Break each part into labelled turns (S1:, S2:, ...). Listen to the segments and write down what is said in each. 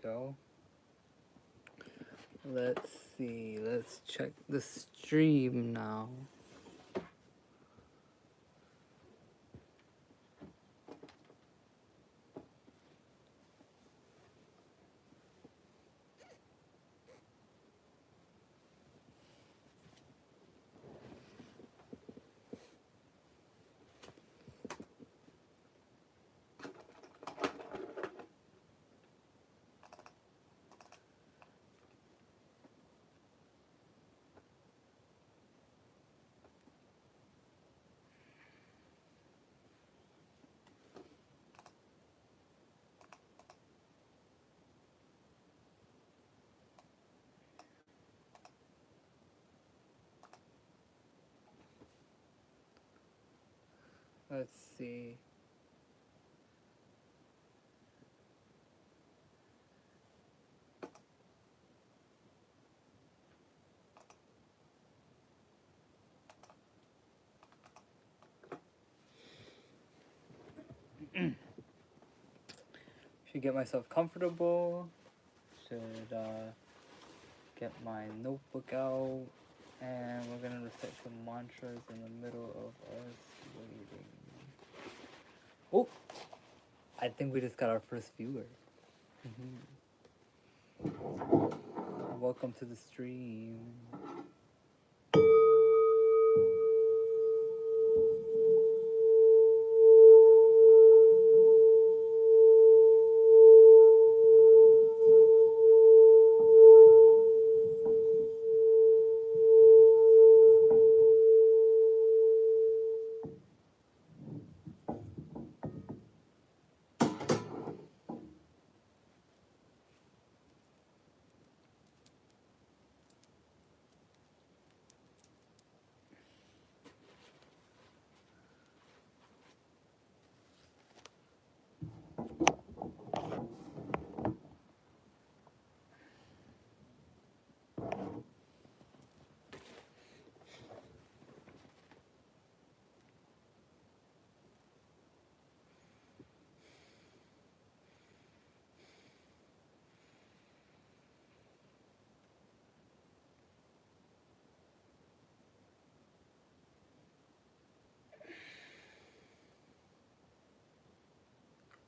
S1: go. Let's see. Let's check the stream now. Let's see. Should get myself comfortable. Should get my notebook out. And we're gonna recite some mantras in the middle of us waiting. Oh! I think we just got our first viewer. Welcome to the stream.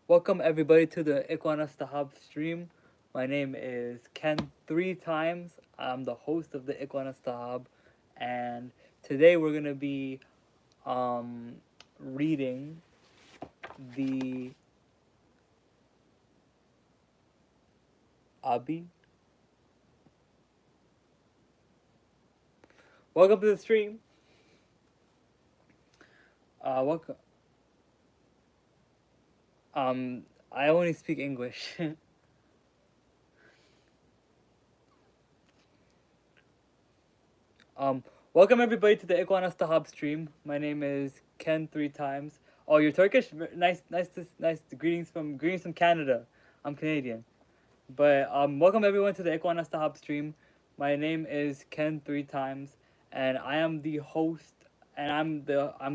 S1: Welcome everybody to the Iqwanastahab stream. My name is Ken 3 times. I'm the host of the Iqwanastahab, and today we're gonna be reading the Abi. Welcome to the stream. Welcome. I only speak English. Welcome everybody to the Iqwanastahab stream. My name is Ken 3 times. Oh, you're Turkish? Nice. Greetings from Canada. I'm Canadian. But welcome everyone to the Iqwanastahab stream. My name is Ken 3 times, and I am the host. And I'm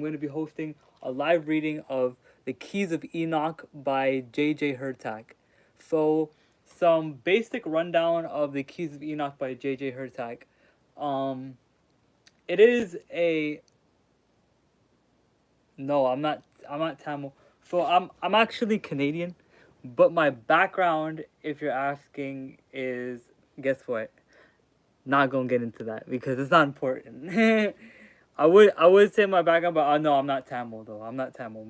S1: going to be hosting a live reading of The Keys of Enoch by J.J. Hurtak. So, some basic rundown of The Keys of Enoch by J.J. Hurtak. It is a... No, I'm not Tamil. So I'm actually Canadian, but my background, if you're asking, is, guess what? Not gonna get into that because it's not important. I would say my background, but no, I'm not Tamil though. I'm not Tamil.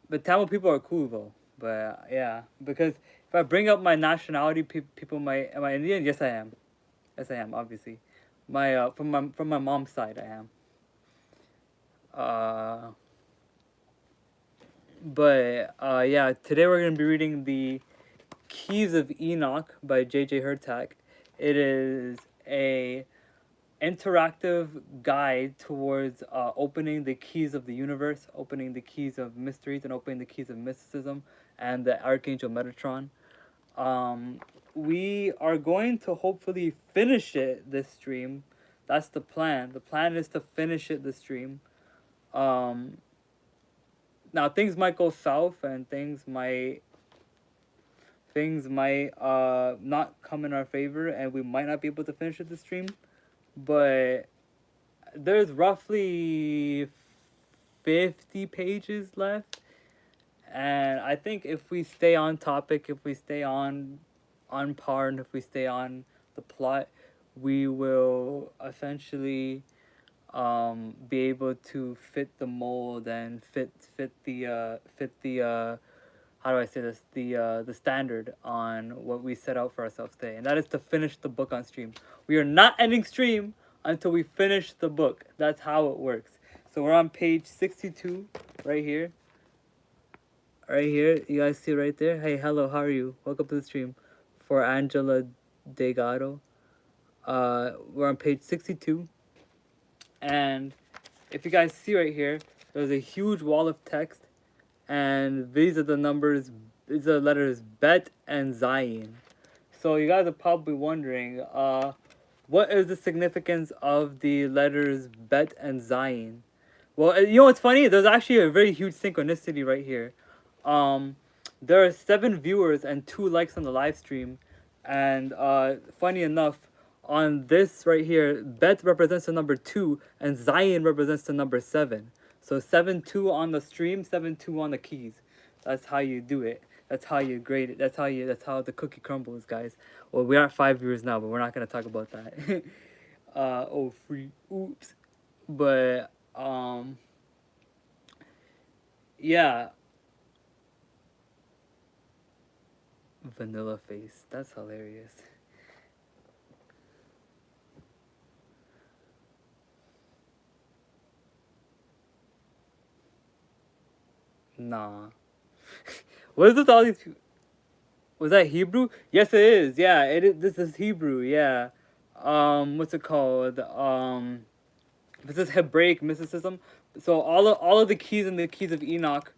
S1: But Tamil people are cool though. But yeah, because if I bring up my nationality, people might, am I Indian? Yes, I am. Yes, I am. Obviously, from my mom's side, I am. But yeah, today we're gonna be reading the Keys of Enoch by J.J. Hurtak. It is a interactive guide towards opening the keys of the universe, opening the keys of mysteries, and opening the keys of mysticism and the Archangel Metatron. We are going to hopefully finish it this stream. That's the plan. The plan is to finish it this stream. now things might go south and things might not come in our favor, and we might not be able to finish the stream. But there's roughly 50 pages left, and I think if we stay on topic, if we stay on par, and if we stay on the plot, we will essentially be able to fit the mold and fit the how do I say this, the standard on what we set out for ourselves today, and that is to finish the book on stream. We are not ending stream until we finish the book. That's how it works. So we're on page 62 right here. Right here, you guys see right there. Hey, hello, how are you? Welcome to the stream. For Angela Delgado. We're on page 62. And if you guys see right here, there's a huge wall of text, and these are the numbers, these are the letters Bet and Zayin. So you guys are probably wondering, what is the significance of the letters Bet and Zayin? Well, you know what's funny? There's actually a very huge synchronicity right here. There are 7 viewers and 2 likes on the live stream, and funny enough, on this right here, Bet represents the number 2, and Zion represents the number 7. So 7-2 on the stream, 7-2 on the keys. That's how you do it. That's how you grade it. That's how the cookie crumbles, guys. Well, we are at 5 viewers now, but we're not gonna talk about that. Oh, free. Oops. But yeah. Vanilla face. That's hilarious. Nah. What is this all these was that Hebrew? Yes it is. Yeah, it is, this is Hebrew, yeah. What's it called? This is Hebraic mysticism. So all of the keys in the keys of Enoch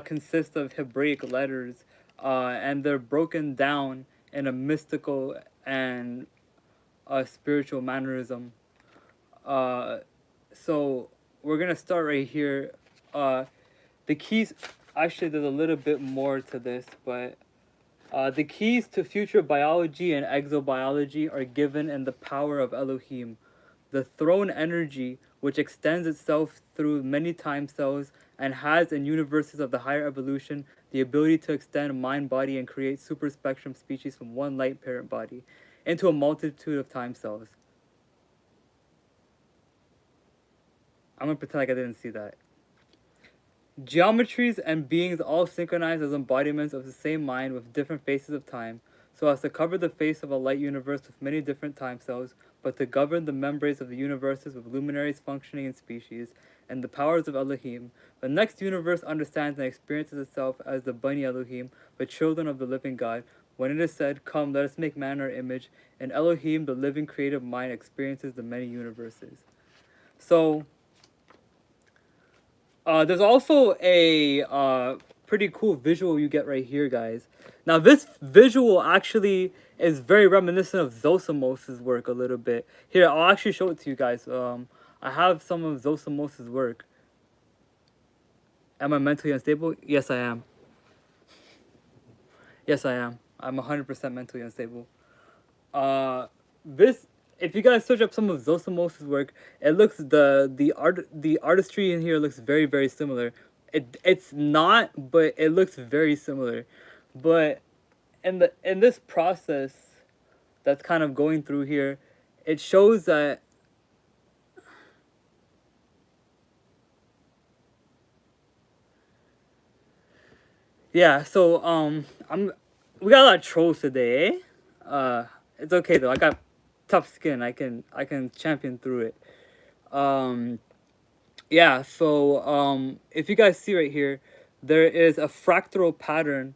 S1: consist of Hebraic letters, and they're broken down in a mystical and spiritual mannerism. So we're gonna start right here. The keys, actually there's a little bit more to this, but the keys to future biology and exobiology are given in the power of Elohim, the throne energy which extends itself through many time cells and has in universes of the higher evolution the ability to extend mind body and create super spectrum species from one light parent body into a multitude of time cells. I'm gonna pretend like I didn't see that. Geometries and beings all synchronized as embodiments of the same mind with different phases of time, so as to cover the face of a light universe with many different time cells, but to govern the membranes of the universes with luminaries functioning in species, and the powers of Elohim. The next universe understands and experiences itself as the Bani Elohim, the children of the living God, when it is said, "Come, let us make man in our image," and Elohim, the living creative mind, experiences the many universes. So, there's also a pretty cool visual you get right here, guys. Now, this visual actually is very reminiscent of Zosimos' work a little bit. Here, I'll actually show it to you guys. I have some of Zosimos' work. Am I mentally unstable? Yes, I am. Yes, I am. I'm 100% mentally unstable. This, if you guys search up some of Zosimos' work, it looks the artistry in here looks very very similar. It's not, but it looks very similar. But in this process that's kind of going through here, it shows that yeah. So we got a lot of trolls today. It's okay though. I got tough skin. I can champion through it. Yeah, so if you guys see right here, there is a fractal pattern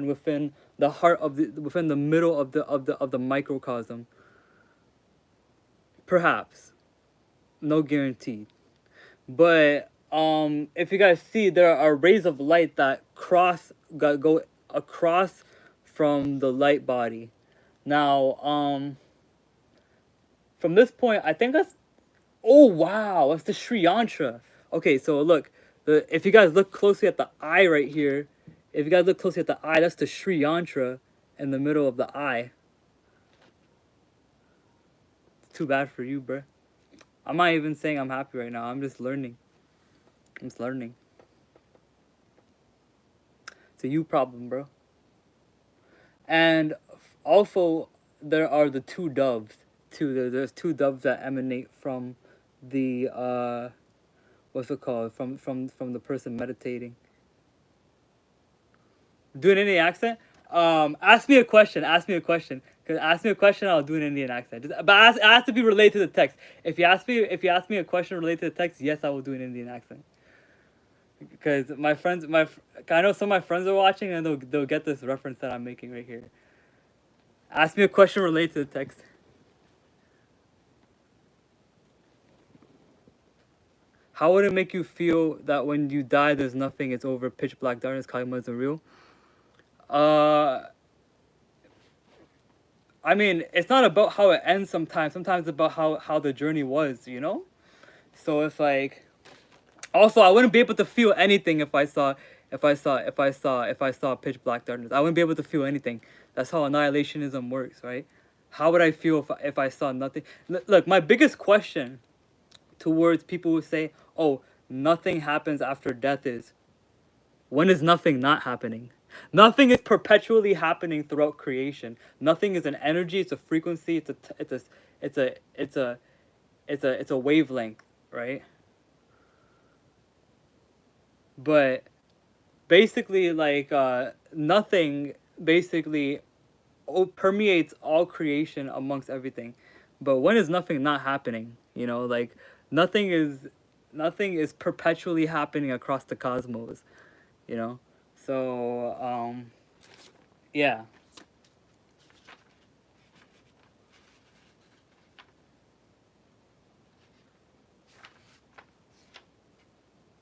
S1: within the heart of within the middle of the microcosm. Perhaps, no guarantee. But if you guys see, there are rays of light that go across from the light body. Now, from this point, I think that's, oh wow, that's the Sri Yantra. Okay, so look, If you guys look closely at the eye right here, if you guys look closely at the eye, that's the Sri Yantra in the middle of the eye. It's too bad for you, bruh. I'm not even saying I'm happy right now. I'm just learning. I'm just learning. It's a you problem, bro. And also, there are the two doves. There's two doves that emanate from the what's it called? From the person meditating. Do an Indian accent. Ask me a question. Ask me a question. Cause ask me a question, I'll do an Indian accent. But it has to be related to the text. If you ask me a question related to the text, yes, I will do an Indian accent. Because my friends, I know some of my friends are watching, and they'll get this reference that I'm making right here. Ask me a question related to the text. How would it make you feel that when you die, there's nothing, it's over, pitch black darkness, Kalima isn't real? I mean, it's not about how it ends sometimes. Sometimes it's about how the journey was, you know? So it's like, also, I wouldn't be able to feel anything if I saw pitch black darkness. I wouldn't be able to feel anything. That's how annihilationism works, right? How would I feel if I saw nothing? Look, my biggest question towards people who say, "Oh, nothing happens after death," is, when is nothing not happening? Nothing is perpetually happening throughout creation. Nothing is an energy. It's a frequency. It's a wavelength, right? But basically, like nothing basically permeates all creation amongst everything. But when is nothing not happening? You know, like nothing is nothing is perpetually happening across the cosmos. You know, so yeah.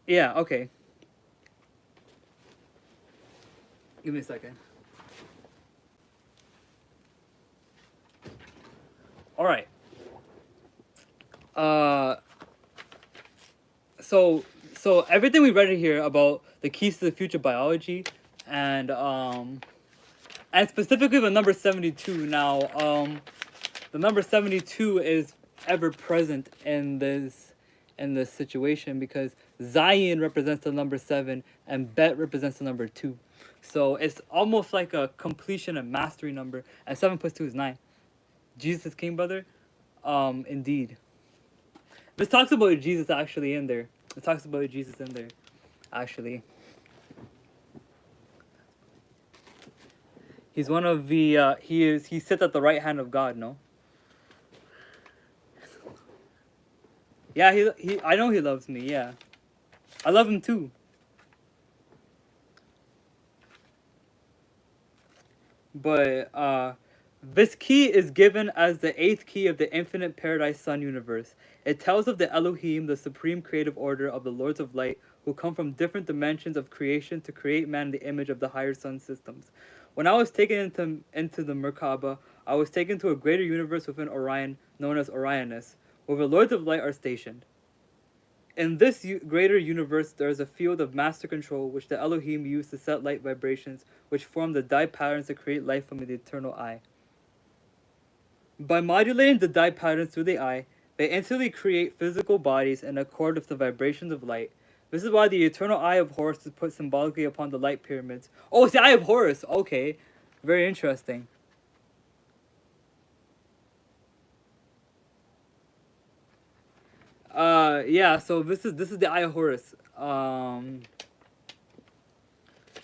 S1: Yeah, okay. Give me a second. All right. Uh so everything we read here about the keys to the future biology, and specifically the number 72 now, the number 72 is ever present in this situation, because Zion represents the number 7 and Bet represents the number 2. So it's almost like a completion and mastery number, and 7 plus 2 is 9. Jesus is king, brother. Indeed. This talks about Jesus actually in there. It talks about Jesus in there, actually. He's one of the he sits at the right hand of God, no? Yeah, he I know he loves me, yeah. I love him too. But this key is given as the 8th key of the infinite paradise sun universe. It tells of the Elohim, the supreme creative order of the Lords of Light, who come from different dimensions of creation to create man in the image of the higher sun systems. When I was taken into the Merkaba, I was taken to a greater universe within Orion, known as Orionis, where the Lords of Light are stationed. In this greater universe, there is a field of master control which the Elohim used to set light vibrations, which form the dye patterns to create life from the eternal eye. By modulating the dye patterns through the eye, they instantly create physical bodies in accord with the vibrations of light. This is why the eternal eye of Horus is put symbolically upon the light pyramids. Oh, it's the eye of Horus. Okay, very interesting. Yeah. So this is the eye of Horus. So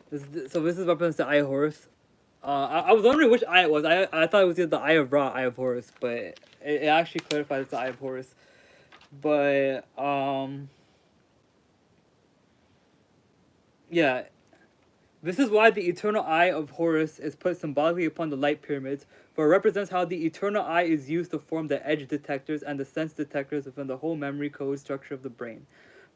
S1: this is represents the eye of Horus. I was wondering which eye it was. I thought it was either the eye of Ra, eye of Horus, but it actually clarifies it's the eye of Horus. But yeah, this is why the eternal eye of Horus is put symbolically upon the light pyramids, for it represents how the eternal eye is used to form the edge detectors and the sense detectors within the whole memory code structure of the brain.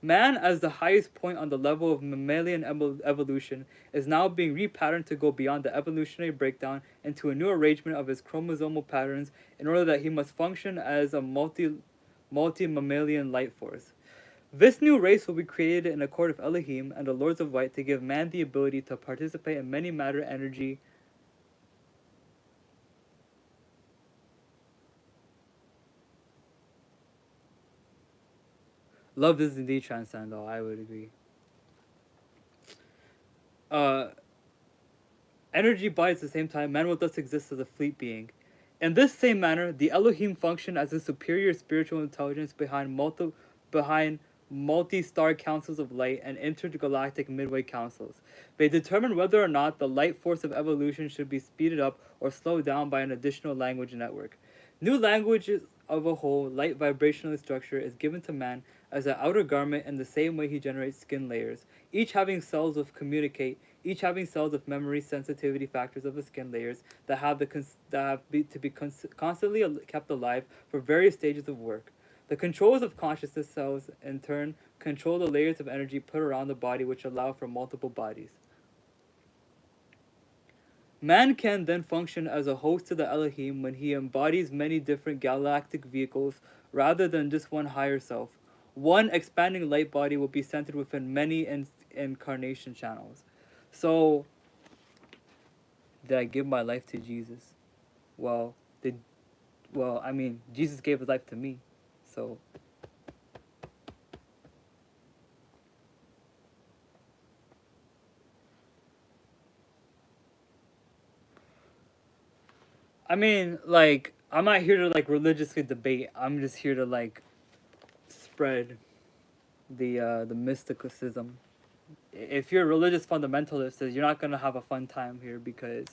S1: Man, as the highest point on the level of mammalian evolution, is now being repatterned to go beyond the evolutionary breakdown into a new arrangement of his chromosomal patterns in order that he must function as a multi mammalian life force. This new race will be created in a court of Elohim and the Lords of Light to give man the ability to participate in many matter energy. Love does indeed transcend, though, I would agree. Uh, Energy bodies at the same time, man will thus exist as a fleet being. In this same manner, the Elohim function as a superior spiritual intelligence behind multi-star councils of light and intergalactic midway councils. They determine whether or not the light force of evolution should be speeded up or slowed down by an additional language network. New languages of a whole light vibrational structure is given to man as an outer garment in the same way he generates skin layers, each having cells of communicate, each having cells of memory sensitivity factors of the skin layers that have to be constantly kept alive for various stages of work. The controls of consciousness cells, in turn, control the layers of energy put around the body which allow for multiple bodies. Man can then function as a host to the Elohim when he embodies many different galactic vehicles rather than just one higher self. One expanding light body will be centered within many incarnation channels. So, did I give my life to Jesus? Well, I mean, Jesus gave his life to me. So, I mean, like, I'm not here to like religiously debate. I'm just here to like spread the mysticism. If you're a religious fundamentalist, you're not gonna have a fun time here because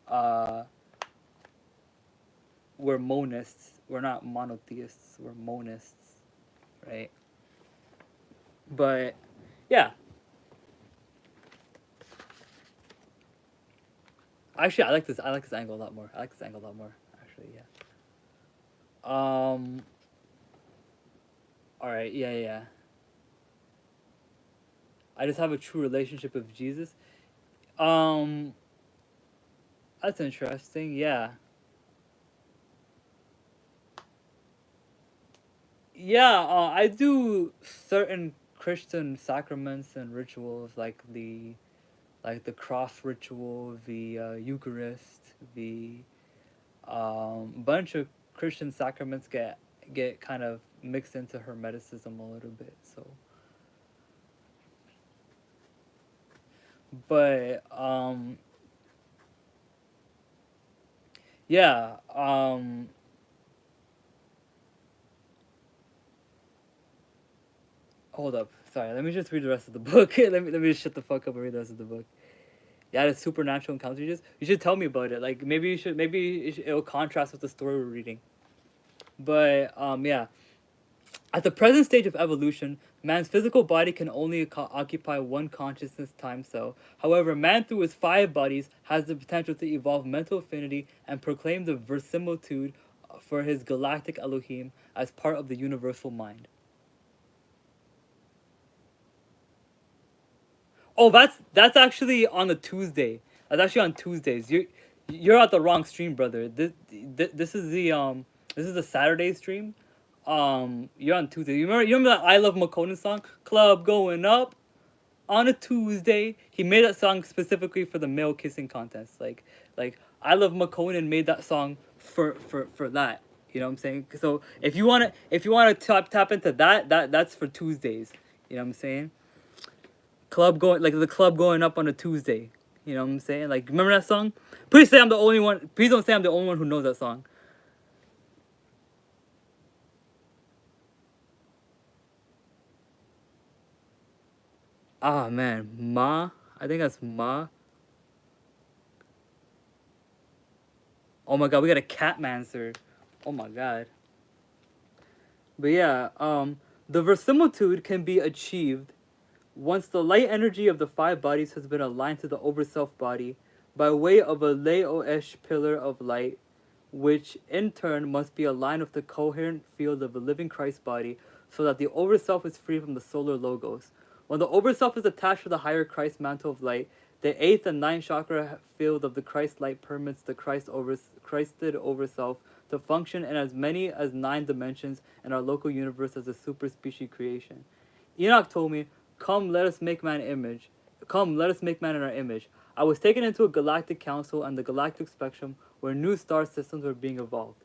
S1: uh, we're monists. We're not monotheists. We're monists, right? But yeah, actually, I like this. I like this angle a lot more. I like this angle a lot more. Actually, yeah. Um. All right. Yeah. Yeah. Yeah. I just have a true relationship with Jesus. Um. That's interesting. Yeah. Yeah. I do certain Christian sacraments and rituals like the cross ritual, the Eucharist, the bunch of Christian sacraments get kind of mixed into Hermeticism a little bit. So, but yeah. Hold up. Sorry. Let me just read the rest of the book. Let me just shut the fuck up and read the rest of the book. Yeah, the supernatural encounters. You should tell me about it. Like maybe you should. It'll contrast with the story we're reading. But yeah. At the present stage of evolution, man's physical body can only occupy one consciousness time cell. However, man through his five bodies has the potential to evolve mental affinity and proclaim the verisimilitude for his galactic Elohim as part of the universal mind. Oh, that's actually on a Tuesday. That's actually on Tuesdays. You're at the wrong stream, brother. This is the Saturday stream. You're on Tuesday. You remember that I Love Makonnen song? Club going up on a Tuesday. He made that song specifically for the male kissing contest. Like I Love Makonnen made that song for that. You know what I'm saying? So if you wanna tap into that's for Tuesdays. You know what I'm saying? The club going up on a Tuesday. You know what I'm saying? Like remember that song? Please say I'm the only one. Please don't say I'm the only one who knows that song. Ah man, Ma. I think that's Ma. Oh my god, we got a Catmancer. Oh my god. But yeah, the verisimilitude can be achieved once the light energy of the five bodies has been aligned to the overself body by way of a Laoesh pillar of light, which in turn must be aligned with the coherent field of the living Christ body so that the overself is free from the solar logos. When the overself is attached to the higher Christ mantle of light, the eighth and ninth chakra field of the Christ light permits the Christed overself to function in as many as 9 dimensions in our local universe as a super species creation. Enoch told me, "Come, let us make man image. Come, let us make man in our image." I was taken into a galactic council and the galactic spectrum where new star systems were being evolved.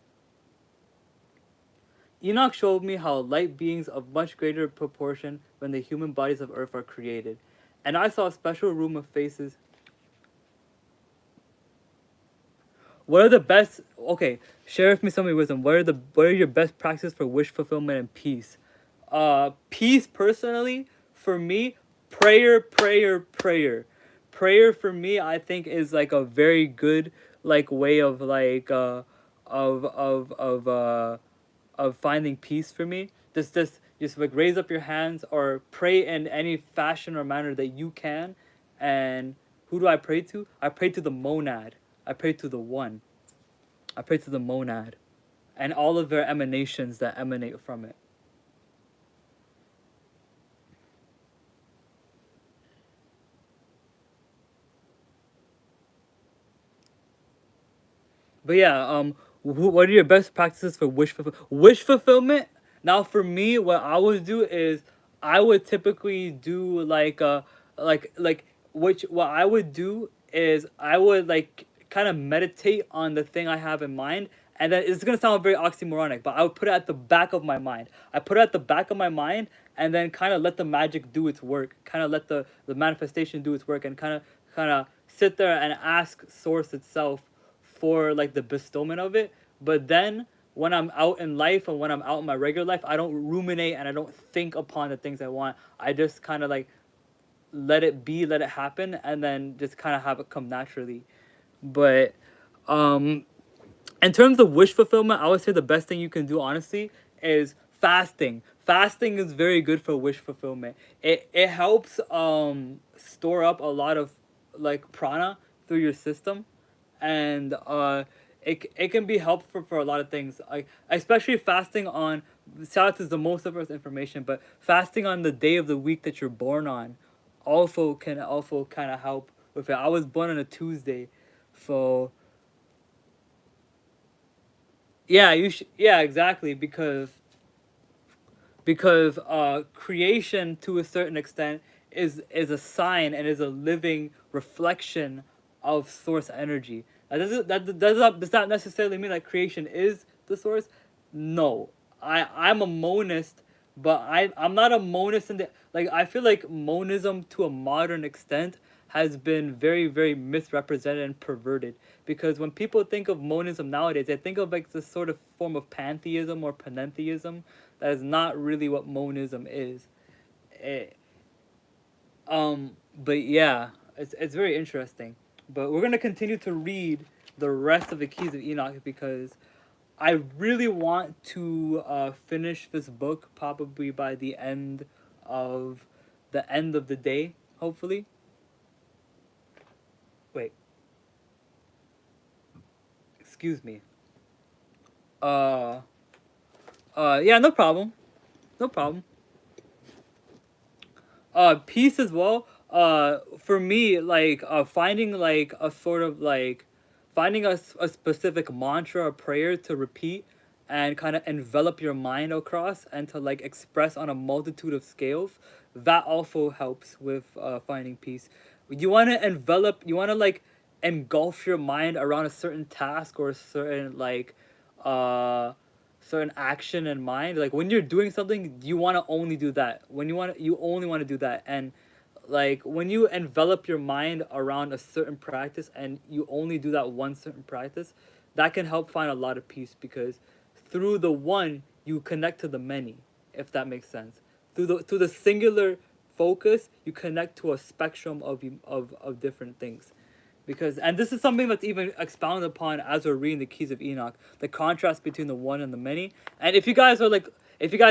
S1: Enoch showed me how light beings of much greater proportion than the human bodies of Earth are created, and I saw a special room of faces. What are the best? Okay, share with me some of your wisdom. What are your best practices for wish fulfillment and peace? Peace personally for me, prayer, prayer, prayer. Prayer for me, I think is like a very good like way of like of of of uh of finding peace for me. Just like raise up your hands or pray in any fashion or manner that you can. And who do I pray to? I pray to the monad. I pray to the one. I pray to the monad and all of their emanations that emanate from it. But yeah, what are your best practices for wish fulfillment? Now, for me, what I would do is I would typically do like which what I would do is I would like kind of meditate on the thing I have in mind, and then it's gonna sound very oxymoronic, but I would put it at the back of my mind. I put it at the back of my mind, and then kind of let the magic do its work, kind of let the manifestation do its work, and kind of sit there and ask Source itself for like the bestowment of it. But then when I'm out in life and when I'm out in my regular life, I don't ruminate and I don't think upon the things I want. I just kind of like let it be, let it happen, and then just kind of have it come naturally. But um in terms of wish fulfillment, I would say the best thing you can do, honestly, is fasting. Fasting is very good for wish fulfillment. It helps store up a lot of like prana through your system, and it can be helpful for a lot of things. Like especially fasting on, shout out to the most of us information, but fasting on the day of the week that you're born on, also can also kind of help with it. I was born on a Tuesday, so yeah, you should. Yeah, exactly. Because creation to a certain extent is a sign and is a living reflection of source energy. Does not necessarily mean that creation is the source. No, I'm a monist, but I'm not a monist in the like. I feel like monism to a modern extent has been very misrepresented and perverted, because when people think of monism nowadays, they think of like this sort of form of pantheism or panentheism. That is not really what monism is. It, but yeah, it's very interesting. But we're gonna continue to read the rest of the Keys of Enoch because I really want to finish this book probably by of the end of the day, hopefully. Wait, excuse me. Uh, yeah, no problem, no problem. Peace as well. For me, like finding like a sort of like finding a specific mantra or prayer to repeat and kind of envelop your mind across and to like express on a multitude of scales. That also helps with finding peace. You want to like engulf your mind around a certain task or a certain like uh certain action in mind. Like when you're doing something, you want to only do that. You only want to do that. And like when you envelop your mind around a certain practice and you only do that one certain practice, that can help find a lot of peace, because through the one you connect to the many, if that makes sense. Through the singular focus, you connect to a spectrum of different things. Because, and this is something that's even expounded upon as we're reading the Keys of Enoch, the contrast between the one and the many. And if you guys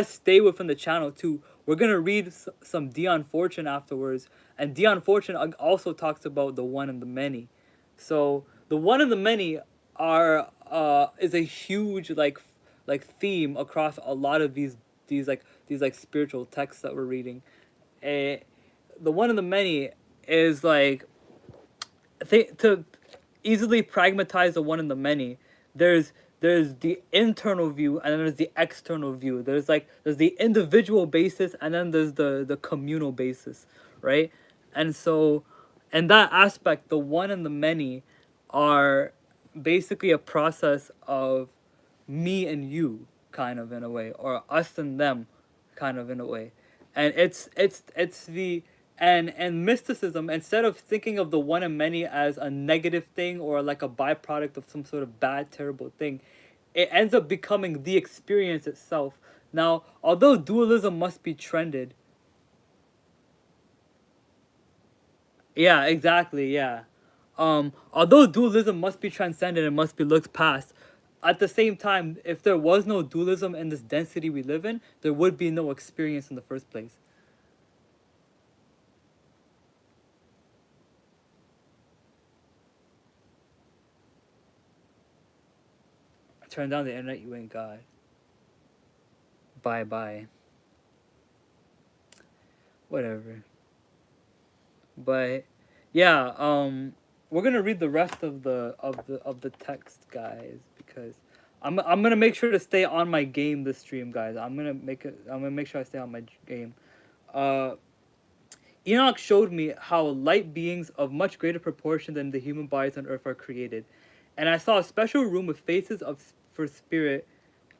S1: stay within the channel too, we're gonna read some Dion Fortune afterwards, and Dion Fortune also talks about the one and the many. So the one and the many are is a huge like theme across a lot of these spiritual texts that we're reading. Eh, the one and the many is like to easily pragmatize the one and the many. There's there's the internal view, and then there's the external view. There's the individual basis, and then there's the communal basis, right? And so, in that aspect, the one and the many are basically a process of me and you, kind of, in a way, or us and them, kind of, in a way. And it's the and mysticism, instead of thinking of the one and many as a negative thing or like a byproduct of some sort of bad, terrible thing, it ends up becoming the experience itself. Now, although dualism must be trended, yeah, exactly, yeah. Although dualism must be transcended and must be looked past, at the same time, if there was no dualism in this density we live in, there would be no experience in the first place. Turn down the internet, you ain't God. Bye bye. Whatever. But yeah, we're gonna read the rest of the text, guys, because I'm gonna make sure to stay on my game this stream, guys. I'm gonna make sure I stay on my game. Uh, Enoch showed me how light beings of much greater proportion than the human bodies on earth are created, and I saw a special room with faces of for spirit,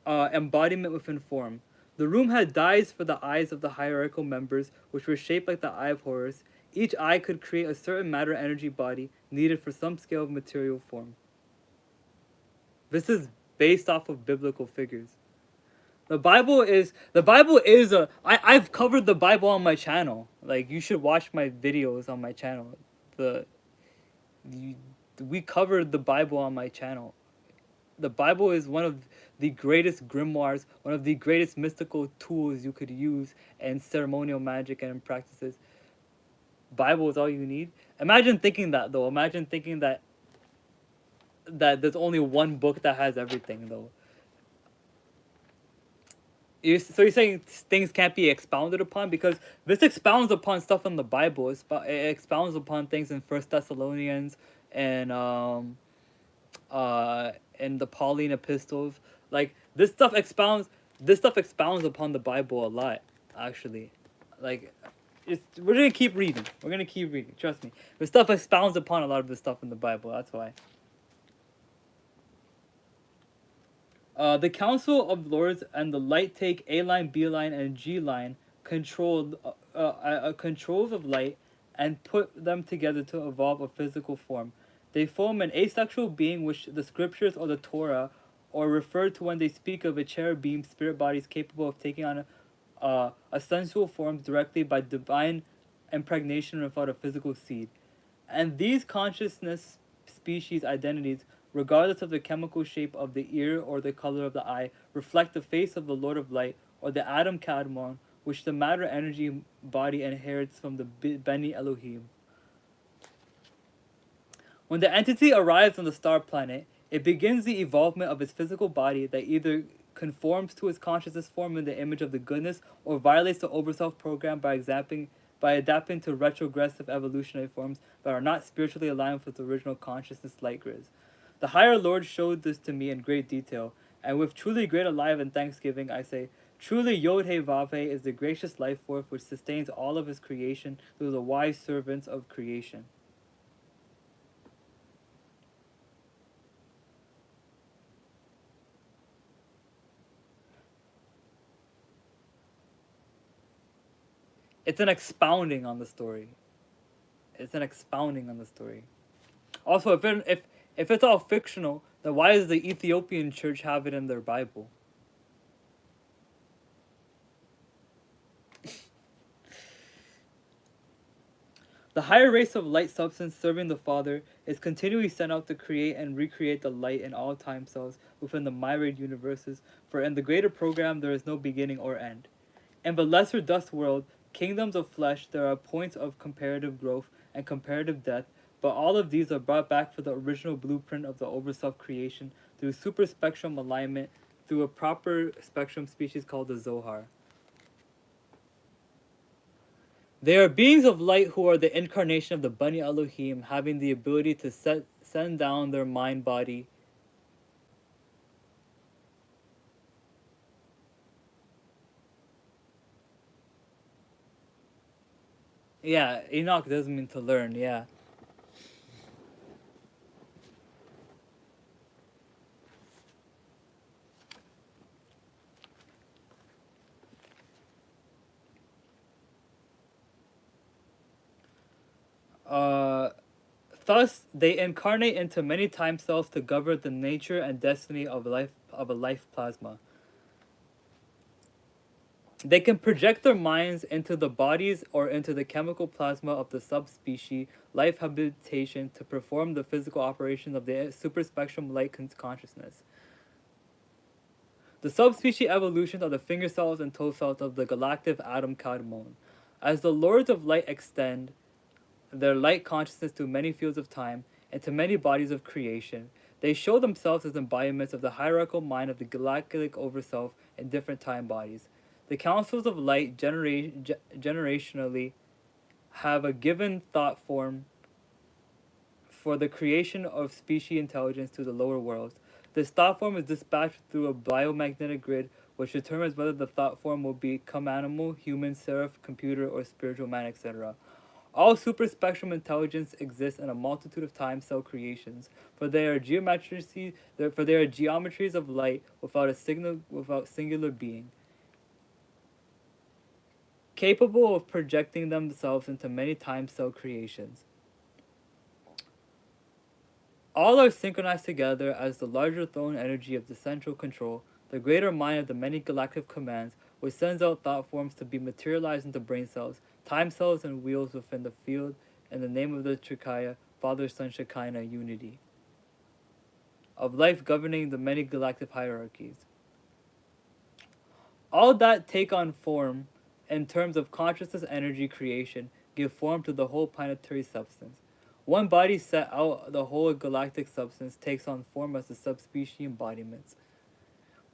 S1: embodiment within form. The room had dyes for the eyes of the hierarchical members, which were shaped like the eye of Horus. Each eye could create a certain matter energy body needed for some scale of material form. This is based off of biblical figures. The Bible is a I've covered the Bible on my channel. Like, you should watch my videos on my channel. The you, we covered the Bible on my channel. The Bible is one of the greatest grimoires, one of the greatest mystical tools you could use in ceremonial magic and in practices. Bible is all you need. Imagine thinking that, though. Imagine thinking that there's only one book that has everything, though. So you're saying things can't be expounded upon, because this expounds upon stuff in the Bible. It expounds upon things in First Thessalonians and in the Pauline epistles. Like, this stuff expounds upon the Bible a lot, actually. Like, we're gonna keep reading. We're gonna keep reading. Trust me. This stuff expounds upon a lot of this stuff in the Bible. That's why. The Council of Lords and the Light take A line, B line, and G line controls of light and put them together to evolve a physical form. They form an asexual being, which the scriptures or the Torah or refer to when they speak of a cherubim spirit bodies capable of taking on a sensual form directly by divine impregnation without a physical seed. And these consciousness species identities, regardless of the chemical shape of the ear or the color of the eye, reflect the face of the Lord of Light, or the Adam Kadmon, which the matter energy body inherits from the Beni Elohim. When the entity arrives on the star planet, it begins the evolvement of its physical body that either conforms to its consciousness form in the image of the goodness, or violates the overself program by adapting to retrogressive evolutionary forms that are not spiritually aligned with its original consciousness light grids. The higher Lord showed this to me in great detail, and with truly great alive and thanksgiving I say, truly Yod He Vav He is the gracious life force which sustains all of his creation through the wise servants of creation. It's an expounding on the story. It's an expounding on the story. Also, if it's all fictional, then why does the Ethiopian church have it in their Bible? The higher race of light substance serving the Father is continually sent out to create and recreate the light in all time cells within the myriad universes, for in the greater program there is no beginning or end. In the lesser dust world, kingdoms of flesh, there are points of comparative growth and comparative death, but all of these are brought back for the original blueprint of the overself creation through super spectrum alignment through a proper spectrum species called the Zohar. They are beings of light who are the incarnation of the Bani Elohim, having the ability to send down their mind body. Yeah, Enoch doesn't mean to learn. Yeah. Uh, Thus they incarnate into many time cells to govern the nature and destiny of a life plasma. They can project their minds into the bodies or into the chemical plasma of the subspecies life habitation to perform the physical operations of the superspectrum light consciousness. The subspecies evolutions are the finger cells and toe cells of the galactic atom cadmon. As the lords of light extend their light consciousness to many fields of time and to many bodies of creation, they show themselves as embodiments of the hierarchical mind of the galactic overself in different time bodies. The councils of light generationally have a given thought form for the creation of species intelligence to the lower worlds. This thought form is dispatched through a biomagnetic grid which determines whether the thought form will become animal, human, seraph, computer, or spiritual man, etc. All superspectrum intelligence exists in a multitude of time cell creations, for they are geometries of light without singular being, capable of projecting themselves into many time cell creations. All are synchronized together as the larger throne energy of the central control, the greater mind of the many galactic commands, which sends out thought forms to be materialized into brain cells, time cells, and wheels within the field in the name of the Trikaya, Father, Son, Shekinah, unity, of life governing the many galactic hierarchies. All that take on form in terms of consciousness energy creation give form to the whole planetary substance. One body set out the whole galactic substance takes on form as the subspecies embodiments.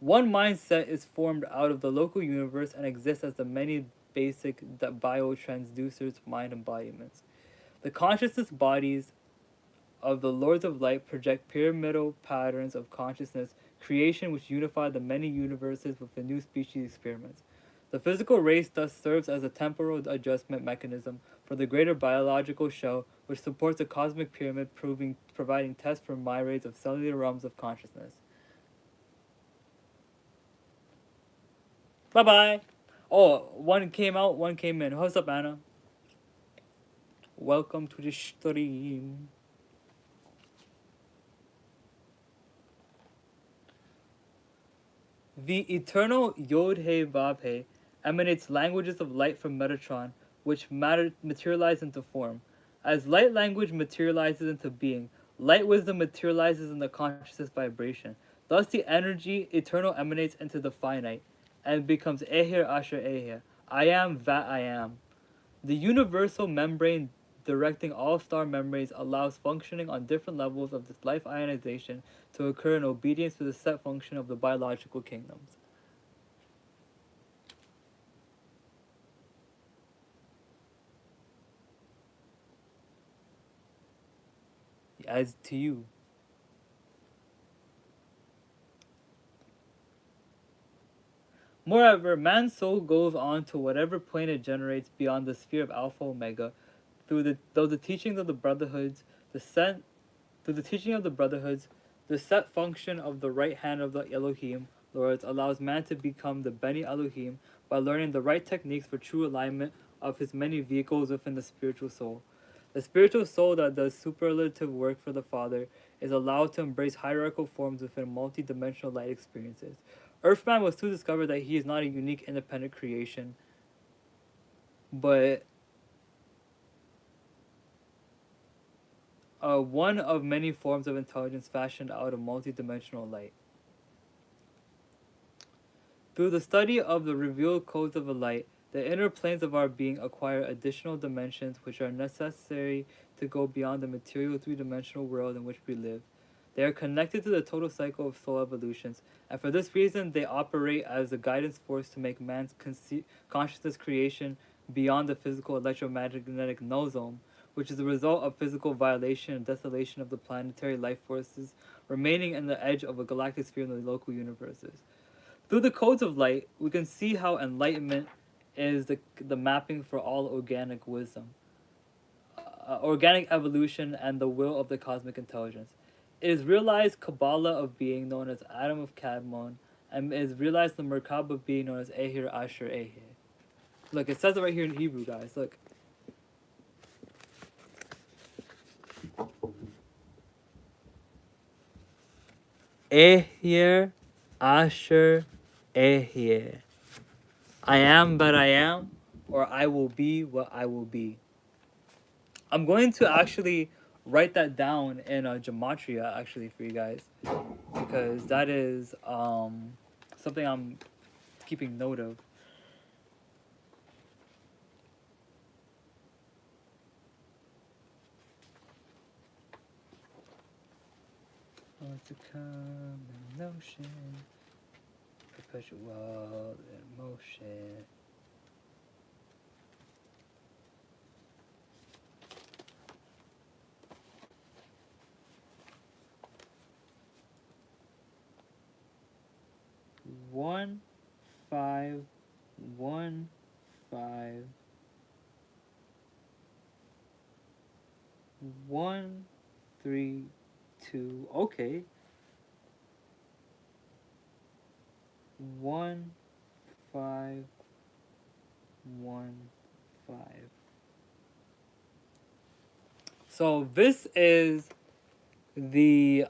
S1: One mindset is formed out of the local universe and exists as the many basic biotransducers mind embodiments. The consciousness bodies of the Lords of Light project pyramidal patterns of consciousness creation which unify the many universes with the new species experiments. The physical race thus serves as a temporal adjustment mechanism for the greater biological shell which supports the cosmic pyramid providing tests for myriads of cellular realms of consciousness. Bye bye! Oh, one came out, one came in. What's up, Anna? Welcome to the stream. The eternal Yod-He Vav-He emanates languages of light from Metatron, which materialize into form. As light language materializes into being, light wisdom materializes in the consciousness vibration. Thus the energy eternal emanates into the finite, and becomes Eher Asher Eher. I am that I am. The universal membrane directing all star membranes allows functioning on different levels of this life ionization to occur in obedience to the set function of the biological kingdoms. As to you. Moreover, man's soul goes on to whatever plane it generates beyond the sphere of Alpha Omega, though the teachings of the brotherhoods, the set through the teaching of the brotherhoods, the set function of the right hand of the Elohim lords allows man to become the Beni Elohim by learning the right techniques for true alignment of his many vehicles within the spiritual soul. The spiritual soul that does superlative work for the Father is allowed to embrace hierarchical forms within multi-dimensional light experiences. Earthman was to discover that he is not a unique independent creation, but one of many forms of intelligence fashioned out of multi-dimensional light. Through the study of the revealed codes of the light, the inner planes of our being acquire additional dimensions which are necessary to go beyond the material three-dimensional world in which we live. They are connected to the total cycle of soul evolutions, and for this reason they operate as a guidance force to make man's consciousness creation beyond the physical electromagnetic null zone, which is the result of physical violation and desolation of the planetary life forces remaining in the edge of a galactic sphere in the local universes. Through the codes of light, we can see how enlightenment is the mapping for all organic wisdom. organic evolution and the will of the cosmic intelligence. It is realized Kabbalah of being known as Adam of Kadmon, and it is realized the Merkab of being known as Ehir Asher Ehir. Look, it says it right here in Hebrew, guys. Look. Ehir Asher Ehir. I am that I am, or I will be what I will be. I'm going to actually write that down in a gematria actually for you guys, because that is something I'm keeping note of. To come in motion, perpetual in motion. One, 5, 1, 5, 1, 3, 2. Okay. 1, 5, 1, 5. So this is the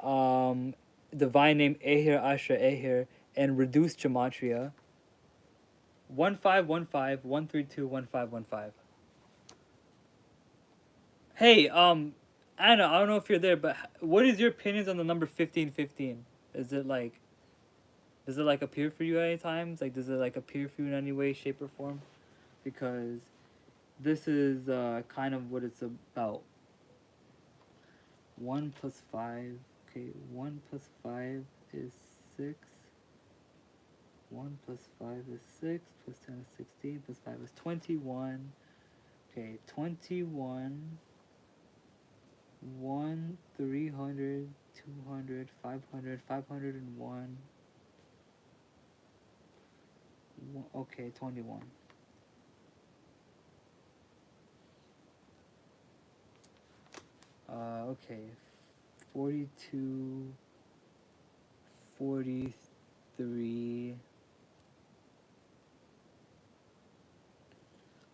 S1: divine name Ehir Asher Ehir and reduced gematria. 1515 132 1515. Hey, Anna, I don't know if you're there, but what is your opinions on the number 1515? Is it like, does it like appear for you at any times? Like, does it like appear for you in any way, shape, or form? Because this is kind of what it's about. 1 plus 5. Okay, 1 plus 5 is 6. 1 plus 5 is 6. Plus 10 is 16. Plus 5 is 21. Okay, 21. 1, 300, 200, 500, 501. Okay, 21. Okay, 42, 43.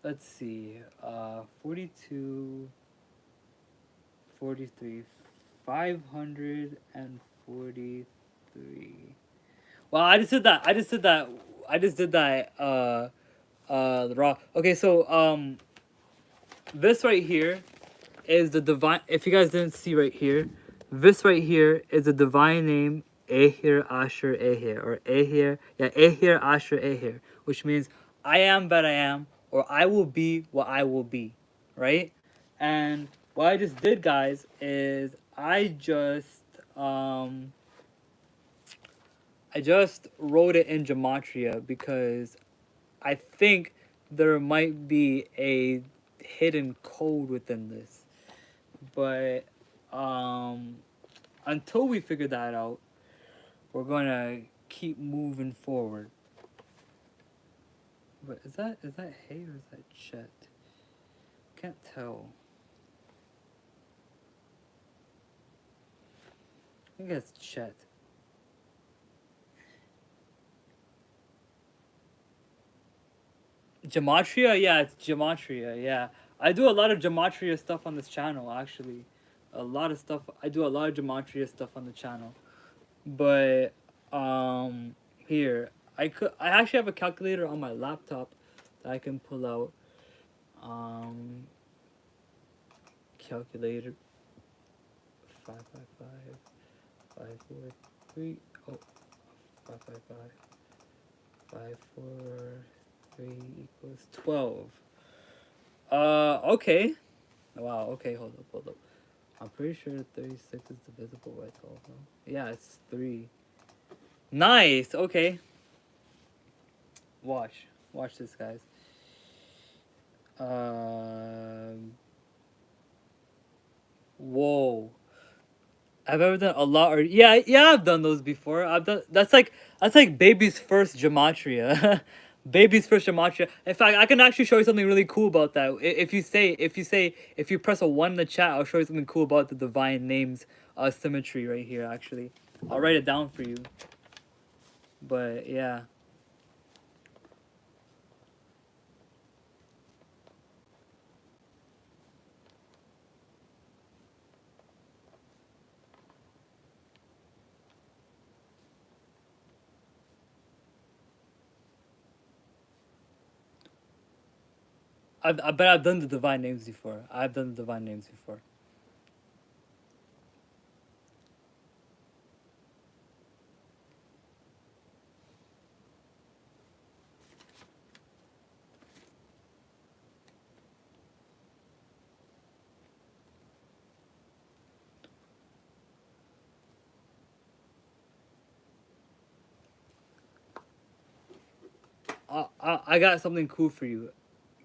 S1: Let's see. 42, 43, 543. Well, I just did that. Raw. Okay, so this right here is the divine. If you guys didn't see right here, this right here is the divine name Ehir Asher Ehir, or Ehir Asher Ehir, which means I am that I am, or I will be what I will be, right? And what I just did, guys, is I just wrote it in gematria because I think there might be a hidden code within this. But until we figure that out, we're gonna keep moving forward. But is that Hay or is that Chet? Can't tell. I think it's Chet. Gematria? Yeah, it's gematria. Yeah, I do a lot of gematria stuff on this channel. Actually, a lot of stuff. I do a lot of gematria stuff on the channel. But here I actually have a calculator on my laptop that I can pull out. Calculator. 555 543. Oh, 555 543 equals 12. Okay. Wow. Okay. Hold up. I'm pretty sure 36 is divisible by 12. No? Yeah, it's 3. Nice. Okay. Watch this, guys. Whoa. I've ever done a lot, or yeah, I've done those before. That's like baby's first gematria. Baby's first gematria. In fact, I can actually show you something really cool about that. If you press a 1 in the chat, I'll show you something cool about the divine names symmetry right here. Actually, I'll write it down for you. But yeah. But I've done the divine names before. I've done the divine names before. I got something cool for you,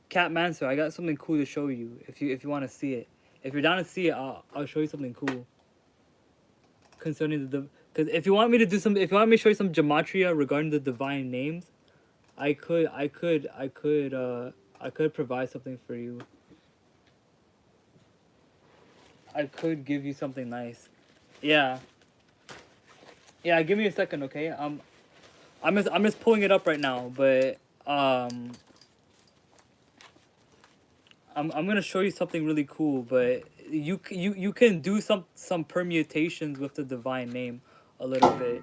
S1: Cat Mancer. I got something cool to show you if you want to see it. If you're down to see it, I'll show you something cool concerning the because if you want me to do some if you want me to show you some gematria regarding the divine names, I could provide something for you. I could give you something nice. Yeah. Yeah, give me a second, okay? I'm just pulling it up right now, but I'm gonna show you something really cool, but you can do some permutations with the divine name a little bit.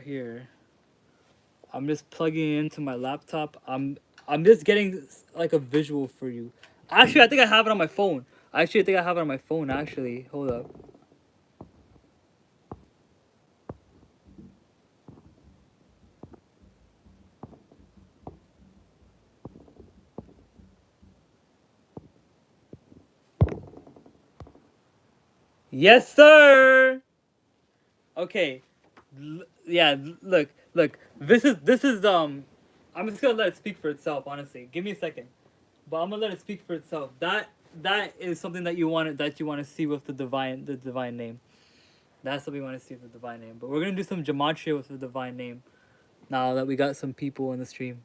S1: Here. I'm just plugging it into my laptop. I'm just getting like a visual for you. Actually, I think I have it on my phone. Actually, I think I have it on my phone. Actually, hold up. Yes, sir. Okay. Yeah. Look. This is. I'm just gonna let it speak for itself. Honestly, give me a second. But I'm gonna let it speak for itself. That is something that you want to see with the divine name. That's what we want to see with the divine name. But we're gonna do some gematria with the divine name. Now that we got some people in the stream.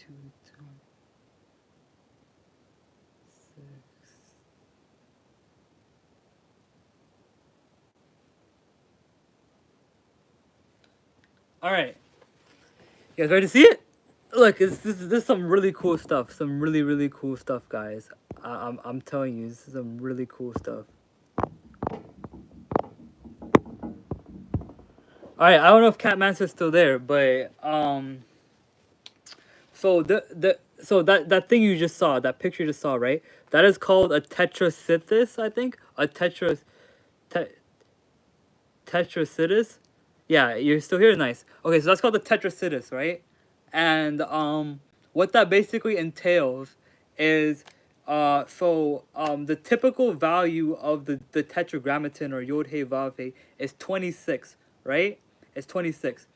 S1: 2, 2, 6. All right, you guys ready to see it? Look, this is some really cool stuff. Some really cool stuff, guys. I'm telling you, this is some really cool stuff. All right, I don't know if Catmancer's still there, but so that thing you just saw, that picture you just saw, right? That is called a tetrasithis, I think. A tetrasithis. Yeah, you're still here. Nice. Okay, so that's called the tetrasithis, right? And what that basically entails is the typical value of the tetragrammaton or yod hey vav hey is 26, right? It's 26.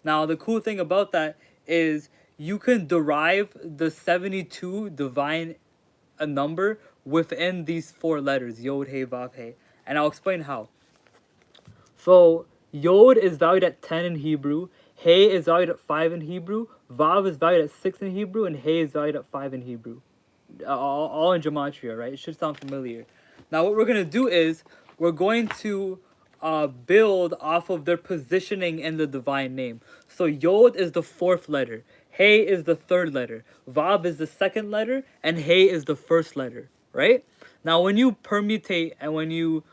S1: Now the cool thing about that is you can derive the 72 divine a number within these four letters, yod hey vav hey, and I'll explain how. So Yod is valued at 10 in Hebrew, Hey is valued at 5 in Hebrew, Vav is valued at 6 in Hebrew, and Hey is valued at 5 in Hebrew. All in gematria, right? It should sound familiar. Now what we're going to do is we're going to build off of their positioning in the divine name. So Yod is the fourth letter, Hey is the third letter, Vav is the second letter, and Hey is the first letter, right? Now, when you permutate and when you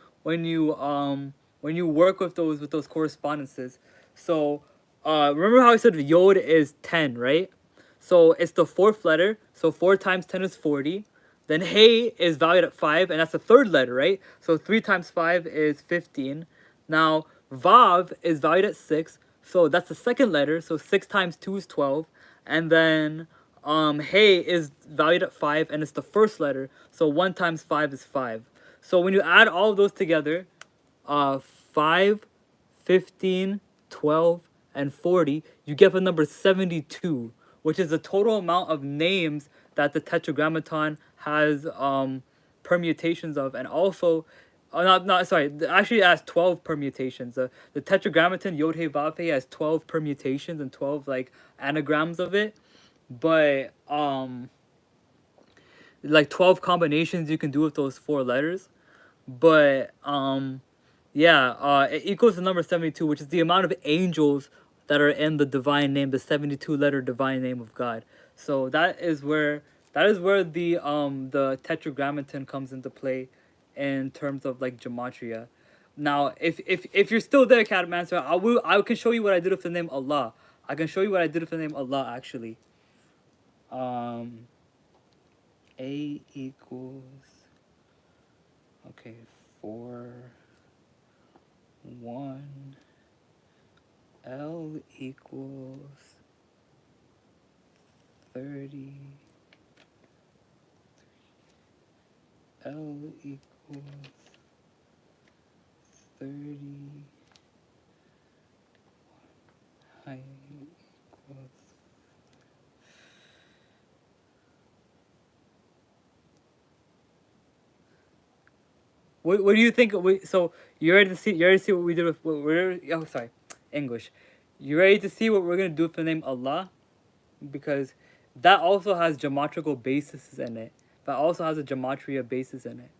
S1: work with those correspondences, so remember how I said Yod is 10, right? So it's the fourth letter. So 4 times 10 is 40. Then Hey is valued at 5, and that's the third letter, right? So 3 times 5 is 15. Now Vav is valued at 6. So that's the second letter. So 6 times 2 is 12. And then Hey is valued at 5, and it's the first letter. So 1 times 5 is 5. So when you add all of those together, 5, 15, 12, and 40, you get the number 72, which is the total amount of names that the Tetragrammaton has permutations of, and also, not sorry, actually it has 12 permutations. The Tetragrammaton Yod He Vav He has 12 permutations and 12 like anagrams of it, but like 12 combinations you can do with those 4 letters, but yeah, it equals the number 72, which is the amount of angels that are in the divine name, the 72-letter divine name of God. So that is where the tetragrammaton comes into play in terms of like gematria. Now, if you're still there, Catmancer, I can show you what I did with the name Allah. I can show you what I did with the name Allah actually. A equals, okay, 4 1 L equals 30. L equals 30. Height equals. What do you think? So you ready to see? You ready to see what we did with? Oh, sorry, English. You ready to see what we're gonna do with the name Allah? Because that also has geometrical bases in it. That also has a gematria basis in it.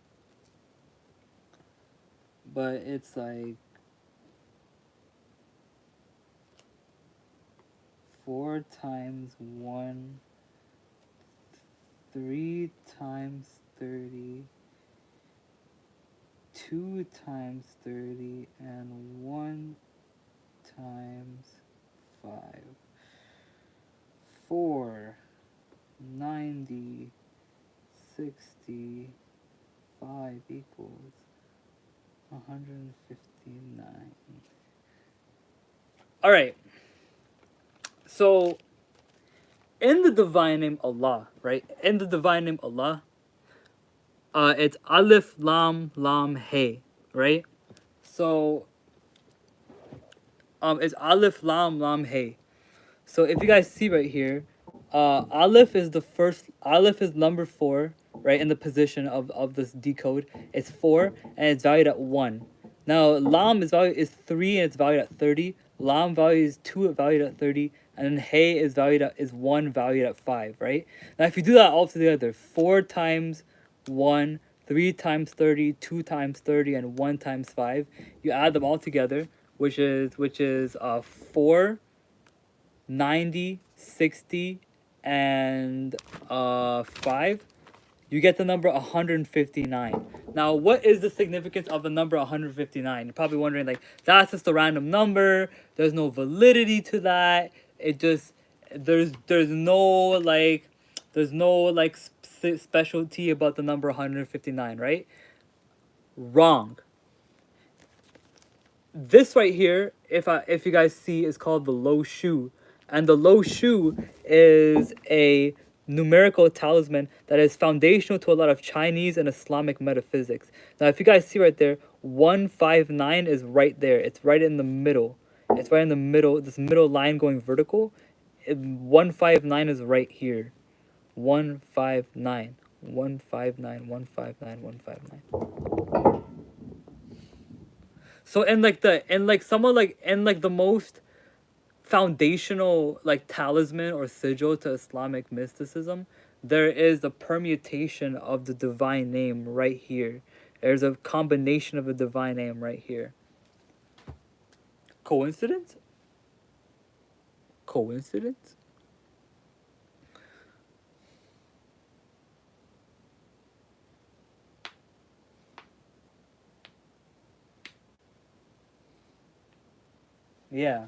S1: But it's like 4 times 1, 3 times 30, 2 times 30, and 1 times 5. 4, 90, 60, 5 equals 159. Alright. So, in the divine name Allah, right? In the divine name Allah, it's Aleph, Lam, Lam, Hey, right? So, it's Aleph, Lam, Lam, Hey. So if you guys see right here, Aleph is the first. Aleph is number 4, right, in the position of this decode. It's 4 and it's valued at 1. Now Lam is 3 and it's valued at 30. Lam value is 2, valued at 30, and then Hey is 1, valued at 5. Right. Now if you do that all together, 4 times 1, 3 times 30, 2 times 30, and 1 times 5. You add them all together, which is 4, 90, 60, and 5, you get the number 159. Now, what is the significance of the number 159? You're probably wondering, like, that's just a random number. There's no validity to that. It just, there's no, like, specialty about the number 159, right? Wrong. This right here, if you guys see, is called the low shu, and the low shu is a numerical talisman that is foundational to a lot of Chinese and Islamic metaphysics. Now, if you guys see right there, 159 is right there. It's right in the middle. It's right in the middle. This middle line going vertical. 159 is right here. 159. 159. 159. 159. So the most foundational like talisman or sigil to Islamic mysticism, there is a permutation of the divine name right here. There's a combination of the divine name right here. Coincidence? Coincidence? Yeah.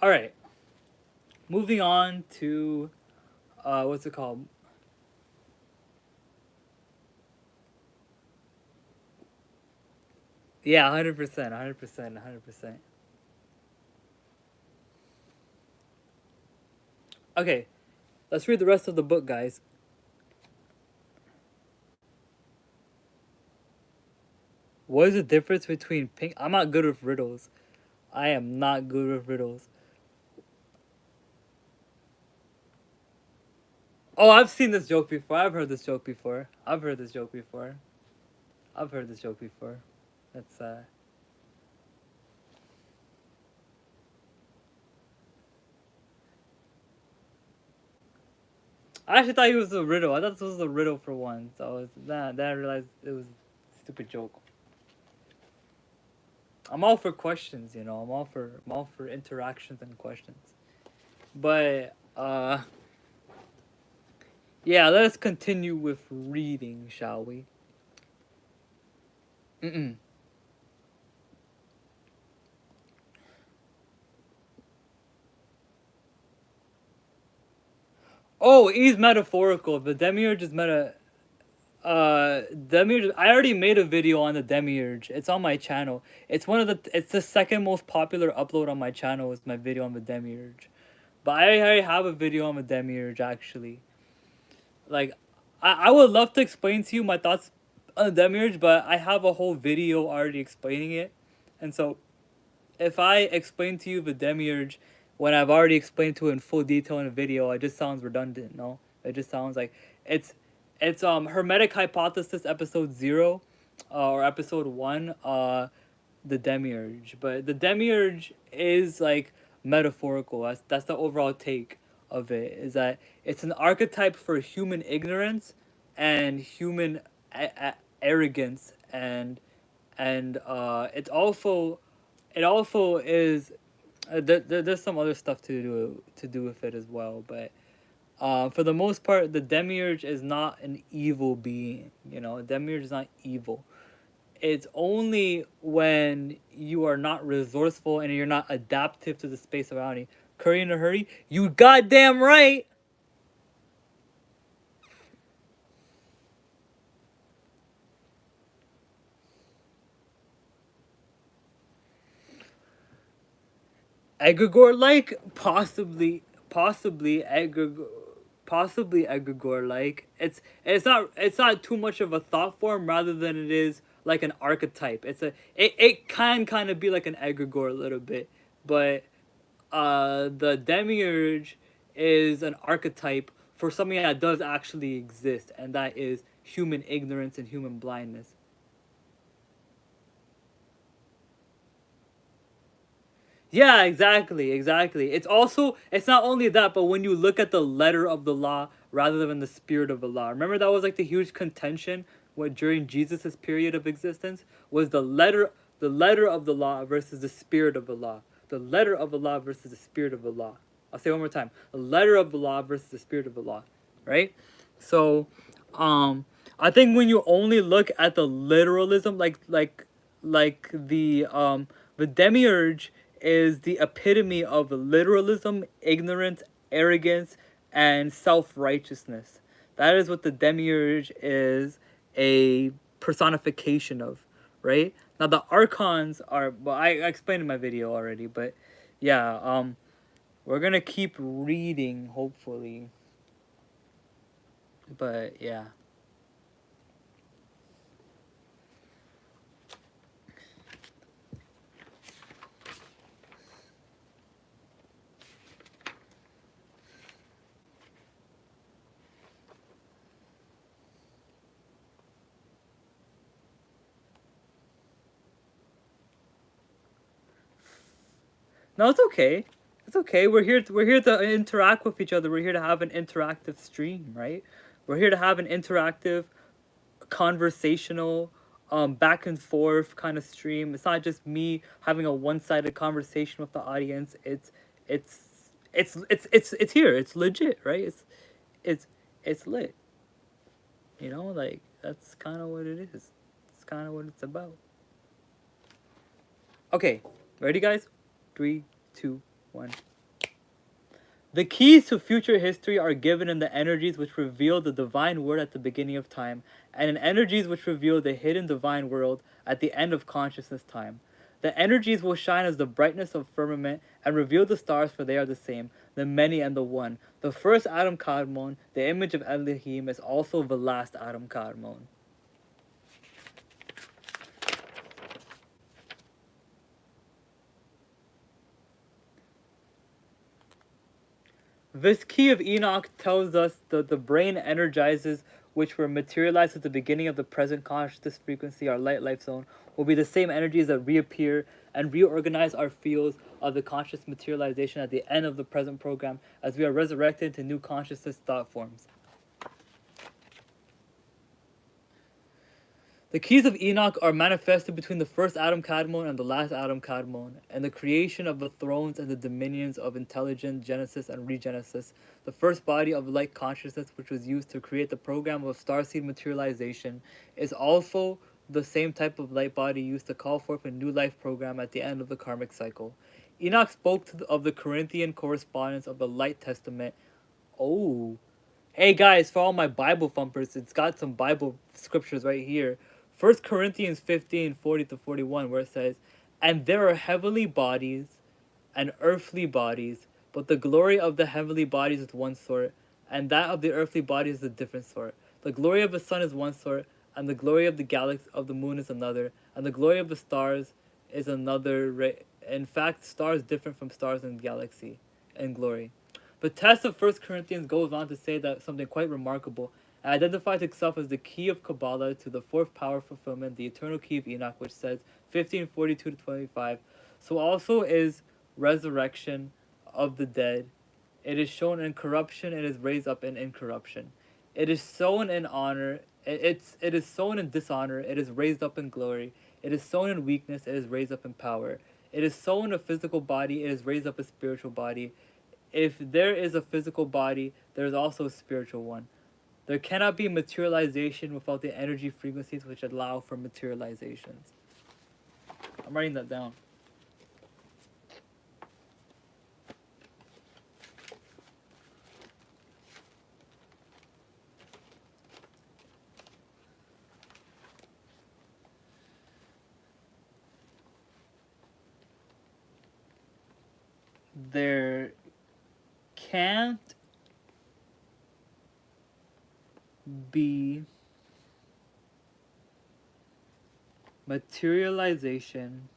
S1: All right. Moving on to what's it called? Yeah, 100%, 100%, 100%. Okay, let's read the rest of the book, guys. What is the difference between pink? I'm not good with riddles. I am not good with riddles. Oh, I've seen this joke before. I've heard this joke before. I've heard this joke before. I've heard this joke before. That's I actually thought it was a riddle. I thought this was a riddle for once. I was then I realized it was a stupid joke. I'm all for questions, you know. I'm all for interactions and questions. But yeah, let us continue with reading, shall we? Mm-mm. Oh, he's metaphorical. The demiurge is meta. Demiurge. I already made a video on the demiurge. It's on my channel. It's one of the. It's the second most popular upload on my channel. Is my video on the demiurge. But I already have a video on the demiurge actually. Like, I would love to explain to you my thoughts on the demiurge, but I have a whole video already explaining it, and so if I explain to you the demiurge when I've already explained to it in full detail in a video, it just sounds redundant. No, it just sounds like it's hermetic hypothesis episode 0, or episode 1, the demiurge. But the demiurge is like metaphorical. That's the overall take of it. Is that it's an archetype for human ignorance and human arrogance, and it also is there's some other stuff to do with it as well, but for the most part, the demiurge is not an evil being. You know, demiurge is not evil. It's only when you are not resourceful and you're not adaptive to the space around you. Curry in a hurry? You goddamn right! Egregore like? Possibly egregore. Possibly egregore like. It's not too much of a thought form rather than it is like an archetype. It can kind of be like an egregore a little bit, but the demiurge is an archetype for something that does actually exist, and that is human ignorance and human blindness. Yeah, exactly, exactly. It's not only that, but when you look at the letter of the law rather than the spirit of the law. Remember that was like the huge contention what during Jesus's period of existence was the letter of the law versus the spirit of the law. The letter of the law versus the spirit of the law. I'll say it one more time. The letter of the law versus the spirit of the law. Right? So I think when you only look at the literalism, like the demiurge is the epitome of literalism, ignorance, arrogance, and self-righteousness. That is what the demiurge is a personification of, right? Now the archons are, well, I explained in my video already, but yeah, we're gonna keep reading hopefully, but yeah. No, it's okay. It's okay. We're here to interact with each other. We're here to have an interactive stream, right? We're here to have an interactive conversational, back and forth kind of stream. It's not just me having a one-sided conversation with the audience. It's here. It's legit, right? It's it's lit. You know, like that's kind of what it is. It's kind of what it's about. Okay, ready, guys? 3, 2, 1. The keys to future history are given in the energies which reveal the divine word at the beginning of time, and in energies which reveal the hidden divine world at the end of consciousness time. The energies will shine as the brightness of firmament and reveal the stars, for they are the same, the many and the one. The first Adam Kadmon, the image of Elohim, is also the last Adam Kadmon. This key of Enoch tells us that the brain energizes, which were materialized at the beginning of the present consciousness frequency, our light zone, will be the same energies that reappear and reorganize our fields of the conscious materialization at the end of the present program as we are resurrected into new consciousness thought forms. The keys of Enoch are manifested between the first Adam Kadmon and the last Adam Kadmon, and the creation of the thrones and the dominions of intelligent Genesis and Regenesis, the first body of light consciousness which was used to create the program of starseed materialization, is also the same type of light body used to call forth a new life program at the end of the karmic cycle. Enoch spoke of the Corinthian correspondence of the Light Testament. Oh. Hey guys, for all my Bible thumpers, it's got some Bible scriptures right here. 1 Corinthians 15:40-41, where it says, "And there are heavenly bodies and earthly bodies, but the glory of the heavenly bodies is one sort, and that of the earthly bodies is a different sort. The glory of the sun is one sort, and the glory of the galaxy of the moon is another, and the glory of the stars is another. In fact, stars different from stars in the galaxy in glory." The test of 1 Corinthians goes on to say that something quite remarkable. It identifies itself as the key of Kabbalah to the fourth power fulfillment, the eternal key of Enoch, which says 15:42-25. So also is resurrection of the dead. It is shown in corruption, it is raised up in incorruption. It is sown in honor, it is sown in dishonor, it is raised up in glory. It is sown in weakness, it is raised up in power. It is sown a physical body, it is raised up a spiritual body. If there is a physical body, there is also a spiritual one. There cannot be materialization without the energy frequencies which allow for materializations. I'm writing that down. There can't be materialization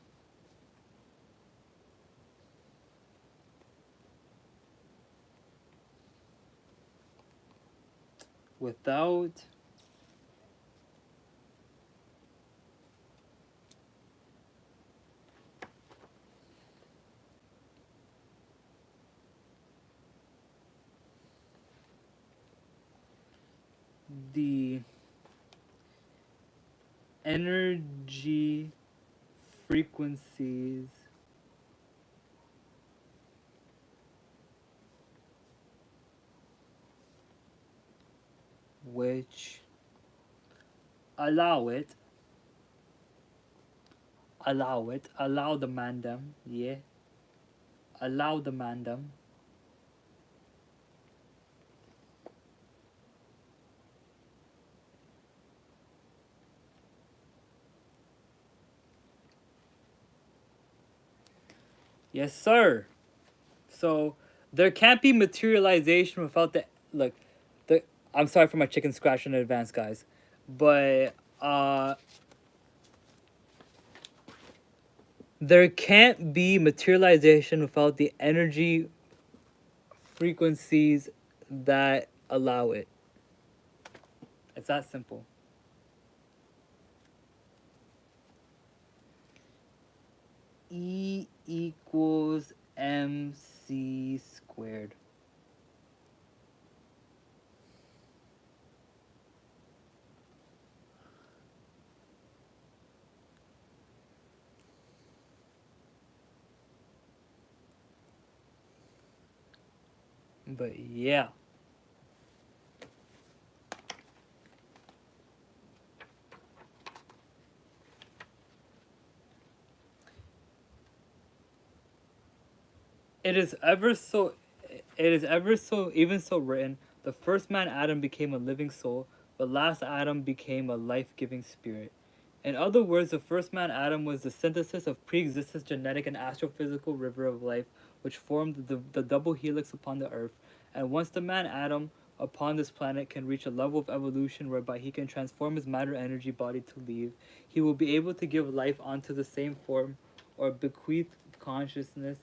S1: without the energy frequencies which allow the mandam, yeah, allow the mandam Yes, sir. So there can't be materialization without the look. The I'm sorry for my chicken scratch in advance, guys, but there can't be materialization without the energy frequencies that allow it. It's that simple. E equals mc squared. But yeah. It is ever so it is ever so even so written, the first man Adam became a living soul, but last Adam became a life-giving spirit. In other words, the first man Adam was the synthesis of pre-existent genetic and astrophysical river of life which formed the double helix upon the earth. And once the man Adam upon this planet can reach a level of evolution whereby he can transform his matter energy body to leave, he will be able to give life onto the same form or bequeath consciousness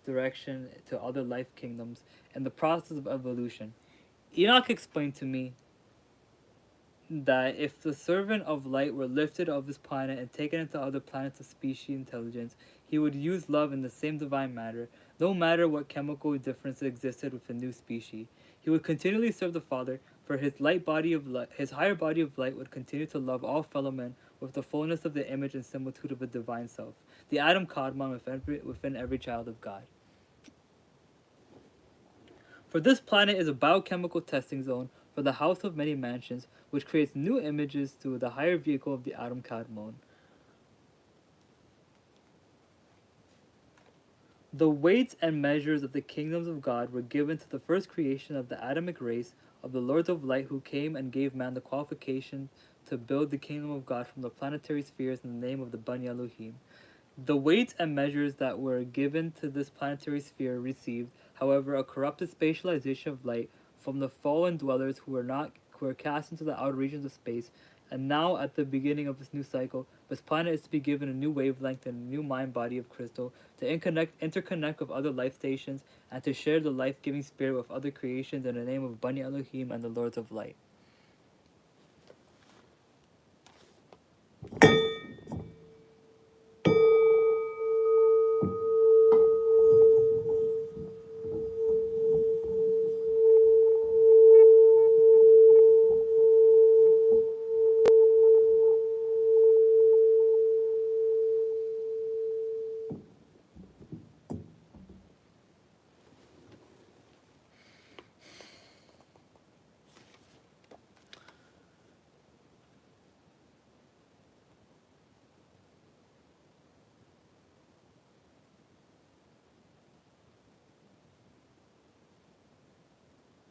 S1: direction to other life kingdoms and the process of evolution. Enoch explained to me that if the servant of light were lifted of this planet and taken into other planets of species intelligence, he would use love in the same divine matter, no matter what chemical difference existed with the new species. He would continually serve the Father, for his light body of light, his higher body of light would continue to love all fellow men with the fullness of the image and similitude of a divine self, the Adam Kadmon within every child of God. For this planet is a biochemical testing zone for the house of many mansions, which creates new images to the higher vehicle of the Adam Kadmon. The weights and measures of the kingdoms of God were given to the first creation of the Adamic race of the Lords of Light who came and gave man the qualification to build the kingdom of God from the planetary spheres in the name of the Bani Elohim. The weights and measures that were given to this planetary sphere received, however, a corrupted spatialization of light from the fallen dwellers who were cast into the outer regions of space, and now at the beginning of this new cycle, this planet is to be given a new wavelength and a new mind body of crystal to interconnect with other life stations and to share the life-giving spirit with other creations in the name of Bani Elohim and the Lords of Light.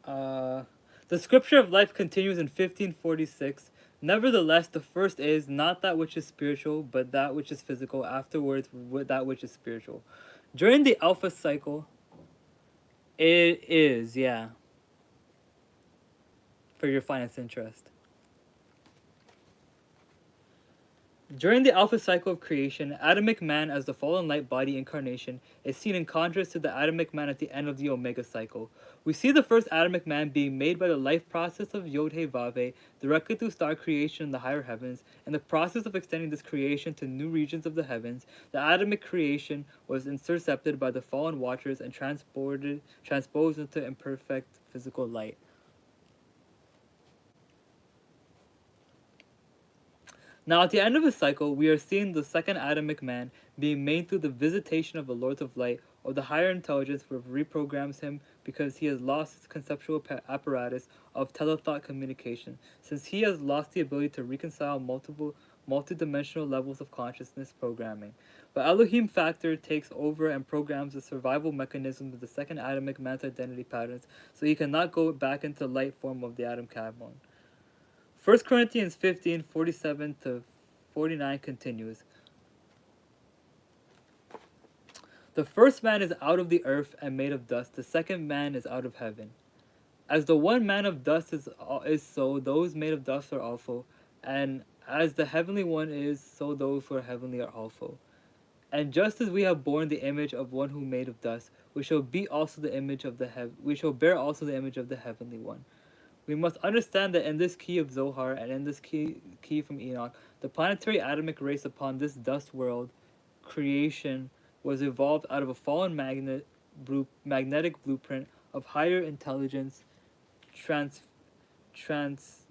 S1: Uh, the scripture of life continues in 1546. Nevertheless, the first is not that which is spiritual, but that which is physical, afterwards, that which is spiritual. During the Alpha cycle, it is, yeah, for your finest interest. During the Alpha cycle of creation, Adamic man as the fallen light body incarnation is seen in contrast to the Adamic man at the end of the Omega cycle. We see the first Adamic man being made by the life process of Yod-He Vav-He directly through star creation in the higher heavens. In the process of extending this creation to new regions of the heavens, the Adamic creation was intercepted by the fallen watchers and transposed into imperfect physical light. Now, at the end of the cycle, we are seeing the second Adamic man being made through the visitation of the Lords of Light, or the higher intelligence which reprograms him because he has lost his conceptual apparatus of telethought communication, since he has lost the ability to reconcile multidimensional levels of consciousness programming. But Elohim factor takes over and programs the survival mechanism of the second Adamic man's identity patterns, so he cannot go back into the light form of the Adam Kadmon. 1 Corinthians 15:47 to 49 continues. The first man is out of the earth and made of dust. The second man is out of heaven. As the one man of dust is so, those made of dust are also. And as the heavenly one is, so those who are heavenly are also. And just as we have borne the image of one who made of dust, we shall be also the image of we shall bear also the image of the heavenly one. We must understand that in this key of Zohar and in this key from Enoch, the planetary Adamic race upon this dust world creation was evolved out of a fallen magnetic blueprint of higher intelligence trans trans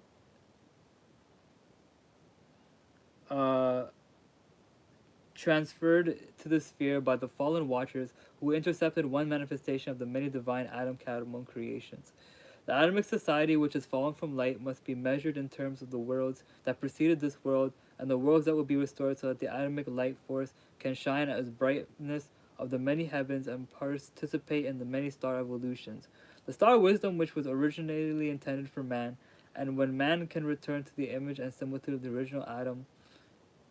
S1: transferred to the sphere by the fallen watchers who intercepted one manifestation of the many divine Adam Kadmon creations. The Adamic society which has fallen from light must be measured in terms of the worlds that preceded this world and the worlds that will be restored so that the Adamic light force can shine as brightness of the many heavens and participate in the many star evolutions. The star wisdom which was originally intended for man, and when man can return to the image and similitude of the original Adam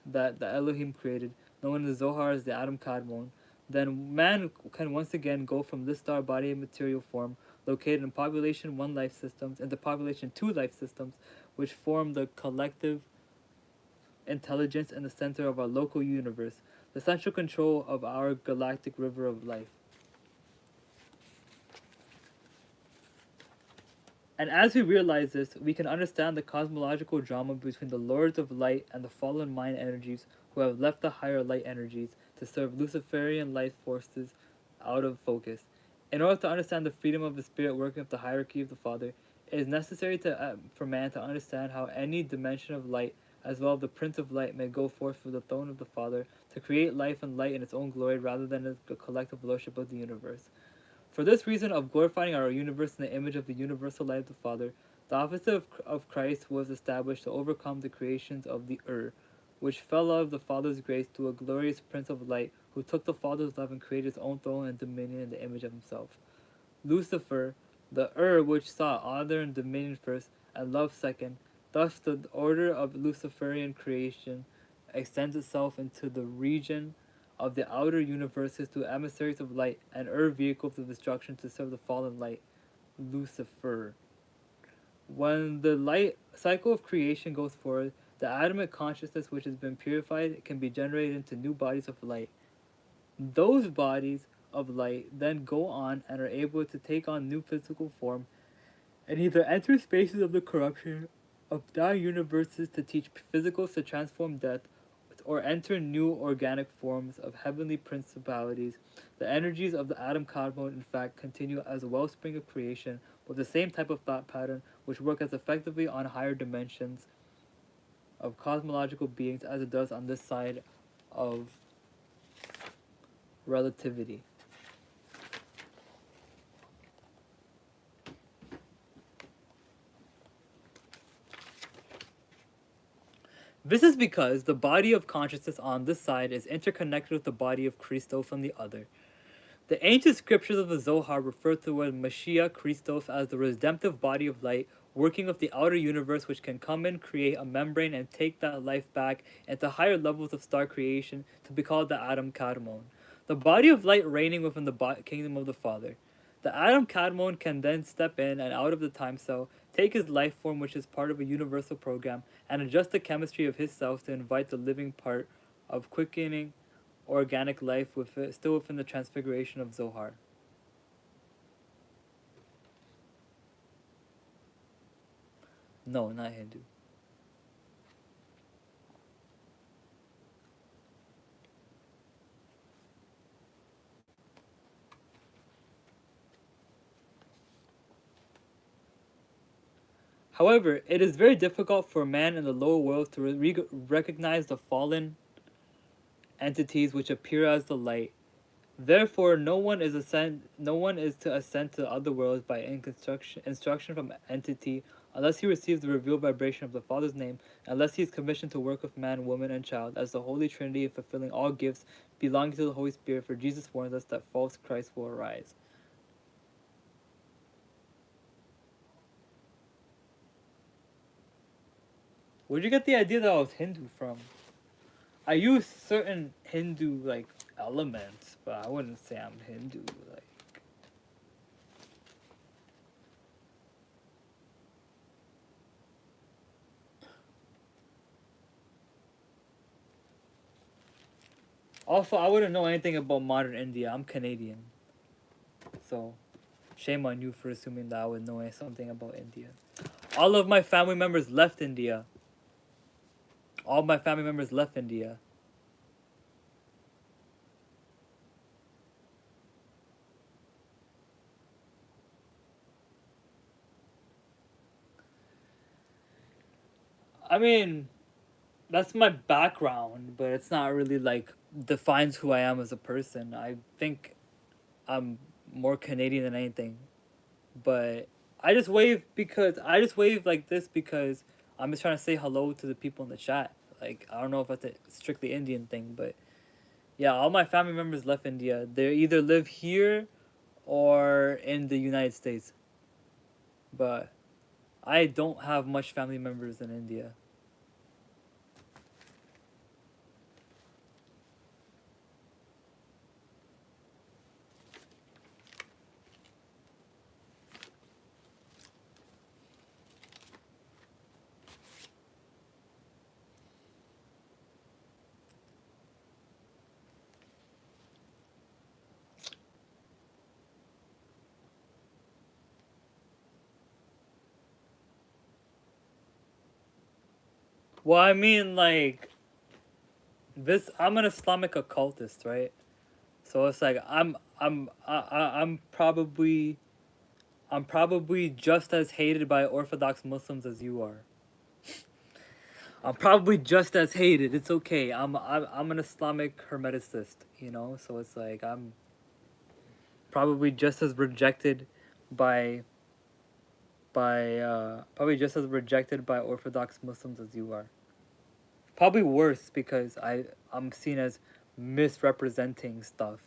S1: that the Elohim created, known in the Zohar as the Adam Kadmon, then man can once again go from this star body and material form, located in population 1 life systems, into population 2 life systems, which form the collective intelligence in the center of our local universe, the central control of our galactic river of life. And as we realize this, we can understand the cosmological drama between the lords of light and the fallen mind energies who have left the higher light energies to serve Luciferian life forces out of focus. In order to understand the freedom of the spirit working of the hierarchy of the Father, it is necessary for man to understand how any dimension of light, as well as the Prince of Light, may go forth from the throne of the Father to create life and light in its own glory rather than as a collective worship of the universe. For this reason of glorifying our universe in the image of the universal light of the Father, the office of Christ was established to overcome the creations of the which fell out of the Father's grace to a glorious Prince of Light, who took the Father's love and created his own throne and dominion in the image of himself. Lucifer, the which sought honor and dominion first, and love second, thus the order of Luciferian creation extends itself into the region of the outer universes to emissaries of light and vehicles of destruction to serve the fallen light, Lucifer. When the light cycle of creation goes forward, the Adamic consciousness which has been purified can be generated into new bodies of light. Those bodies of light then go on and are able to take on new physical form and either enter spaces of the corruption of dying universes to teach physicals to transform death, or enter new organic forms of heavenly principalities. The energies of the Adam Kadmon, in fact, continue as a wellspring of creation with the same type of thought pattern which work as effectively on higher dimensions of cosmological beings as it does on this side of relativity. This is because the body of consciousness on this side is interconnected with the body of Christos on the other. The ancient scriptures of the Zohar refer to the Mashiach Christos as the redemptive body of light, working with the outer universe which can come and create a membrane and take that life back into higher levels of star creation to be called the Adam Kadmon, the body of light reigning within the kingdom of the Father. The Adam Kadmon can then step in and out of the time cell, take his life form which is part of a universal program, and adjust the chemistry of his self to invite the living part of quickening organic life still within the transfiguration of Zohar. No, not Hindu. However, it is very difficult for man in the lower world to recognize the fallen entities which appear as the light. Therefore, no one is to ascend to the other worlds by instruction from entity unless he receives the revealed vibration of the Father's name, unless he is commissioned to work with man, woman, and child as the Holy Trinity, fulfilling all gifts belonging to the Holy Spirit. For Jesus warns us that false Christ will arise. Where'd you get the idea that I was Hindu from? I use certain Hindu elements, but I wouldn't say I'm Hindu. Also, I wouldn't know anything about modern India. I'm Canadian, so shame on you for assuming that I would know something about India. All of my family members left India. All my family members left India. I mean, that's my background, but it's not really like defines who I am as a person. I think I'm more Canadian than anything. But I just wave like this because I'm just trying to say hello to the people in the chat. Like I don't know if that's a strictly Indian thing, but yeah, all my family members left India. They either live here or in the United States. But I don't have much family members in India. Well, I mean like this I'm an Islamic occultist, right? So it's like I'm probably just as hated by Orthodox Muslims as you are. I'm probably just as hated. It's okay. I'm an Islamic hermeticist, you know. So it's like I'm probably just as rejected by probably just as rejected by Orthodox Muslims as you are. Probably worse because I'm seen as misrepresenting stuff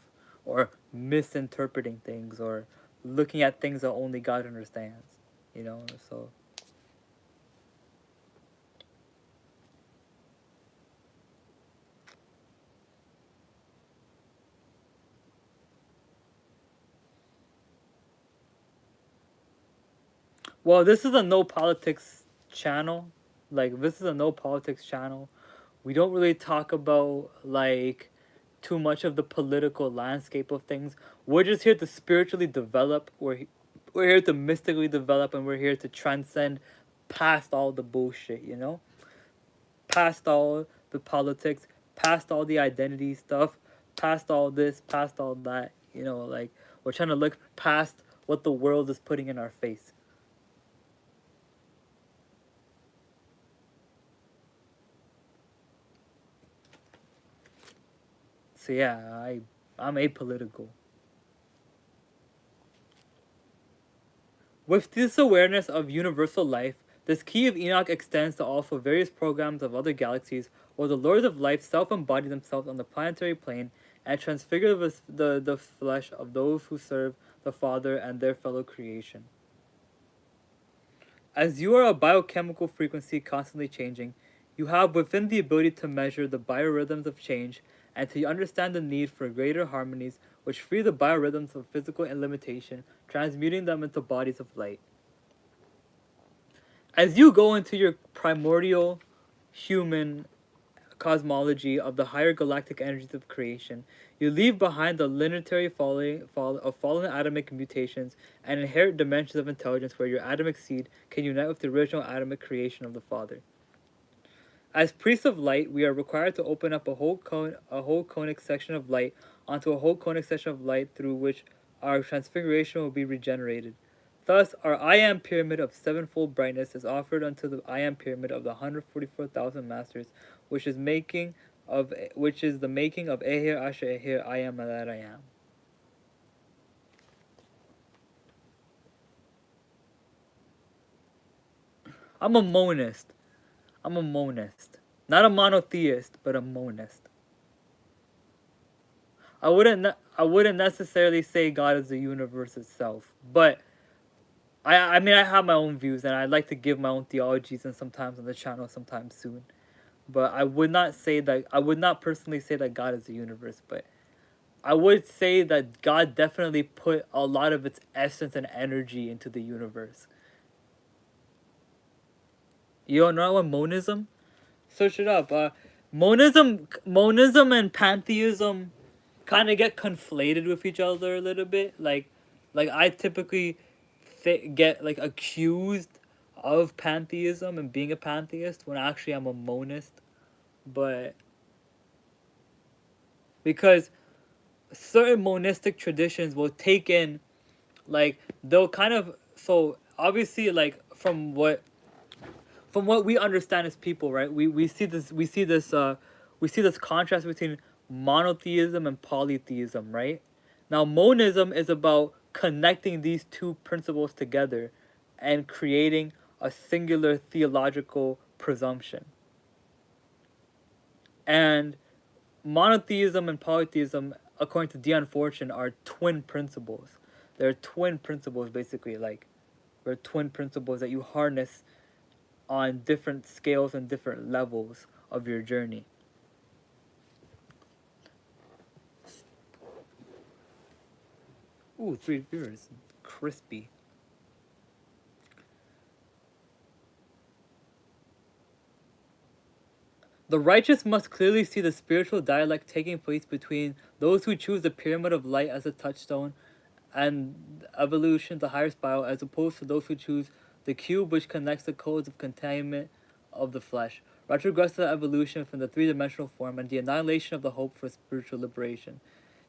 S1: or misinterpreting things or looking at things that only God understands, you know. So well, this is a no politics channel. Like this is a no politics channel. We don't really talk about like too much of the political landscape of things. We're just here to spiritually develop. We're here to mystically develop, and we're here to transcend past all the bullshit. You know, past all the politics, past all the identity stuff, past all this, past all that. You know, like we're trying to look past what the world is putting in our face. So yeah, I'm apolitical. With this awareness of universal life, this key of Enoch extends to also various programs of other galaxies where the lords of life self-embody themselves on the planetary plane and transfigure the flesh of those who serve the Father and their fellow creation. As you are a biochemical frequency constantly changing, you have within the ability to measure the biorhythms of change and to understand the need for greater harmonies which free the biorhythms of physical and limitation, transmuting them into bodies of light. As you go into your primordial human cosmology of the higher galactic energies of creation, you leave behind the linear fall of fallen atomic mutations and inherit dimensions of intelligence where your atomic seed can unite with the original atomic creation of the Father. As priests of light, we are required to open up a whole conic section of light onto a whole conic section of light through which our transfiguration will be regenerated. Thus, our I am pyramid of sevenfold brightness is offered unto the I am pyramid of the 144,000 masters, which is the making of Ehir Asher Ehir I am that I am. I'm a monist. I'm a monist. Not a monotheist, but a monist. I wouldn't necessarily say God is the universe itself, but I mean I have my own views and I'd like to give my own theologies and sometimes on the channel sometime soon. But I would not personally say that God is the universe, but I would say that God definitely put a lot of its essence and energy into the universe. You don't know what monism? Search it up. Monism and pantheism kind of get conflated with each other a little bit. Like I typically get like accused of pantheism and being a pantheist when actually I'm a monist. But because certain monistic traditions will take in, like they'll kind of, so obviously like from from what we understand as people, right? We see this contrast between monotheism and polytheism, right? Now, monism is about connecting these two principles together and creating a singular theological presumption. And monotheism and polytheism, according to Dion Fortune, are twin principles. They're twin principles, basically. Like, they're twin principles that you harness on different scales and different levels of your journey. Ooh, 3 viewers. Crispy. The righteous must clearly see the spiritual dialect taking place between those who choose the pyramid of light as a touchstone and evolution, the higher spiral, as opposed to those who choose the cube which connects the codes of containment of the flesh, retrogressive evolution from the three-dimensional form, and the annihilation of the hope for spiritual liberation.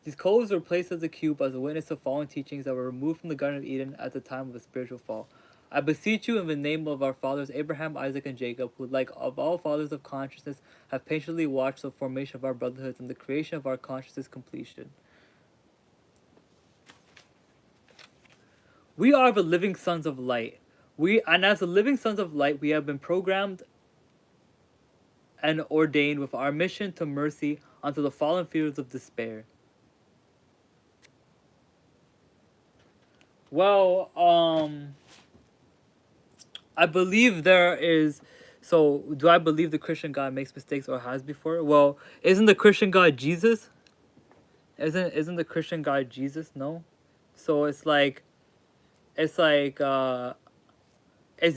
S1: These codes were placed as a cube as a witness of fallen teachings that were removed from the Garden of Eden at the time of the spiritual fall. I beseech you in the name of our fathers Abraham, Isaac, and Jacob, who, like of all fathers of consciousness, have patiently watched the formation of our brotherhoods and the creation of our consciousness completion. We are the living sons of light. And as the living sons of light, we have been programmed and ordained with our mission to mercy unto the fallen fields of despair. Well, I believe there is. So, do I believe the Christian God makes mistakes or has before? Well, isn't the Christian God Jesus? Isn't the Christian God Jesus? No. So it's like it's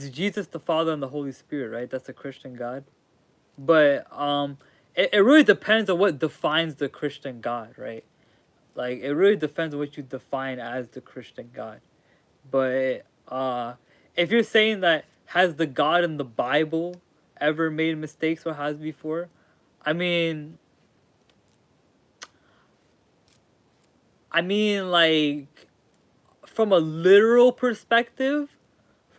S1: Jesus the Father and the Holy Spirit, right? That's the Christian God. But it really depends on what defines the Christian God, right? Like, it really depends on what you define as the Christian God. But if you're saying that has the God in the Bible ever made mistakes or has before, I mean like, from a literal perspective,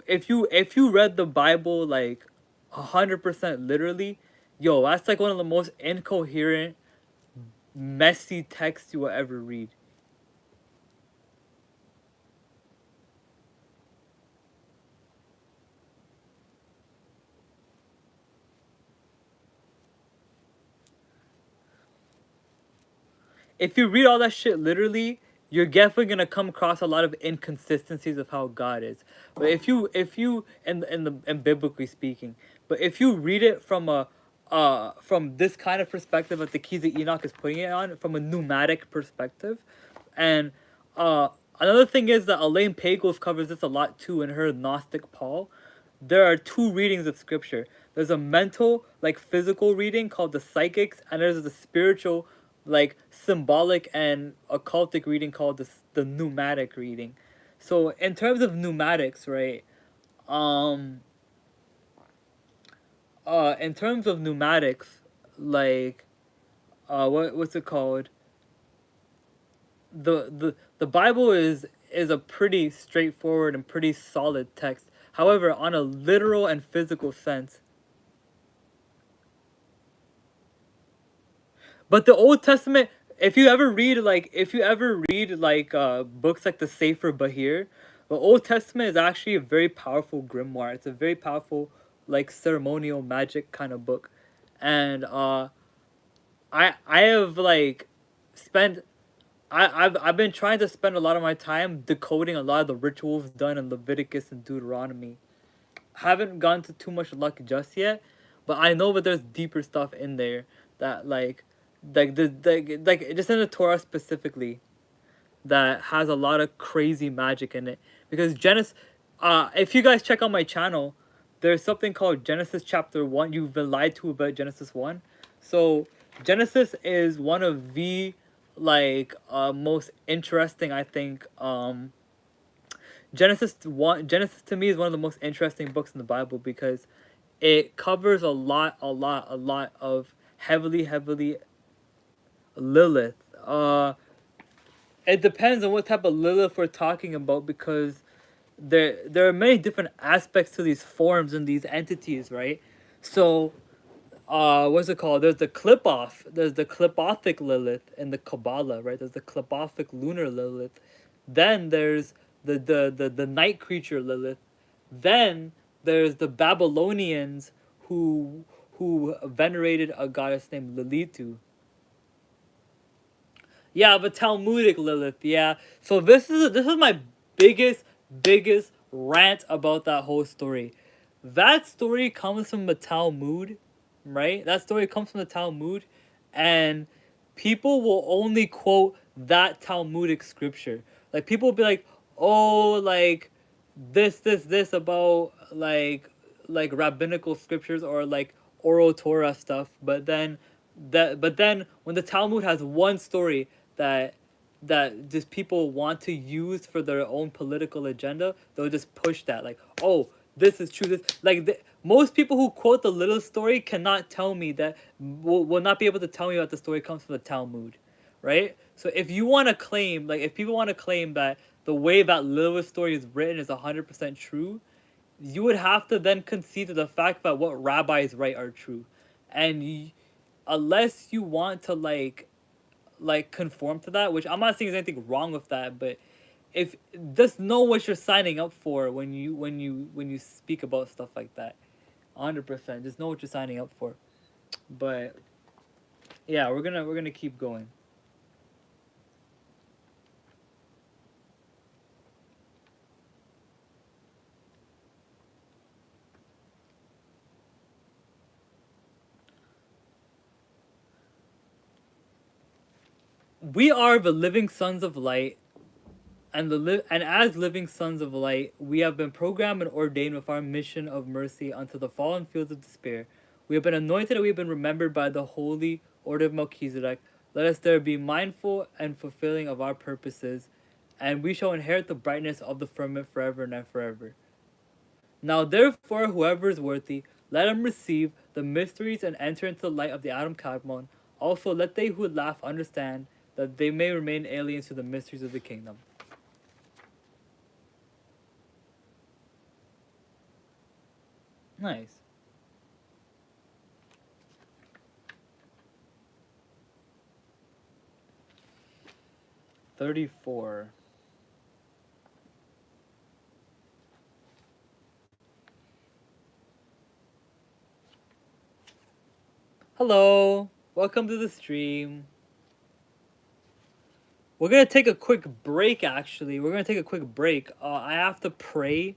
S1: if you read the Bible like 100% literally, yo, that's like one of the most incoherent, messy texts you will ever read. If you read all that shit literally, you're definitely gonna come across a lot of inconsistencies of how God is. But if you and biblically speaking, but if you read it from a from this kind of perspective that the Keys of Enoch is putting it on, from a pneumatic perspective, and another thing is that Elaine Pagels covers this a lot too in her Gnostic Paul. There are two readings of scripture. There's a mental, like physical reading called the psychics, and there's the spiritual, like symbolic and occultic reading called the pneumatic reading. So in terms of pneumatics, right? Um in terms of pneumatics, like what's it called? The Bible is a pretty straightforward and pretty solid text. However, on a literal and physical sense, but the Old Testament, if you ever read like books like the Sefer Bahir, the Old Testament is actually a very powerful grimoire. It's a very powerful, like, ceremonial magic kind of book. And I have like spent I've been trying to spend a lot of my time decoding a lot of the rituals done in Leviticus and Deuteronomy. Haven't gone to too much luck just yet, but I know that there's deeper stuff in there that like just in the Torah specifically, that has a lot of crazy magic in it. Because Genesis, if you guys check out my channel, there's something called Genesis chapter 1. You've been lied to about Genesis 1. So Genesis is one of the like most interesting, I think, Genesis to me is one of the most interesting books in the Bible because it covers a lot of heavily Lilith. It depends on what type of Lilith we're talking about, because there are many different aspects to these forms and these entities, right? So what's it called? There's the clip off. There's the clipothic Lilith in the Kabbalah, right? There's the clipothic lunar Lilith. Then there's the night creature Lilith. Then there's the Babylonians who venerated a goddess named Lilitu. Yeah, the Talmudic Lilith. Yeah. So this is my biggest rant about that whole story. That story comes from the Talmud, right? That story comes from the Talmud, and people will only quote that Talmudic scripture. Like people will be like, "Oh, like this about like rabbinical scriptures or like oral Torah stuff," but then when the Talmud has one story that just people want to use for their own political agenda, they'll just push that like, oh, this is true. This like most people who quote the little story cannot tell me that will not be able to tell me that the story comes from the Talmud, right? So if you want to claim, like if people want to claim that the way that little story is written is 100% true, you would have to then concede to the fact that what rabbis write are true, and unless you want to like conform to that, which I'm not saying there's anything wrong with that, but if just know what you're signing up for when you speak about stuff like that. 100%, just know what you're signing up for. But yeah, we're gonna keep going. We are the living sons of light, and as living sons of light, we have been programmed and ordained with our mission of mercy unto the fallen fields of despair. We have been anointed and we have been remembered by the holy order of Melchizedek. Let us there be mindful and fulfilling of our purposes, and we shall inherit the brightness of the firmament forever and forever. Now therefore, whoever is worthy, let him receive the mysteries and enter into the light of the Adam Kadmon. Also, let they who laugh understand that they may remain aliens to the mysteries of the kingdom. Nice. 34. Hello. Welcome to the stream. We're gonna take a quick break. Actually, we're gonna take a quick break. I have to pray.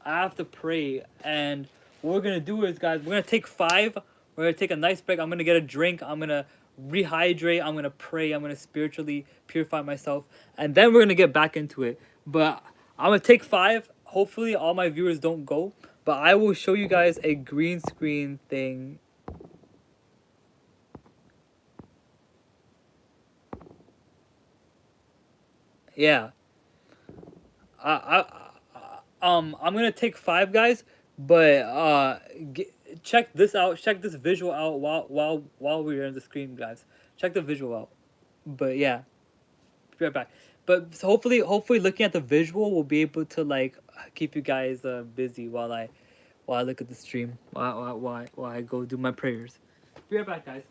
S1: And what we're gonna do is, guys, we're gonna take 5. We're gonna take a nice break. I'm gonna get a drink. I'm gonna rehydrate. I'm gonna pray. I'm gonna spiritually purify myself, and then we're gonna get back into it. But I'm gonna take 5. Hopefully, all my viewers don't go. But I will show you guys a green screen thing. Yeah. I'm gonna take 5, guys, but check this out. Check this visual out while we're in the screen, guys. Check the visual out. But yeah, be right back. But so hopefully, looking at the visual will be able to like keep you guys busy while I look at the stream while I go do my prayers. Be right back, guys.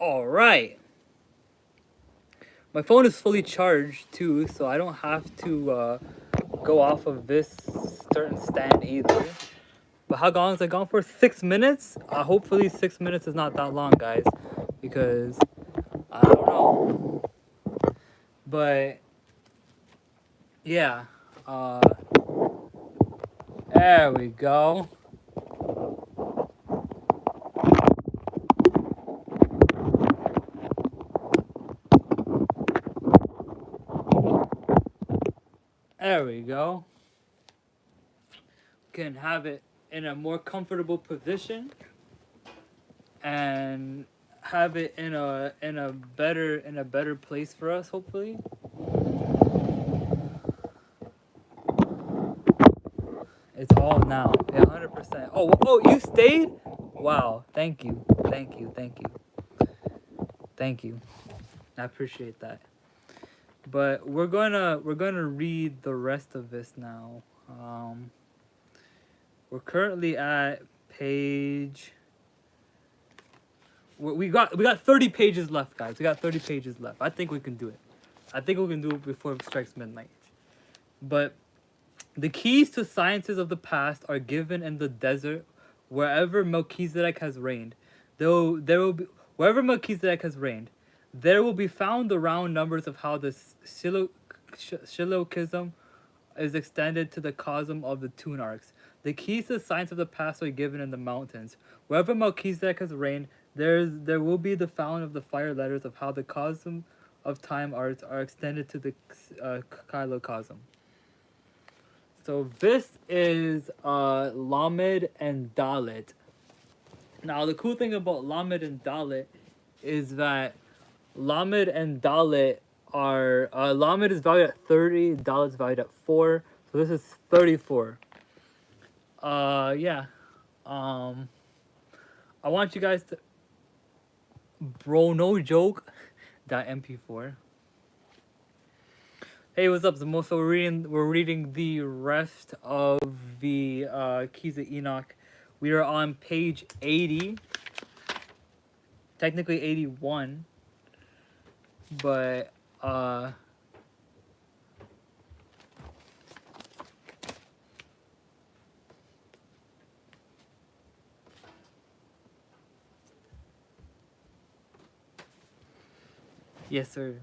S1: All right. My phone is fully charged too, so I don't have to go off of this certain stand either. But how long is it gone for? 6 minutes? Hopefully 6 minutes is not that long, guys, because I don't know. But yeah, there we go. There we go. Can have it in a more comfortable position and have it in a better place for us, hopefully. It's all now. Yeah, 100%. Oh, you stayed? Wow. Thank you. Thank you. Thank you. Thank you. I appreciate that. But we're gonna read the rest of this now. We're currently at page. We got 30 pages left, guys. We got 30 pages left. I think we can do it. I think we can do it before it strikes midnight. But the keys to sciences of the past are given in the desert, wherever Melchizedek has reigned. There will be wherever Melchizedek has reigned, there will be found the round numbers of how the Shilokism is extended to the cosm of the Tunarchs. The keys to the science of the past are given in the mountains. Wherever Melchizedek has reigned, there will be the found of the fire letters of how the cosm of time arts are extended to the Kylocosm. So this is Lamed and Dalit. Now the cool thing about Lamed and Dalit is that Lamed and Dalit are Lamed is valued at 30, Dalit is valued at 4. So this is 34. Yeah. I want you guys to, bro, no joke. That MP4. Hey, what's up, Zamo? So we're reading the rest of the Keys of Enoch. We are on page 80. Technically 81. But yes, sir.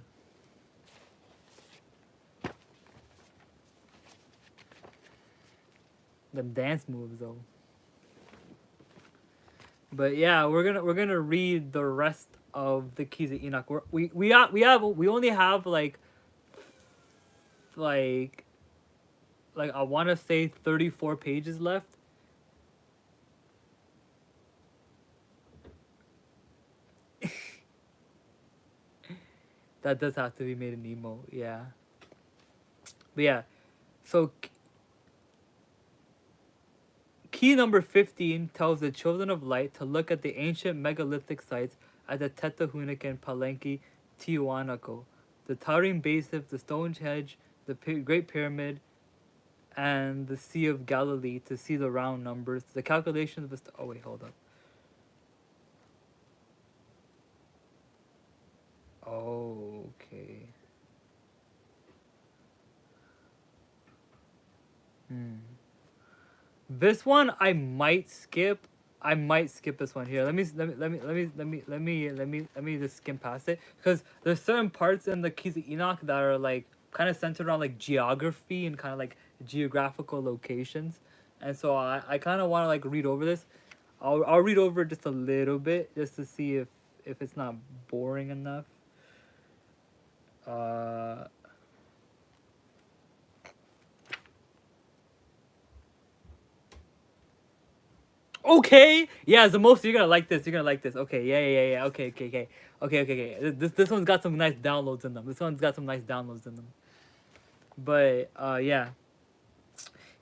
S1: The dance moves though. But yeah, we're gonna read the rest of the Keys of Enoch. We only have like I want to say 34 pages left. That does have to be made an emo, yeah. But yeah, so key number 15 tells the Children of Light to look at the ancient megalithic sites at the Teotihuacan, Palenque, Tiwanaku, the towering basin, the Stonehenge, the Great Pyramid, and the Sea of Galilee to see the round numbers. The calculations of oh wait, hold up. Okay. This one I might skip. I might skip this one here. Let me just skim past it because there's certain parts in the Keys of Enoch that are like kind of centered around like geography and kind of like geographical locations, and so I kind of want to like read over this. I'll read over just a little bit just to see if it's not boring enough. Okay, yeah, the most you're gonna like this. You're gonna like this. Okay, yeah. Okay. This one's got some nice downloads in them. This one's got some nice downloads in them. But yeah.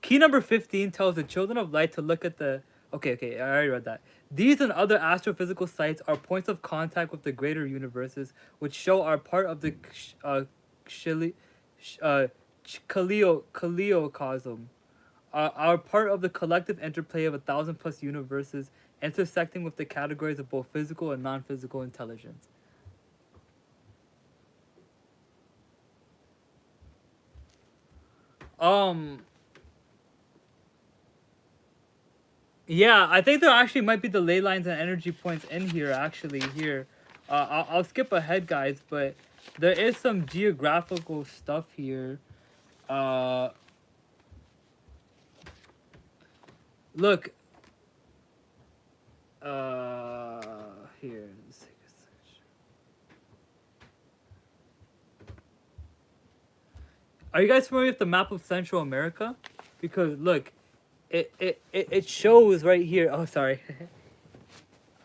S1: Key number 15 tells the Children of Light to look at the. Okay, I already read that. These and other astrophysical sites are points of contact with the greater universes, which show are part of the Kaleocosm, are part of the collective interplay of 1,000+ universes intersecting with the categories of both physical and non-physical intelligence. Um, yeah, I think there actually might be the ley lines and energy points in here. Actually, here, I'll skip ahead, guys, but there is some geographical stuff here. Uh, look. Here. Are you guys familiar with the map of Central America? Because look, it shows right here. Oh, sorry.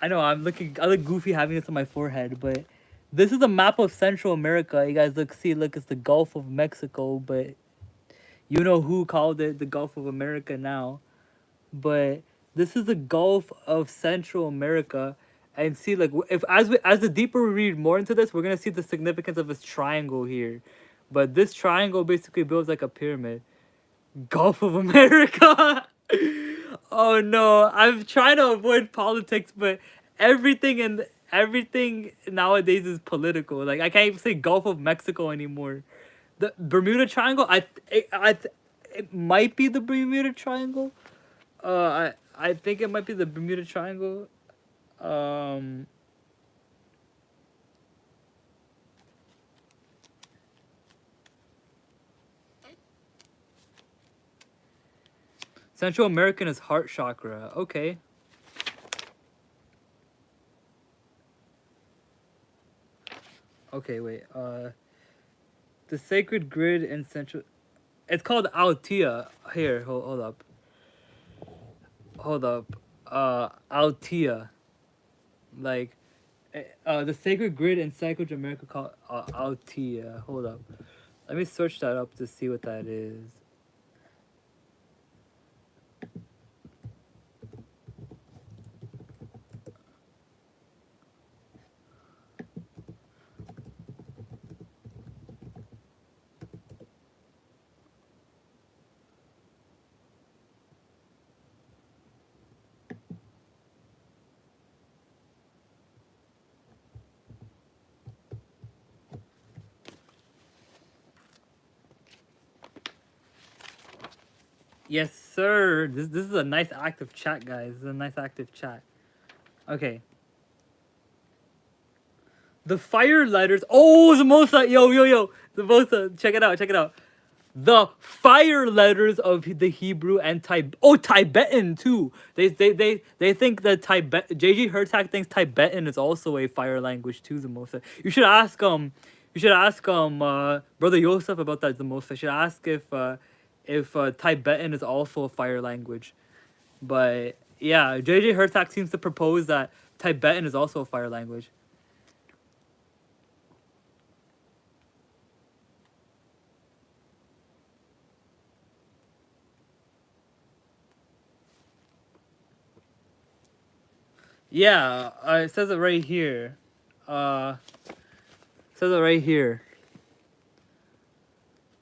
S1: I know I look goofy having this on my forehead, but this is a map of Central America. You guys look, it's the Gulf of Mexico, but you know who called it the Gulf of America now. But this is the Gulf of Central America, and see, like, if as the deeper we read more into this, we're gonna see the significance of this triangle here. But this triangle basically builds like a pyramid. Gulf of America. Oh no, I'm trying to avoid politics, but everything nowadays is political. Like, I can't even say Gulf of Mexico anymore. The Bermuda Triangle, it might be the Bermuda Triangle. I think it might be the Bermuda Triangle. Um, Central American is heart chakra. Okay. Okay, wait. The sacred grid in Central. It's called Altea. Here, hold up. Hold up. Altea. Like, the sacred grid in Central America called Altea. Hold up. Let me search that up to see what that is. Yes, sir. This is a nice active chat, guys. This is a nice active chat. Okay. The fire letters. Oh, Zamosa. Yo. Zamosa. Check it out. Check it out. The fire letters of the Hebrew and Tibetan too. They think that JG Hurtak thinks Tibetan is also a fire language too, Zamosa. You should ask Brother Yosef about that, Zamosa. You should ask if Tibetan is also a fire language. But yeah, JJ Hurtak seems to propose that Tibetan is also a fire language. Yeah, it says it right here. It says it right here.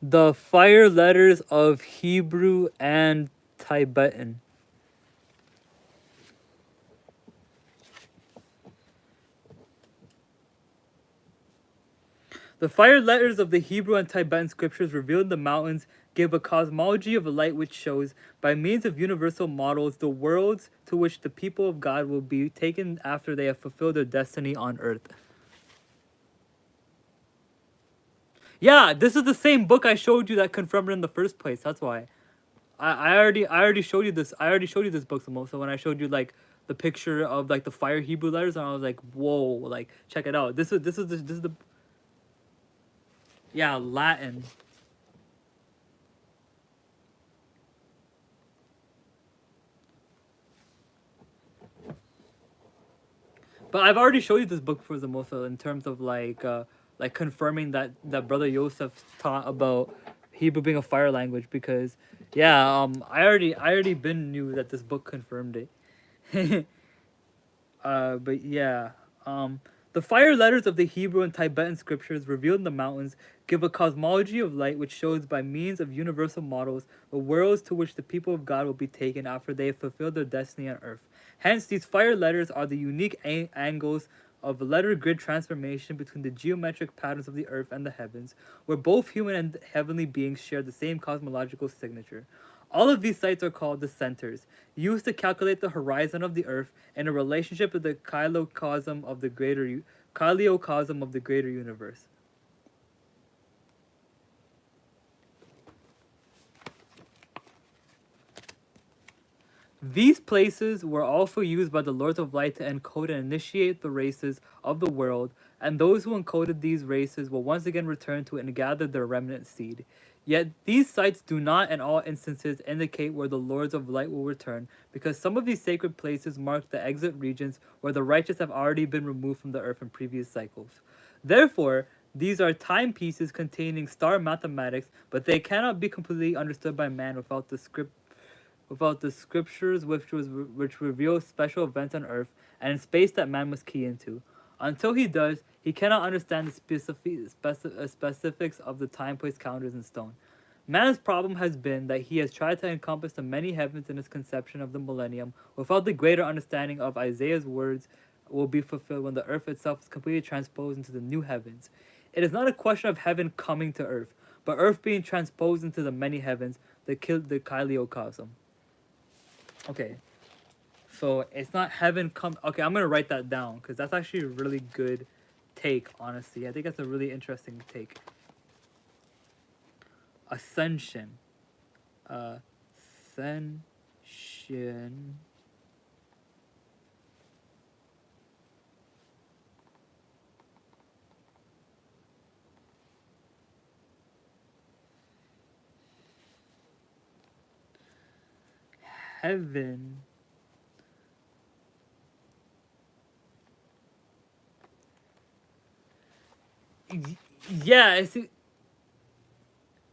S1: The fire letters of Hebrew and Tibetan. The fire letters of the Hebrew and Tibetan scriptures revealed in the mountains give a cosmology of light which shows, by means of universal models, the worlds to which the people of God will be taken after they have fulfilled their destiny on earth. Yeah, this is the same book I showed you that confirmed it in the first place. That's why. I already showed you this. I already showed you this book, so when I showed you like the picture of like the fire Hebrew letters, and I was like, whoa, like check it out. This is the yeah, Latin. But I've already showed you this book for Zamosa in terms of like confirming that Brother Yosef taught about Hebrew being a fire language, because yeah, I already been knew that this book confirmed it. But yeah, the fire letters of the Hebrew and Tibetan scriptures revealed in the mountains give a cosmology of light which shows, by means of universal models, the worlds to which the people of God will be taken after they have fulfilled their destiny on earth. Hence, these fire letters are the unique angles of letter grid transformation between the geometric patterns of the earth and the heavens, where both human and heavenly beings share the same cosmological signature. All of these sites are called the centers, used to calculate the horizon of the earth in a relationship with the kylocosm of the greater universe. These places were also used by the Lords of Light to encode and initiate the races of the world, and those who encoded these races will once again return to it and gather their remnant seed. Yet these sites do not in all instances indicate where the Lords of Light will return, because some of these sacred places mark the exit regions where the righteous have already been removed from the earth in previous cycles. Therefore, these are timepieces containing star mathematics, but they cannot be completely understood by man without the scriptures which reveal special events on earth and in space that man must key into. Until he does, he cannot understand the specifics of the time-place calendars in stone. Man's problem has been that he has tried to encompass the many heavens in his conception of the millennium without the greater understanding of Isaiah's words will be fulfilled when the earth itself is completely transposed into the new heavens. It is not a question of heaven coming to earth, but earth being transposed into the many heavens, the Kylliocosm. Okay, so it's not heaven come. Okay, I'm gonna write that down because that's actually a really good take. Honestly, I think that's a really interesting take. Ascension. Ascension. Heaven. Yeah,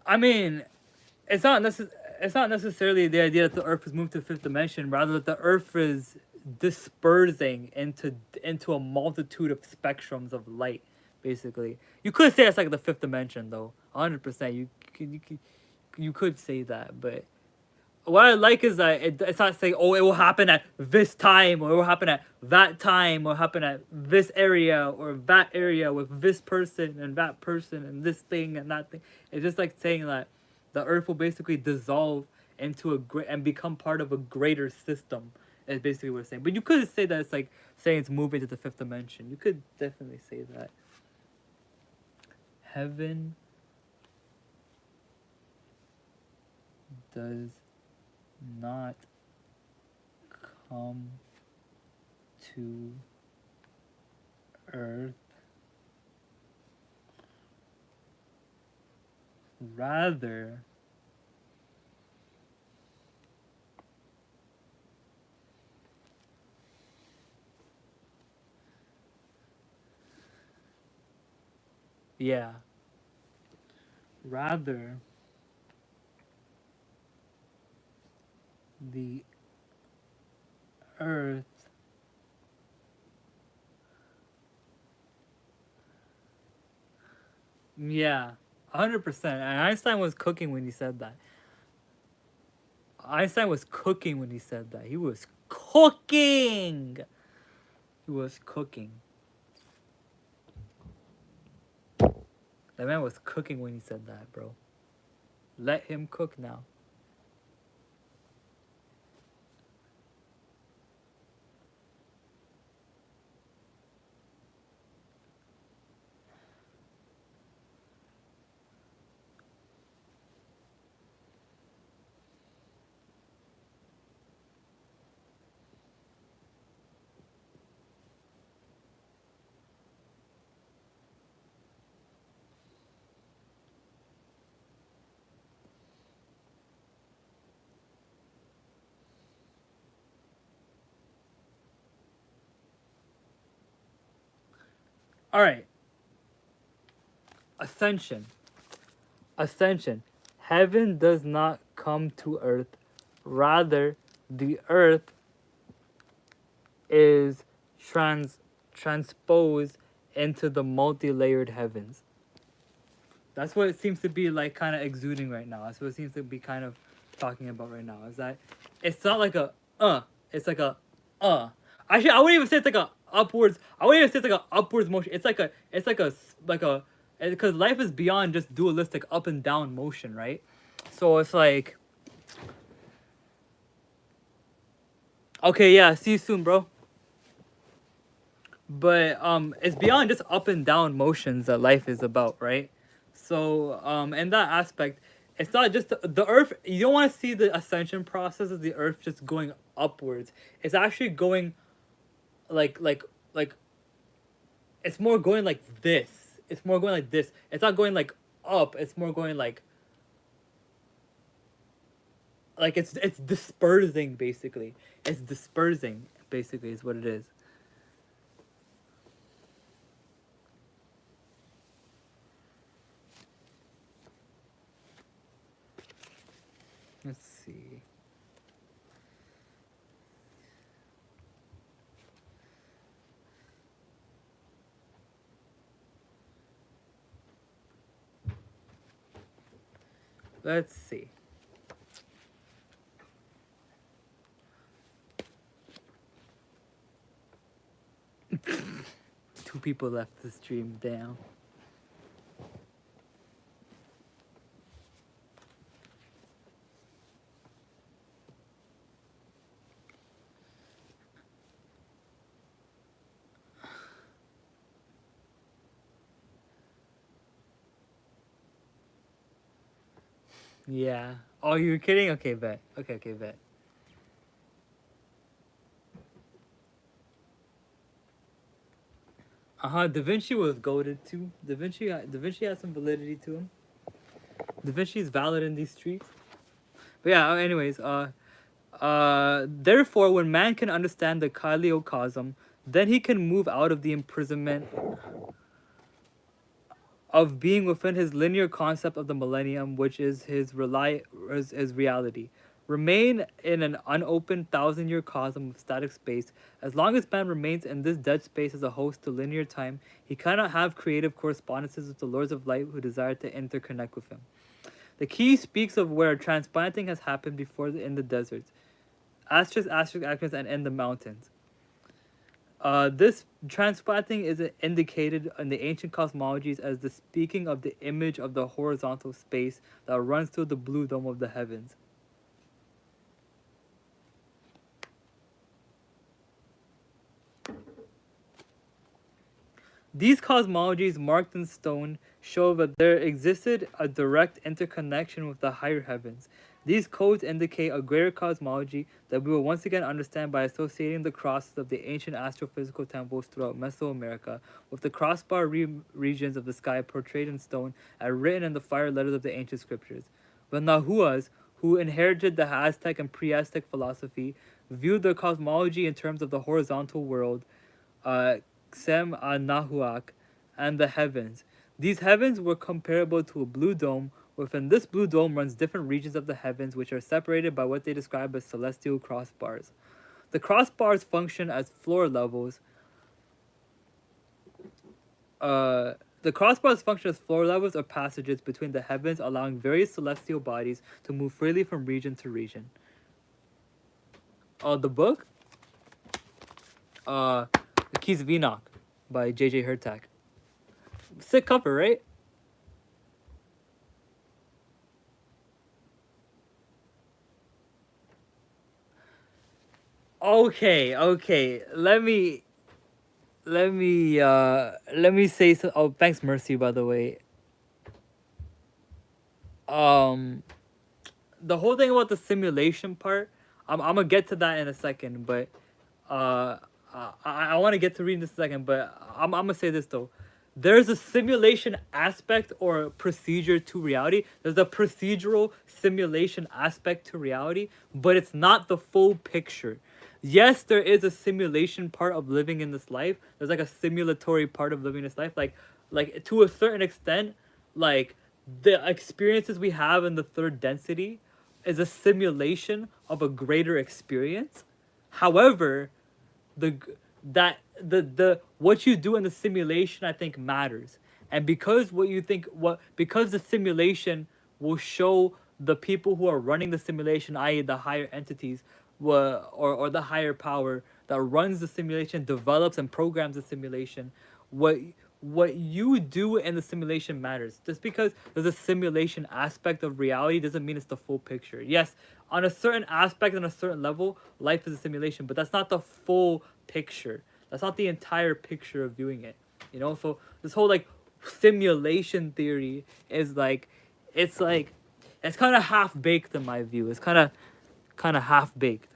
S1: I mean, it's not necessarily the idea that the Earth is moved to the fifth dimension. Rather, that the Earth is dispersing into a multitude of spectrums of light. Basically, you could say it's like the fifth dimension, though. 100%, you could say that, but what I like is that it's not saying, oh, it will happen at this time, or it will happen at that time, or happen at this area, or that area with this person and that person and this thing and that thing. It's just like saying that the earth will basically dissolve into and become part of a greater system. Is basically what it's saying. But you could say that it's like saying it's moving to the fifth dimension. You could definitely say that. Heaven does not come to earth, rather yeah, rather the earth yeah, 100%. And Einstein was cooking when he said that. Einstein was cooking when he said that. He was cooking. He was cooking. That man was cooking when he said that, bro. Let him cook now. All right. Ascension. Ascension. Heaven does not come to earth. Rather, the earth is transposed into the multi-layered heavens. That's what it seems to be like kind of exuding right now. That's what it seems to be kind of talking about right now. Is that it's not like a it's like a Uh, actually, I wouldn't even say it's like a upwards. I wouldn't even say it's like a upwards motion. Like a, because life is beyond just dualistic up and down motion, right? So it's like, okay, yeah, see you soon, bro. But it's beyond just up and down motions that life is about, right? So in that aspect, it's not just the earth. You don't want to see the ascension process of the earth just going upwards. It's actually going like like like it's more going like this. It's more going like this. It's not going like up. It's more going like it's dispersing basically. It's dispersing basically is what it is. Let's see. Let's see. Two people left the stream. Damn. Yeah. Oh, you're kidding? Okay, bet. Okay, bet. Da Vinci was goaded too. Da Vinci has some validity to him. Da Vinci is valid in these streets. But yeah, anyways, therefore, when man can understand the kaliocosm, then he can move out of the imprisonment of being within his linear concept of the millennium, which is his reality. Remain in an unopened thousand-year cosm of static space. As long as man remains in this dead space as a host to linear time, he cannot have creative correspondences with the lords of light who desire to interconnect with him. The key speaks of where transplanting has happened before in the deserts, asterisk, and in the mountains. This transplanting is indicated in the ancient cosmologies as the speaking of the image of the horizontal space that runs through the blue dome of the heavens. These cosmologies marked in stone show that there existed a direct interconnection with the higher heavens. These codes indicate a greater cosmology that we will once again understand by associating the crosses of the ancient astrophysical temples throughout Mesoamerica with the crossbar regions of the sky portrayed in stone and written in the fire letters of the ancient scriptures. The Nahuas, who inherited the Aztec and pre-Aztec philosophy, viewed their cosmology in terms of the horizontal world, uh, Sem Nahuak, and the heavens. These heavens were comparable to a blue dome. Within this blue dome runs different regions of the heavens, which are separated by what they describe as celestial crossbars. The crossbars function as floor levels. Uh, the crossbars function as floor levels or passages between the heavens, allowing various celestial bodies to move freely from region to region. The book, The Keys of Enoch by J.J. Hurtak. Sick cover, right? Okay. Let me say so. Oh, thanks, Mercy, by the way. Um, the whole thing about the simulation part, I'm gonna get to that in a second, but uh, I want to get to reading this in a second, but I'm gonna say this though. There's a simulation aspect or procedure to reality. There's a procedural simulation aspect to reality, but it's not the full picture. Yes, there is a simulation part of living in this life. There's like a simulatory part of living this life. Like to a certain extent, like the experiences we have in the third density is a simulation of a greater experience. However, the that the what you do in the simulation I think matters, and because what you think what because the simulation will show the people who are running the simulation, i.e., the higher entities, or the higher power, that runs the simulation, develops and programs the simulation. What what you do in the simulation matters. Just because there's a simulation aspect of reality doesn't mean it's the full picture. Yes, on a certain aspect, on a certain level, life is a simulation, but that's not the full picture. That's not the entire picture of viewing it. You know, so this whole like simulation theory is like, it's like, it's kind of half baked in my view. It's kind of half baked.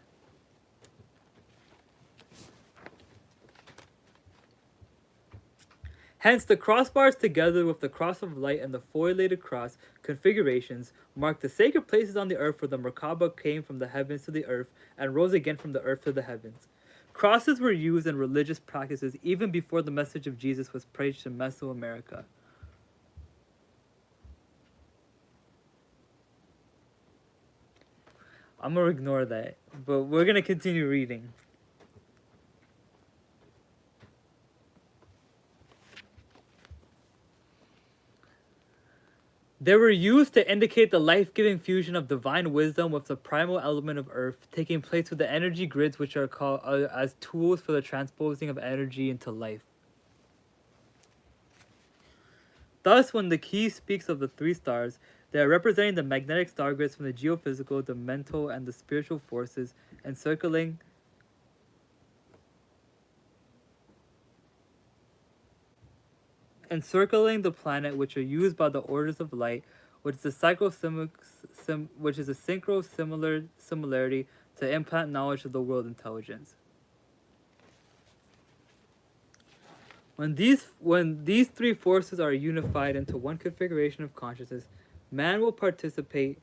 S1: Hence, the crossbars together with the cross of light and the four-lated cross configurations mark the sacred places on the earth where the Merkaba came from the heavens to the earth and rose again from the earth to the heavens. Crosses were used in religious practices even before the message of Jesus was preached in Mesoamerica. I'm gonna ignore that, but we're gonna continue reading. They were used to indicate the life-giving fusion of divine wisdom with the primal element of earth, taking place with the energy grids, which are called as tools for the transposing of energy into life. Thus, when the key speaks of the three stars, they are representing the magnetic star grids from the geophysical, the mental, and the spiritual forces encircling the planet, which are used by the orders of light, which is a which is a synchro similarity to implant knowledge of the world intelligence. When these three forces are unified into one configuration of consciousness, man will participate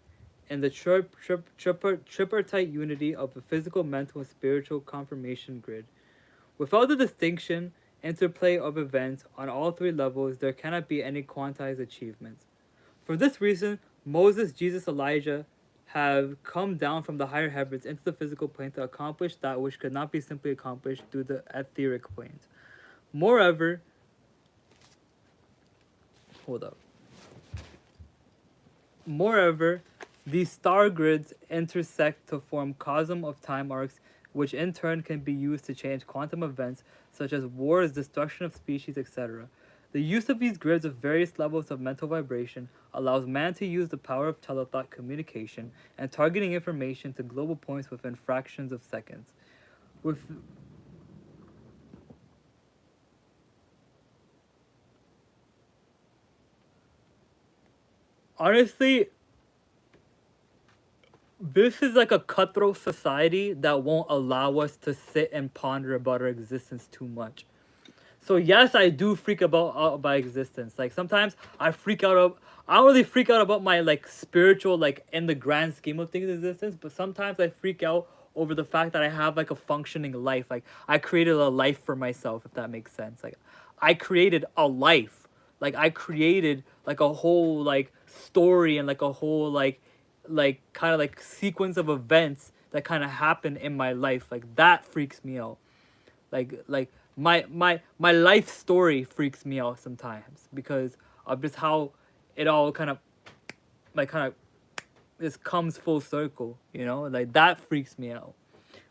S1: in the tripartite unity of the physical, mental, and spiritual confirmation grid. Without the distinction, interplay of events on all three levels, there cannot be any quantized achievements. For this reason, Moses, Jesus, Elijah have come down from the higher heavens into the physical plane to accomplish that which could not be simply accomplished through the etheric planes. Moreover, hold up. Moreover, these star grids intersect to form cosm of time arcs, which in turn can be used to change quantum events such as wars, destruction of species, etc. The use of these grids with various levels of mental vibration allows man to use the power of telethought communication and targeting information to global points within fractions of seconds. With honestly, this is like a cutthroat society that won't allow us to sit and ponder about our existence too much. So yes, I do freak out by existence. Like sometimes I freak out. I don't really freak out about my like spiritual, like in the grand scheme of things, existence. But sometimes I freak out over the fact that I have like a functioning life. Like I created a life for myself, if that makes sense. Like I created a life. Like I created like a whole like story and like a whole like kind of like sequence of events that kind of happen in my life. Like that freaks me out. Like my life story freaks me out sometimes because of just how it all kind of just comes full circle, you know? Like that freaks me out.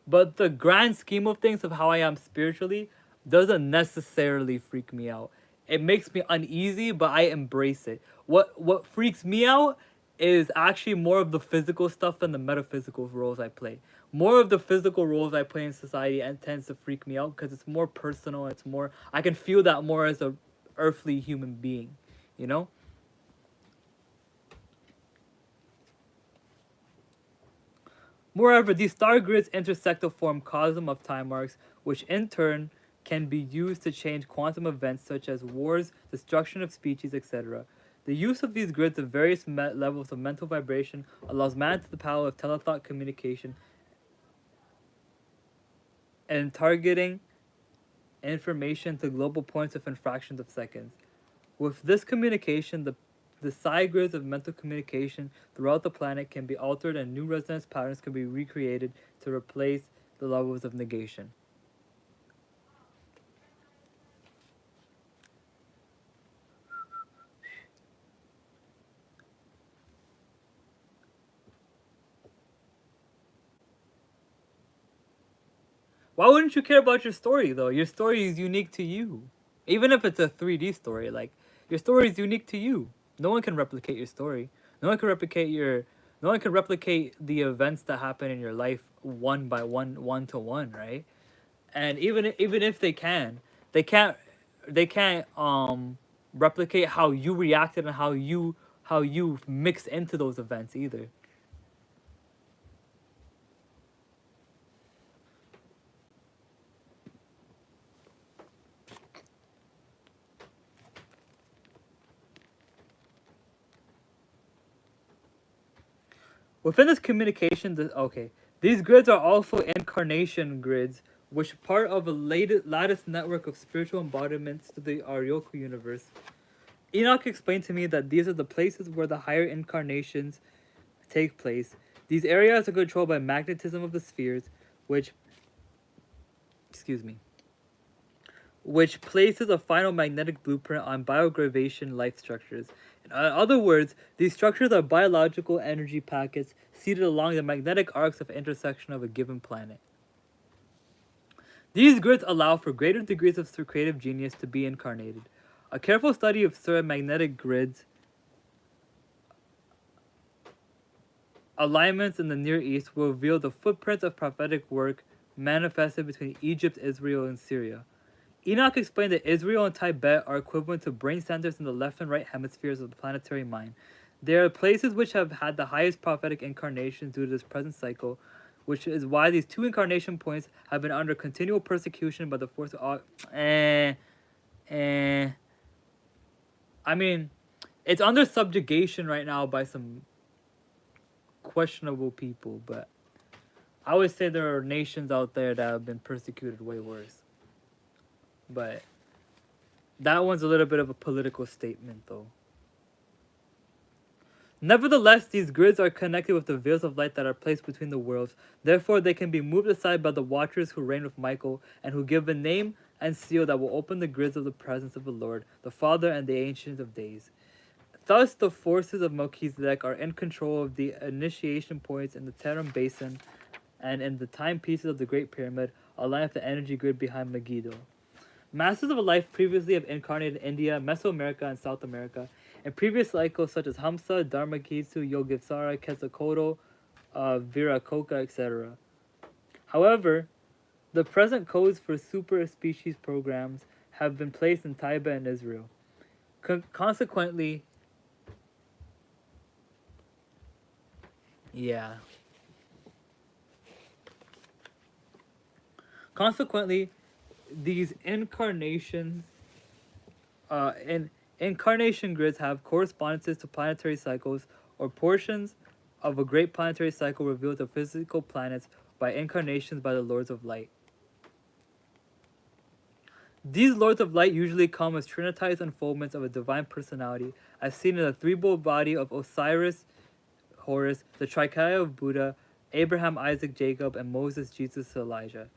S1: But the grand scheme of things of how I am spiritually doesn't necessarily freak me out. It makes me uneasy, but I embrace it. What freaks me out is actually more of the physical stuff than the metaphysical roles I play. More of the physical roles I play in society and tends to freak me out because it's more personal. It's more I can feel that more as a earthly human being, you know? Moreover, these star grids intersect to form cosm of time arcs, which in turn can be used to change quantum events such as wars, destruction of species, etc. The use of these grids of various levels of mental vibration allows man to the power of telethought communication and targeting information to global points within fractions of seconds. With this communication, the psi grids of mental communication throughout the planet can be altered and new resonance patterns can be recreated to replace the levels of negation. Why wouldn't you care about your story though? Your story is unique to you. Even if it's a 3D story, like your story is unique to you. No one can replicate your story. No one can replicate your no one can replicate the events that happen in your life one by one, one to one, right? And even if they can't they can't replicate how you reacted and how you mixed into those events either. Within this communication, these grids are also incarnation grids, which part of a lattice network of spiritual embodiments to the Aryoku universe. Enoch explained to me that these are the places where the higher incarnations take place. These areas are controlled by magnetism of the spheres, which, excuse me, which places a final magnetic blueprint on biogravation life structures. In other words, these structures are biological energy packets seated along the magnetic arcs of intersection of a given planet. These grids allow for greater degrees of creative genius to be incarnated. A careful study of certain magnetic grids alignments in the Near East will reveal the footprints of prophetic work manifested between Egypt, Israel, and Syria. Enoch explained that Israel and Tibet are equivalent to brain centers in the left and right hemispheres of the planetary mind. They are places which have had the highest prophetic incarnations due to this present cycle, which is why these two incarnation points have been under continual persecution by the force of... I mean, it's under subjugation right now by some questionable people, but I would say there are nations out there that have been persecuted way worse. But that one's a little bit of a political statement, though. Nevertheless, these grids are connected with the veils of light that are placed between the worlds. Therefore, they can be moved aside by the watchers who reign with Michael and who give a name and seal that will open the grids of the presence of the Lord, the Father, and the Ancient of Days. Thus, the forces of Melchizedek are in control of the initiation points in the Tarim Basin and in the timepieces of the Great Pyramid, aligned with the energy grid behind Megiddo. Masters of life previously have incarnated in India, Mesoamerica, and South America, in previous cycles such as Hamsa, Dharmakitsu, Yogisvara, Quetzalcoatl, Viracocha, etc. However, the present codes for super species programs have been placed in Tibet and Israel. Consequently, yeah. Consequently, these incarnations in incarnation grids have correspondences to planetary cycles or portions of a great planetary cycle revealed to physical planets by incarnations by the Lords of Light. These Lords of Light usually come as trinitized unfoldments of a divine personality, as seen in the threefold body of Osiris, Horus, the trichaea of Buddha, Abraham, Isaac, Jacob, and Moses, Jesus, Elijah.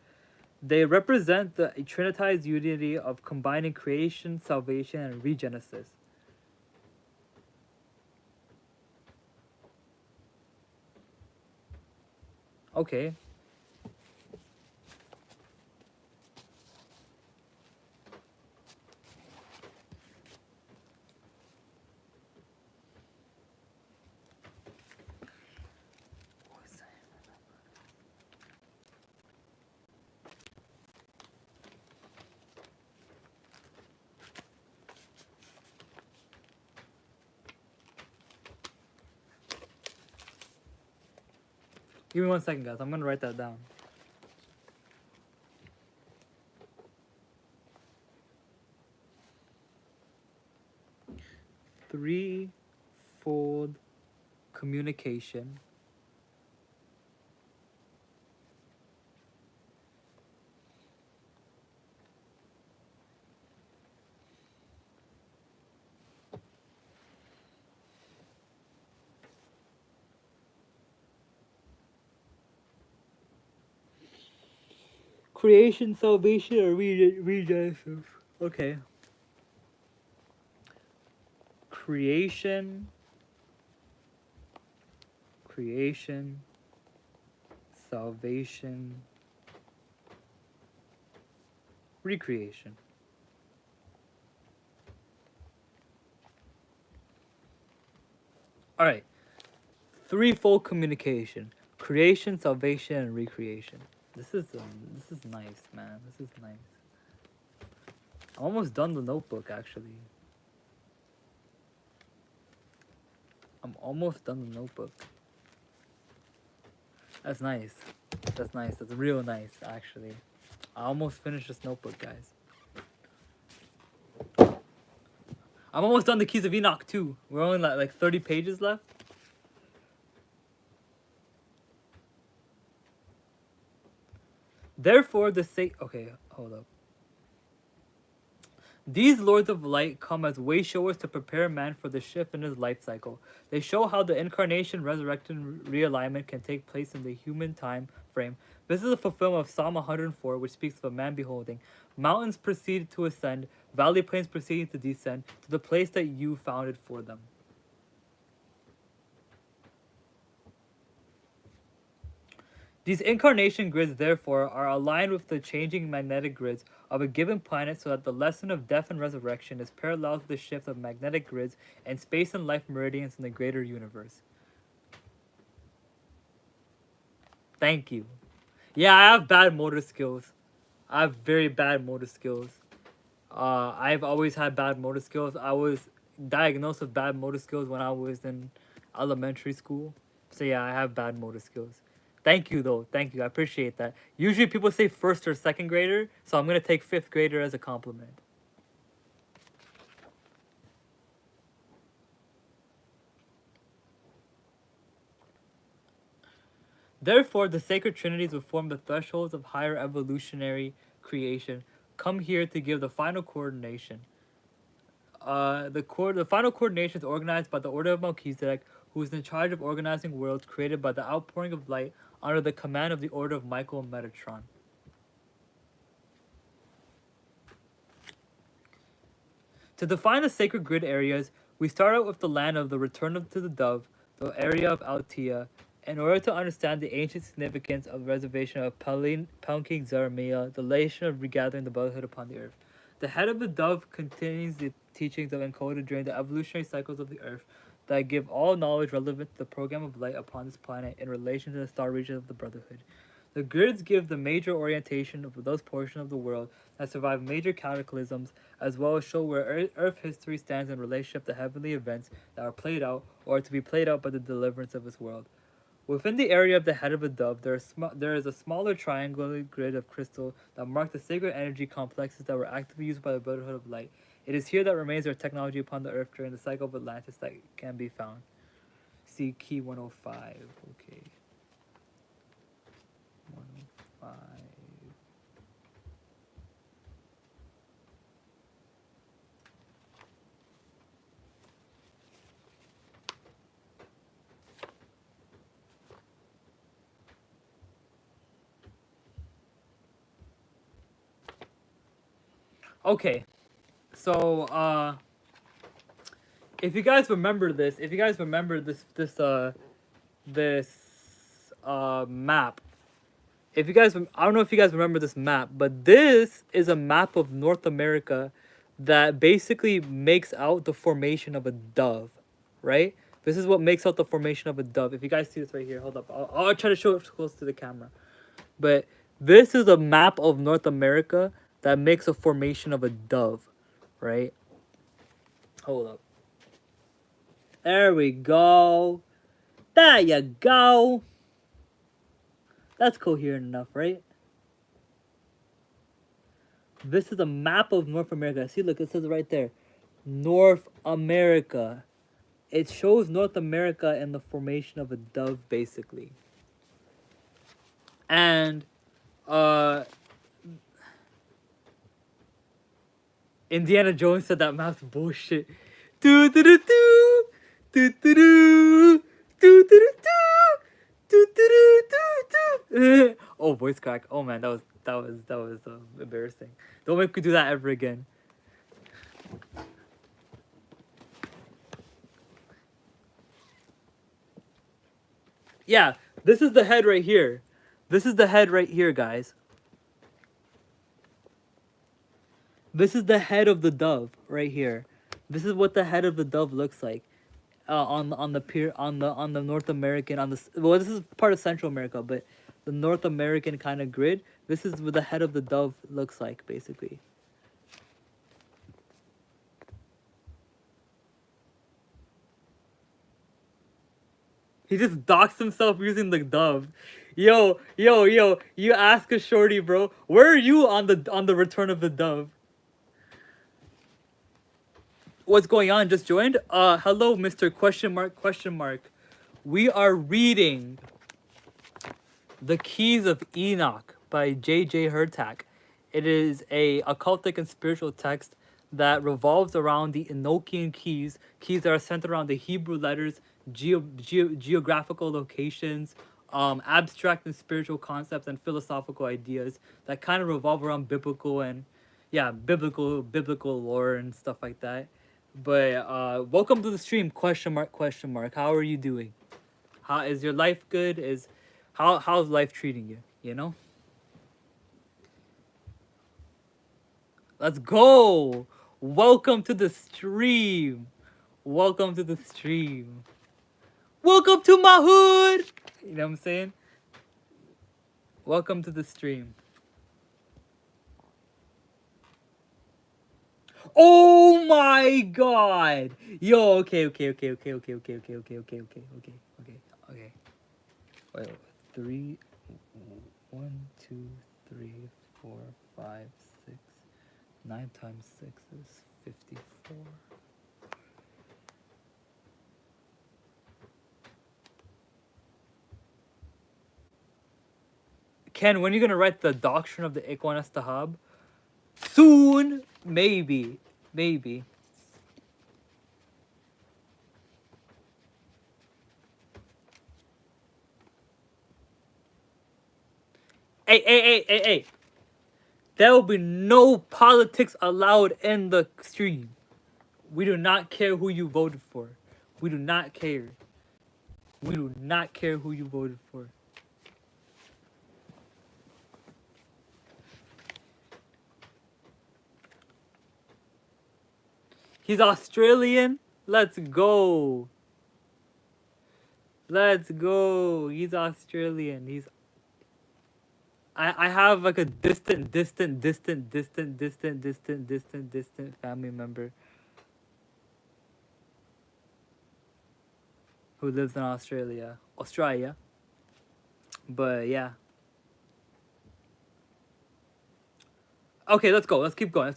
S1: They represent the trinitized unity of combining creation, salvation, and regenesis. Okay. Give me 1 second, guys. I'm gonna write that down. Threefold communication. Creation, salvation, or regenesis. Okay. Creation, salvation, recreation. All right, threefold communication: creation, salvation, and recreation. This is nice, man. This is nice. I'm almost done the notebook, actually. I'm almost done the notebook. That's nice. That's nice. That's real nice, actually. I almost finished this notebook, guys. I'm almost done the Keys of Enoch too. We're only like 30 pages left. Therefore, the okay, hold up. These lords of light come as way showers to prepare man for the shift in his life cycle. They show how the incarnation, resurrection, realignment can take place in the human time frame. This is a fulfillment of Psalm 104, which speaks of a man beholding. Mountains proceed to ascend, valley plains proceeding to descend, to the place that you founded for them. These incarnation grids, therefore, are aligned with the changing magnetic grids of a given planet so that the lesson of death and resurrection is parallel to the shift of magnetic grids and space and life meridians in the greater universe. Thank you. Yeah, I have bad motor skills. I have very bad motor skills. I've always had bad motor skills. I was diagnosed with bad motor skills when I was in elementary school. So yeah, I have bad motor skills. Thank you though. Thank you. I appreciate that. Usually people say first or second grader, so I'm gonna take fifth grader as a compliment. Therefore, the sacred trinities would form the thresholds of higher evolutionary creation. Come here to give the final coordination. The final coordination is organized by the Order of Melchizedek, who is in charge of organizing worlds created by the outpouring of light under the command of the Order of Michael and Metatron. To define the sacred grid areas, we start out with the land of the return to the dove, the area of Altea, in order to understand the ancient significance of the reservation of Pelking Zaramea, the nation of regathering the brotherhood upon the earth. The head of the dove contains the teachings of encoded during the evolutionary cycles of the earth that give all knowledge relevant to the program of light upon this planet in relation to the star region of the brotherhood. The grids give the major orientation of those portions of the world that survive major cataclysms, as well as show where Earth history stands in relationship to heavenly events that are played out or are to be played out by the deliverance of this world. Within the area of the head of a dove, there is a smaller triangular grid of crystal that mark the sacred energy complexes that were actively used by the Brotherhood of Light. It is here that remains their technology upon the Earth during the cycle of Atlantis that can be found. See key 105. Okay. 105. Okay, so if you guys remember this, map, if you guys, I don't know if you guys remember this map, but this is a map of North America that basically makes out the formation of a dove, right? This is what makes out the formation of a dove. If you guys see this right here, hold up, I'll try to show it close to the camera, but this is a map of North America that makes a formation of a dove, right? Hold up. There we go. There you go. That's coherent enough, right? This is a map of North America. See, look, it says right there. North America. It shows North America in the formation of a dove, basically. And Indiana Jones said that map's bullshit. Do do do do do do do do do do do do do. Oh, voice crack. Oh man, that was embarrassing. Don't make me do that ever again. Yeah, this is the head right here. This is the head right here, guys. This is the head of the dove right here. This is what the head of the dove looks like. On the pier on the North American well, this is part of Central America, but the North American kind of grid. This is what the head of the dove looks like, basically. He just doxed himself using the dove. Yo, you ask a shorty, bro. Where are you on the return of the dove? What's going on? Just joined? Hello, Mr. Question mark, question mark. We are reading The Keys of Enoch by J.J. Hurtak. It is a occultic and spiritual text that revolves around the Enochian keys that are centered around the Hebrew letters, geographical locations, abstract and spiritual concepts, and philosophical ideas that kind of revolve around biblical and, yeah, biblical lore and stuff like that. But welcome to the stream, question mark, question mark. How are you doing? How is your life good? How's life treating you? You know? Let's go! Welcome to the stream! Welcome to the stream. Welcome to my hood! You know what I'm saying? Welcome to the stream. Oh my god! Yo, okay. Wait, 3, 1, 2, 3, 4, 5, 6. 9 times 6 is 54. Ken, when are you gonna write the doctrine of the Ikhwan Stahab? Soon, maybe. Hey. There will be no politics allowed in the stream. We do not care who you voted for. We do not care. We do not care who you voted for. He's Australian? Let's go. Let's go. He's Australian. I have like a distant family member who lives in Australia. But yeah. Okay, let's go. Let's keep going.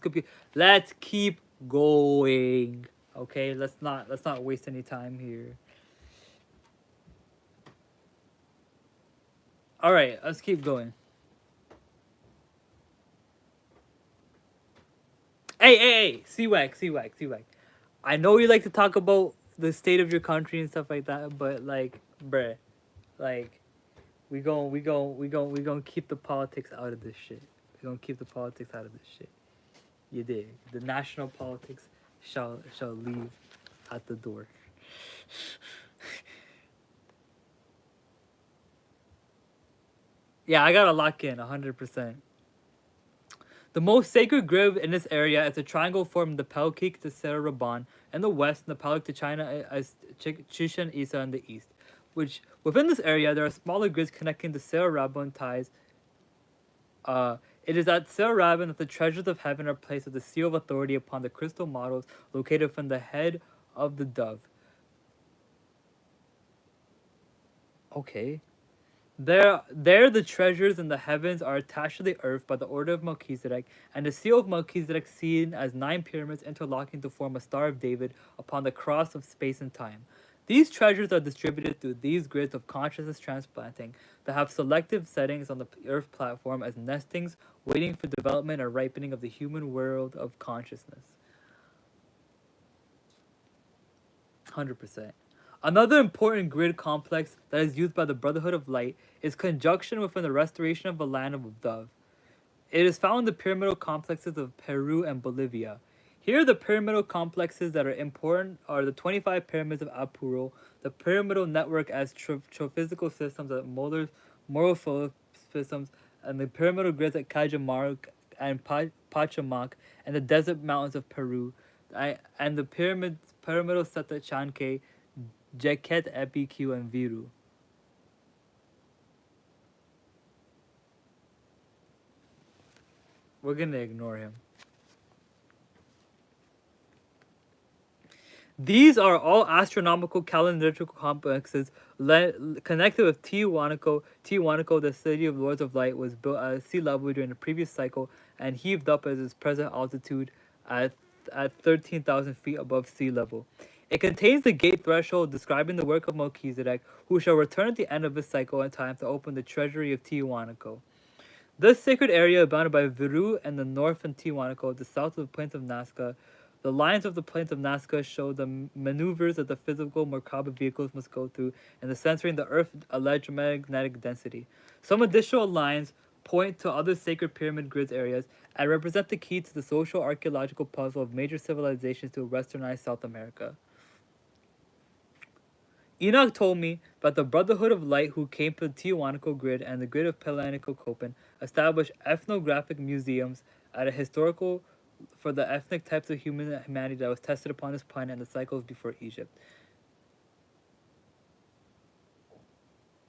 S1: Let's keep going. Okay, let's not waste any time here. All right, let's keep going. Hey, C-Wag. I know you like to talk about the state of your country and stuff like that, but like, bruh, like, we gon' keep the politics out of this shit. We gonna keep the politics out of this shit. You did. The national politics shall leave at the door. Yeah, I gotta lock in 100%. The most sacred grove in this area is a triangle formed the Pelkik to Seraban in the west and the Palak to China as Chichen Isa in the east. Which within this area there are smaller grids connecting the Seraban ties. It is at Seraban that the treasures of heaven are placed with the seal of authority upon the crystal models located from the head of the dove. Okay. There the treasures in the heavens are attached to the earth by the order of Melchizedek, and the seal of Melchizedek seen as 9 pyramids interlocking to form a Star of David upon the cross of space and time. These treasures are distributed through these grids of consciousness transplanting that have selective settings on the earth platform as nestings waiting for development or ripening of the human world of consciousness. 100%. Another important grid complex that is used by the Brotherhood of Light is conjunction within the restoration of the land of Dove. It is found in the pyramidal complexes of Peru and Bolivia. Here, the pyramidal complexes that are important are the 25 pyramids of Apuro, the pyramidal network as trophical systems at moral systems, and the pyramidal grids at and Pachamac, and the desert mountains of Peru, and the pyramidal Seta Chanke, Jeket Epi Q, and Viru. We're gonna ignore him. These are all astronomical calendrical complexes connected with Tiwanaku. Tiwanaku, the city of Lords of Light, was built at sea level during the previous cycle and heaved up at its present altitude at 13,000 feet above sea level. It contains the gate threshold describing the work of Melchizedek, who shall return at the end of this cycle in time to open the treasury of Tiwanaku. This sacred area is bounded by Viru and the north and Tiwanaku, at the south of the plains of Nazca. The lines of the plains of Nazca show the maneuvers that the physical Merkaba vehicles must go through in the censoring the Earth's electromagnetic density. Some additional lines point to other sacred pyramid grids areas and represent the key to the social archaeological puzzle of major civilizations to westernized South America. Enoch told me that the Brotherhood of Light, who came to the Tiwanaku grid and the grid of Pelanico Copen, established ethnographic museums at a historical for the ethnic types of humanity that was tested upon this planet in the cycles before Egypt.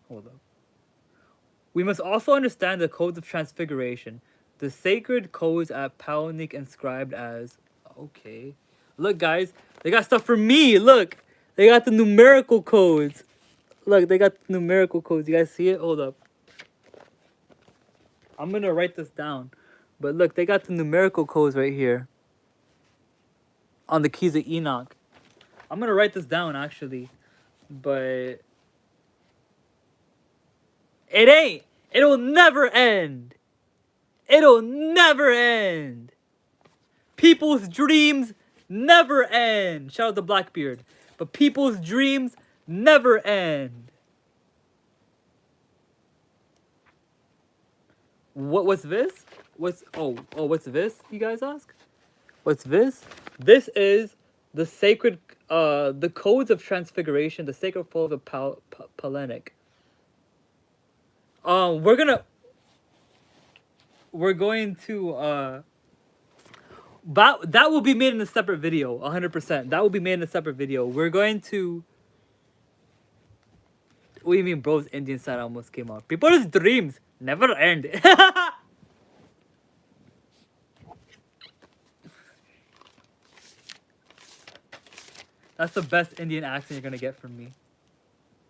S1: Hold up. We must also understand the codes of transfiguration. The sacred codes at Palanic inscribed as... Okay. Look, guys. They got stuff for me. Look. They got the numerical codes. Look, they got the numerical codes. You guys see it? Hold up. I'm going to write this down. But look, they got the numerical codes right here. On the keys of Enoch. I'm going to write this down, actually. But... It ain't. It'll never end. It'll never end. People's dreams never end. Shout out to Blackbeard. But people's dreams never end. What's this? What's this? You guys ask? What's this? This is the sacred the codes of transfiguration, the sacred folds of Palenic. We're going to that will be made in a separate video, 100%. That will be made in a separate video. We're going to... What do you mean, bro's Indian side almost came out? People's dreams never end. That's the best Indian accent you're gonna get from me.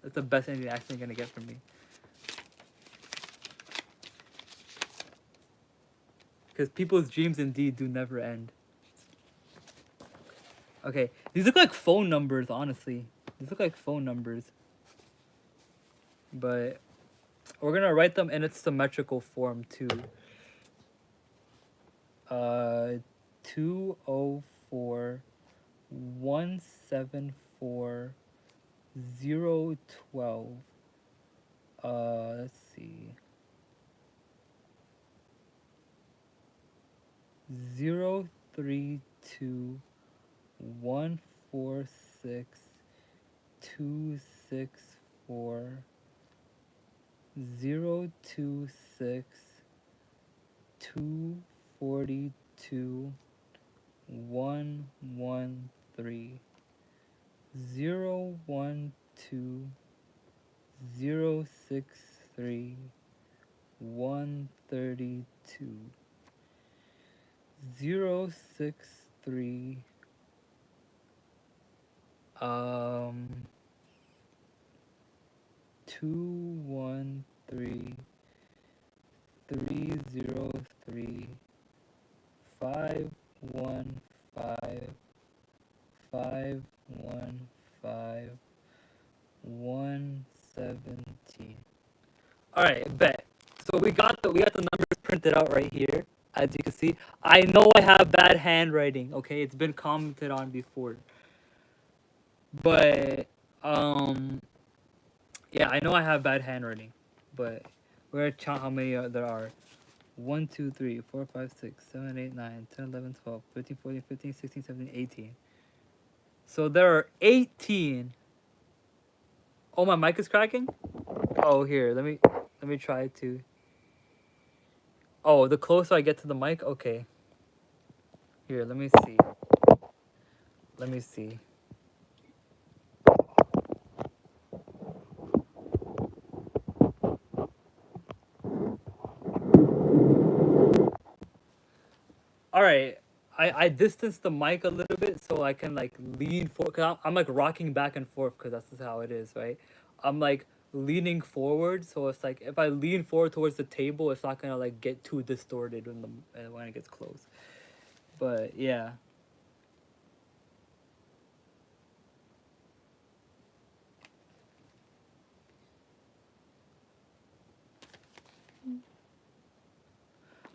S1: That's the best Indian accent you're gonna get from me. Because people's dreams indeed do never end. Okay, these look like phone numbers, honestly. These look like phone numbers. But we're gonna write them in its symmetrical form too. 204 174 012. Let's see. 032 146 264 026 242 113 012 063 132 063 213 303 515 515 117. All right, bet. So we got the numbers printed out right here, as you can see. I know I have bad handwriting. Okay, it's been commented on before. But yeah, I know I have bad handwriting. But we're gonna count how many there are. 1, 2, 3, 4, 5, 6, 7, 8, 9, 10, 11, 12, 13, 14, 15, 16, 17, 18. So there are 18. Oh, my mic is cracking? Oh, here, let me try to. Oh, the closer I get to the mic? Okay. Here, let me see. Let me see. All right. I distanced the mic a little bit so I can like lean forward. Cause I'm like rocking back and forth because that's just how it is, right? I'm like leaning forward, so it's like if I lean forward towards the table, it's not gonna like get too distorted when it gets close. But yeah.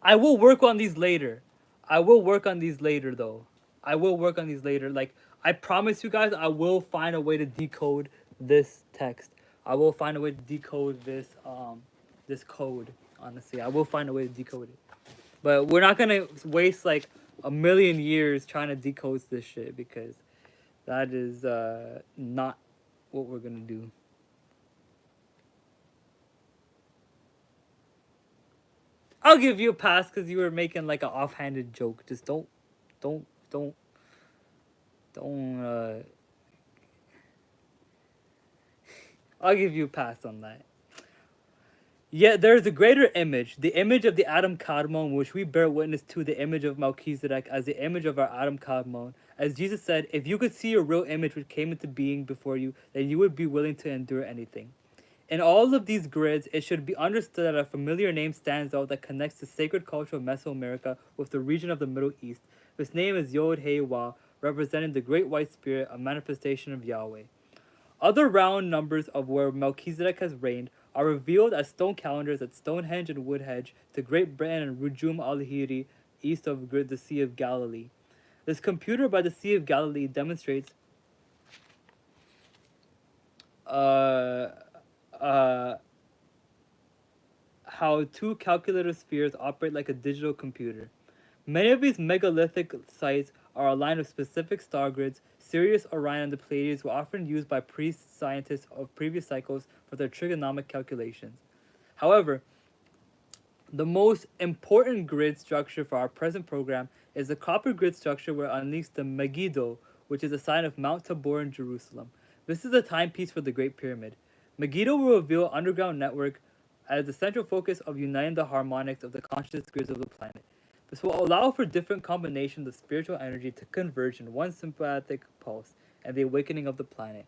S1: I will work on these later. I will work on these later though. I will work on these later. Like I promise you guys I will find a way to decode this text. I will find a way to decode this code, honestly. I will find a way to decode it. But we're not going to waste like a million years trying to decode this shit because that is not what we're going to do. I'll give you a pass cuz you were making like an offhanded joke. Just don't don't don't I'll give you a pass on that. Yet there is a greater image, the image of the Adam Kadmon, which we bear witness to, the image of Melchizedek as the image of our Adam Kadmon. As Jesus said, if you could see your real image which came into being before you, then you would be willing to endure anything. In all of these grids, it should be understood that a familiar name stands out that connects the sacred culture of Mesoamerica with the region of the Middle East. This name is Yod He Wah, representing the Great White Spirit, a manifestation of Yahweh. Other round numbers of where Melchizedek has reigned are revealed as stone calendars at Stonehenge and Woodhenge to Great Britain and Rujum al Hiri, east of the Sea of Galilee. This computer by the Sea of Galilee demonstrates uh, uh, how two calculator spheres operate like a digital computer. Many of these megalithic sites are aligned with specific star grids. Sirius, Orion, and the Pleiades were often used by pre-scientists of previous cycles for their trigonomic calculations. However, the most important grid structure for our present program is the copper grid structure where unleashed the Megiddo, which is a sign of Mount Tabor in Jerusalem. This is a timepiece for the Great Pyramid. Megiddo will reveal an underground network as the central focus of uniting the harmonics of the conscious grids of the planet. This will allow for different combinations of spiritual energy to converge in one sympathetic pulse and the awakening of the planet.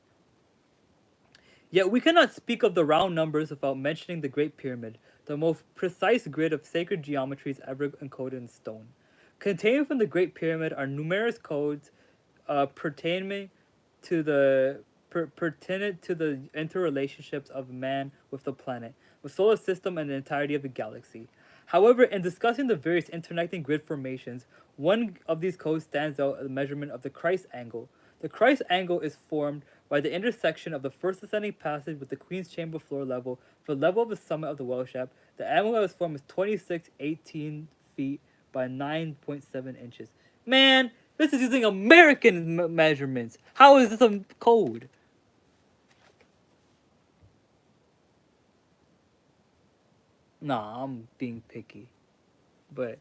S1: Yet we cannot speak of the round numbers without mentioning the Great Pyramid, the most precise grid of sacred geometries ever encoded in stone. Contained within the Great Pyramid are numerous codes pertaining to the pertinent to the interrelationships of man with the planet, the solar system, and the entirety of the galaxy. However, in discussing the various interconnecting grid formations, one of these codes stands out as the measurement of the Christ angle. The Christ angle is formed by the intersection of the first ascending passage with the Queen's Chamber floor level for the level of the summit of the well shaft. The angle that was formed is 2618 feet by 9.7 inches. Man, this is using American measurements. How is this a code? Nah, I'm being picky. But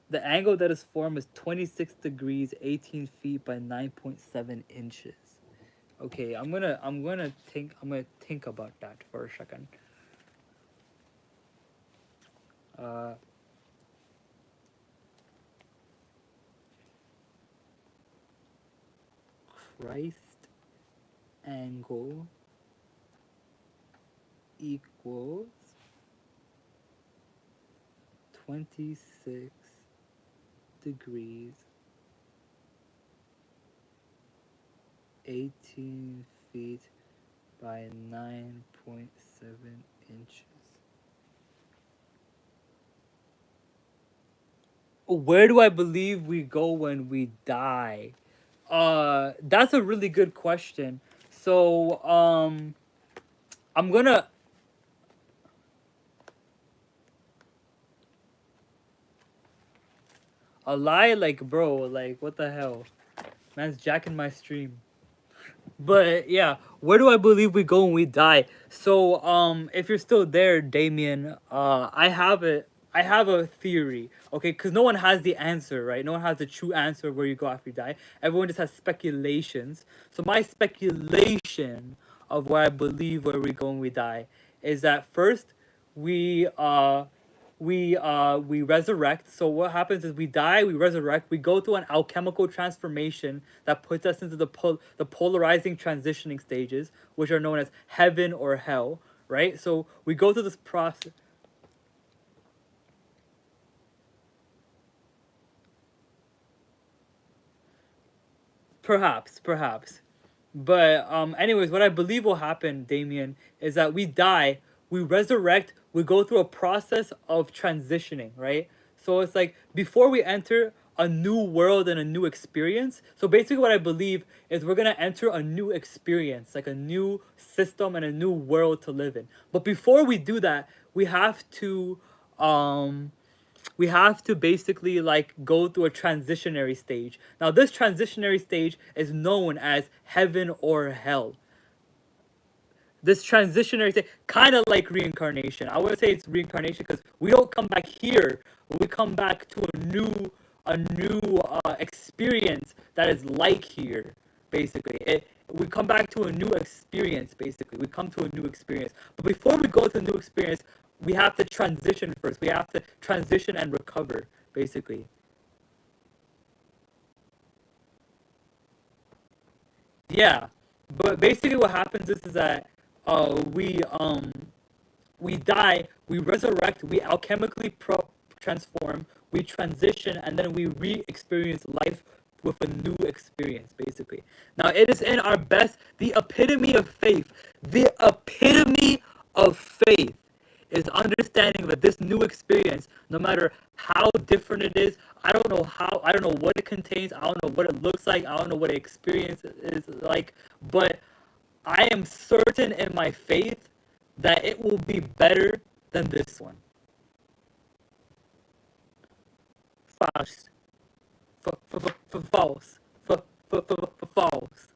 S1: the angle that is formed is 26 degrees, 18 feet by 9.7 inches. Okay, I'm gonna think about that for a second. Uh, Christ angle equals 26 degrees 18 feet by 9.7 inches. Where do I believe we go when we die? That's a really good question. So, I'm gonna a lie like bro, like what the hell? Man's jacking my stream. But yeah, where do I believe we go when we die? So, if you're still there, Damien, I have it. I have a theory, okay? Because no one has the answer, right? No one has the true answer of where you go after you die. Everyone just has speculations. So my speculation of where I believe where we go when we die is that first we we resurrect. So what happens is we die, we resurrect, we go through an alchemical transformation that puts us into the polarizing transitioning stages, which are known as heaven or hell, right? So we go through this process. Perhaps, perhaps. But anyways, what I believe will happen, Damien, is that we die, we resurrect, we go through a process of transitioning, right? So it's like before we enter a new world and a new experience. So basically what I believe is we're gonna enter a new experience, like a new system and a new world to live in. But before we do that, um we have to basically like go through a transitionary stage. Now this transitionary stage is known as heaven or hell. This transitionary state, kind of like reincarnation. I wouldn't say it's reincarnation because we don't come back here. We come back to a new experience that is like here. Basically, we come back to a new experience. Basically, we come to a new experience. But before we go to a new experience, we have to transition first. We have to transition and recover. Basically, yeah. But basically, what happens is that uh, we um we die, we resurrect, we alchemically transform, we transition, and then we re-experience life with a new experience, basically. Now, it is in our best, the epitome of faith, the epitome of faith is understanding that this new experience, no matter how different it is, I don't know what it contains, I don't know what it looks like, I don't know what the experience is like, but I am certain in my faith that it will be better than this one. False. False. False.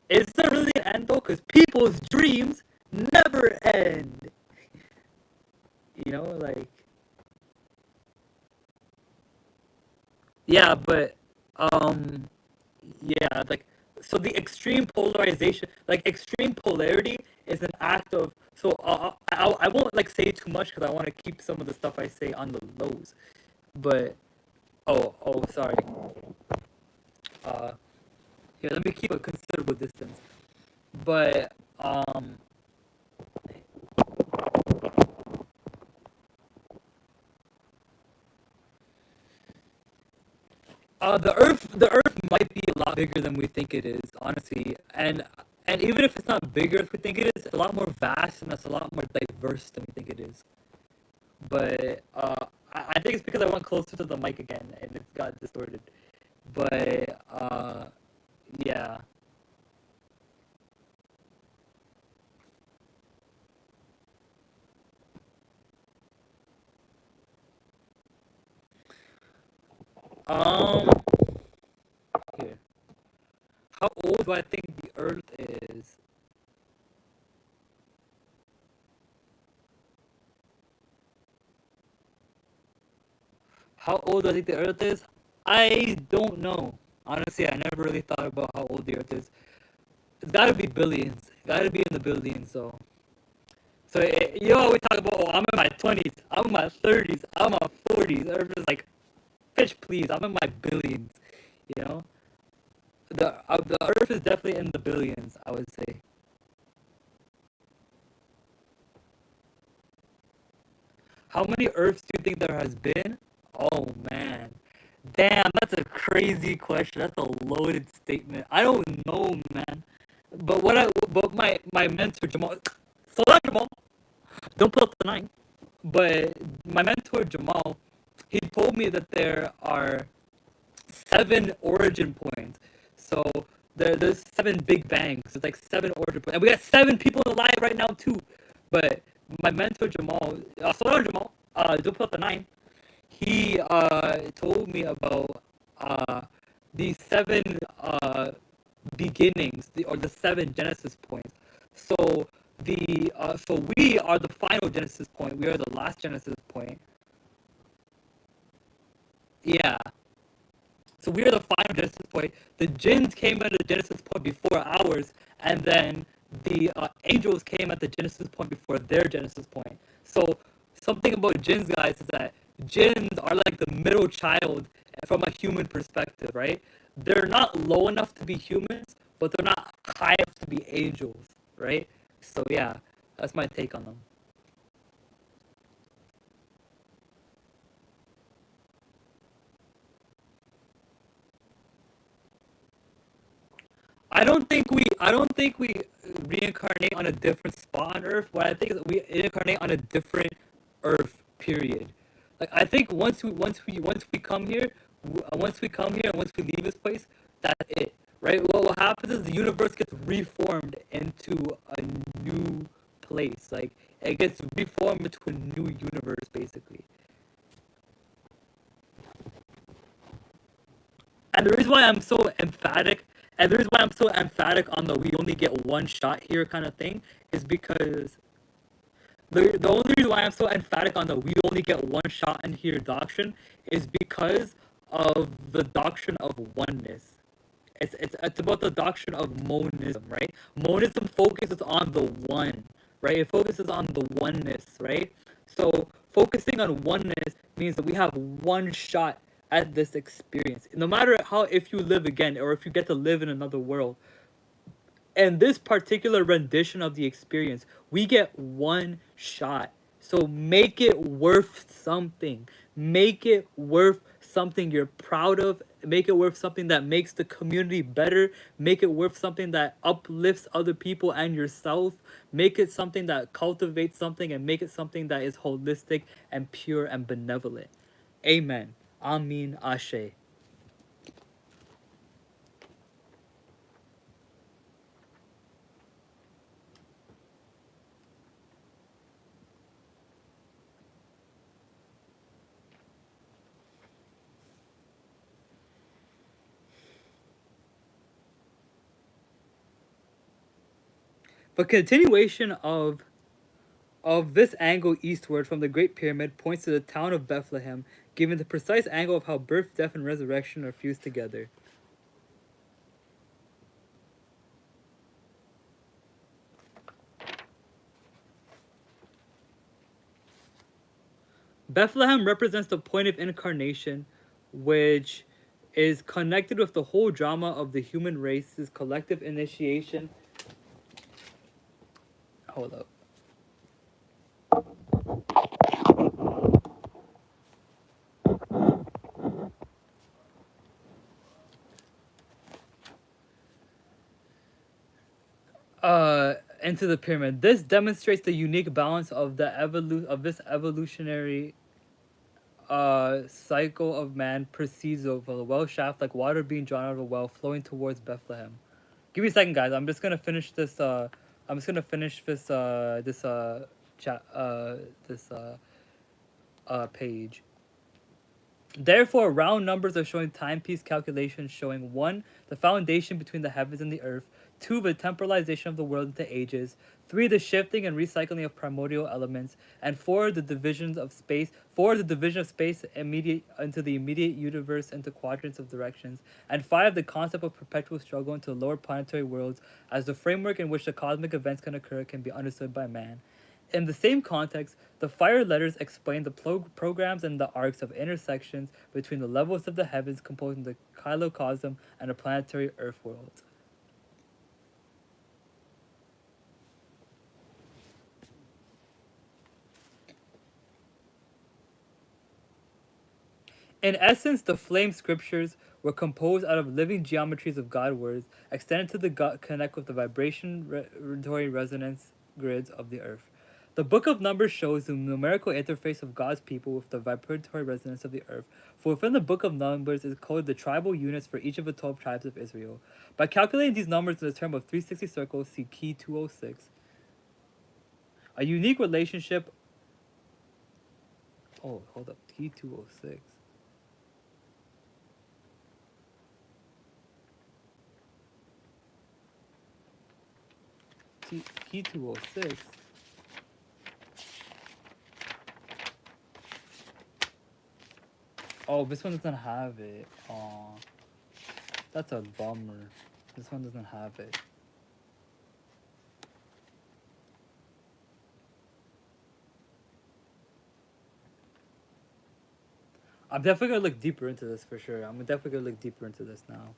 S1: Is there really an end though? Because people's dreams never end. You know, like, yeah, but um yeah, like, so the extreme polarization, like extreme polarity is an act of, so I won't like say too much because I want to keep some of the stuff I say on the lows, but sorry, uh here, let me keep a considerable distance, but the earth might be a lot bigger than we think it is, honestly, and even if it's not bigger as we think it is, it's a lot more vast and it's a lot more diverse than we think it is. But I think it's because I went closer to the mic again and it got distorted. But yeah. Um, here. How old do I think the Earth is? How old do I think the Earth is? I don't know. Honestly, I never really thought about how old the Earth is. It's gotta be billions. It's gotta be in the billions, so. So you know, we talk about, oh, I'm in my 20s, I'm in my 30s, I'm in my 40s. Earth is like, bitch, please, I'm in my billions. You know, the Earth is definitely in the billions, I would say. How many Earths do you think there has been? Oh man, damn, that's a crazy question. That's a loaded statement. I don't know, man. But my mentor Jamal, so that Jamal, don't put up the nine. But my mentor Jamal, he told me that there are seven origin points. So there's seven big bangs. There's like seven origin points, and we got seven people alive right now too. But my mentor Jamal, Jamal, don't put up the nine. He told me about these seven beginnings, or the 7 Genesis points. So so we are the final Genesis point. We are the last Genesis point. Yeah. So we are the final Genesis point. The jinns came at the Genesis point before ours, and then the angels came at the Genesis point before their Genesis point. So something about jinns, guys, is that jinns are like the middle child from a human perspective, right? They're not low enough to be humans, but they're not high enough to be angels, right? So yeah, that's my take on them. I don't think we reincarnate on a different spot on Earth. What I think is we reincarnate on a different Earth. Period. Like I think once we come here, once we come here and once we leave this place, that's it. Right? Well, what happens is the universe gets reformed into a new place. Like it gets reformed into a new universe, basically. And the reason why I'm so emphatic, and the reason why I'm so emphatic on the we only get one shot here kind of thing is because the only reason why I'm so emphatic on the we only get one shot in here doctrine is because of the doctrine of oneness. It's about the doctrine of monism, right? Monism focuses on the one, right? It focuses on the oneness, right? So focusing on oneness means that we have one shot at this experience. No matter how, if you live again or if you get to live in another world, and this particular rendition of the experience, we get one shot. So make it worth something. Make it worth something you're proud of. Make it worth something that makes the community better. Make it worth something that uplifts other people and yourself. Make it something that cultivates something, and make it something that is holistic and pure and benevolent. Amen. Amin Ashe. But continuation of this angle eastward from the Great Pyramid points to the town of Bethlehem, giving the precise angle of how birth, death, and resurrection are fused together. Bethlehem represents the point of incarnation, which is connected with the whole drama of the human race's collective initiation. Hold up. Into the pyramid. This demonstrates the unique balance of this evolutionary cycle of man proceeds over the well shaft like water being drawn out of a well flowing towards Bethlehem. Give me a second, guys. I'm just gonna finish this. I'm just gonna finish this chat this page. Therefore, round numbers are showing timepiece calculations showing 1. The foundation between the heavens and the earth, 2. The temporalization of the world into ages, 3. The shifting and recycling of primordial elements, and 4. The divisions of space, 4. The division of space immediate into the immediate universe into quadrants of directions, and 5. The concept of perpetual struggle into lower planetary worlds as the framework in which the cosmic events can occur can be understood by man. In the same context, the fire letters explain the programs and the arcs of intersections between the levels of the heavens composing the kylocosm and the planetary earth world. In essence, the flame scriptures were composed out of living geometries of God words extended to the connect with the vibratory resonance grids of the earth. The Book of Numbers shows the numerical interface of God's people with the vibratory resonance of the earth, for within the Book of Numbers is coded the tribal units for each of the 12 tribes of Israel. By calculating these numbers in the term of 360 circles, see key 206, a unique relationship. Oh, hold up, key 206. key 206. Oh, this one doesn't have it. Aw, that's a bummer. This one doesn't have it. I'm definitely gonna look deeper into this for sure. I'm definitely gonna look deeper into this now.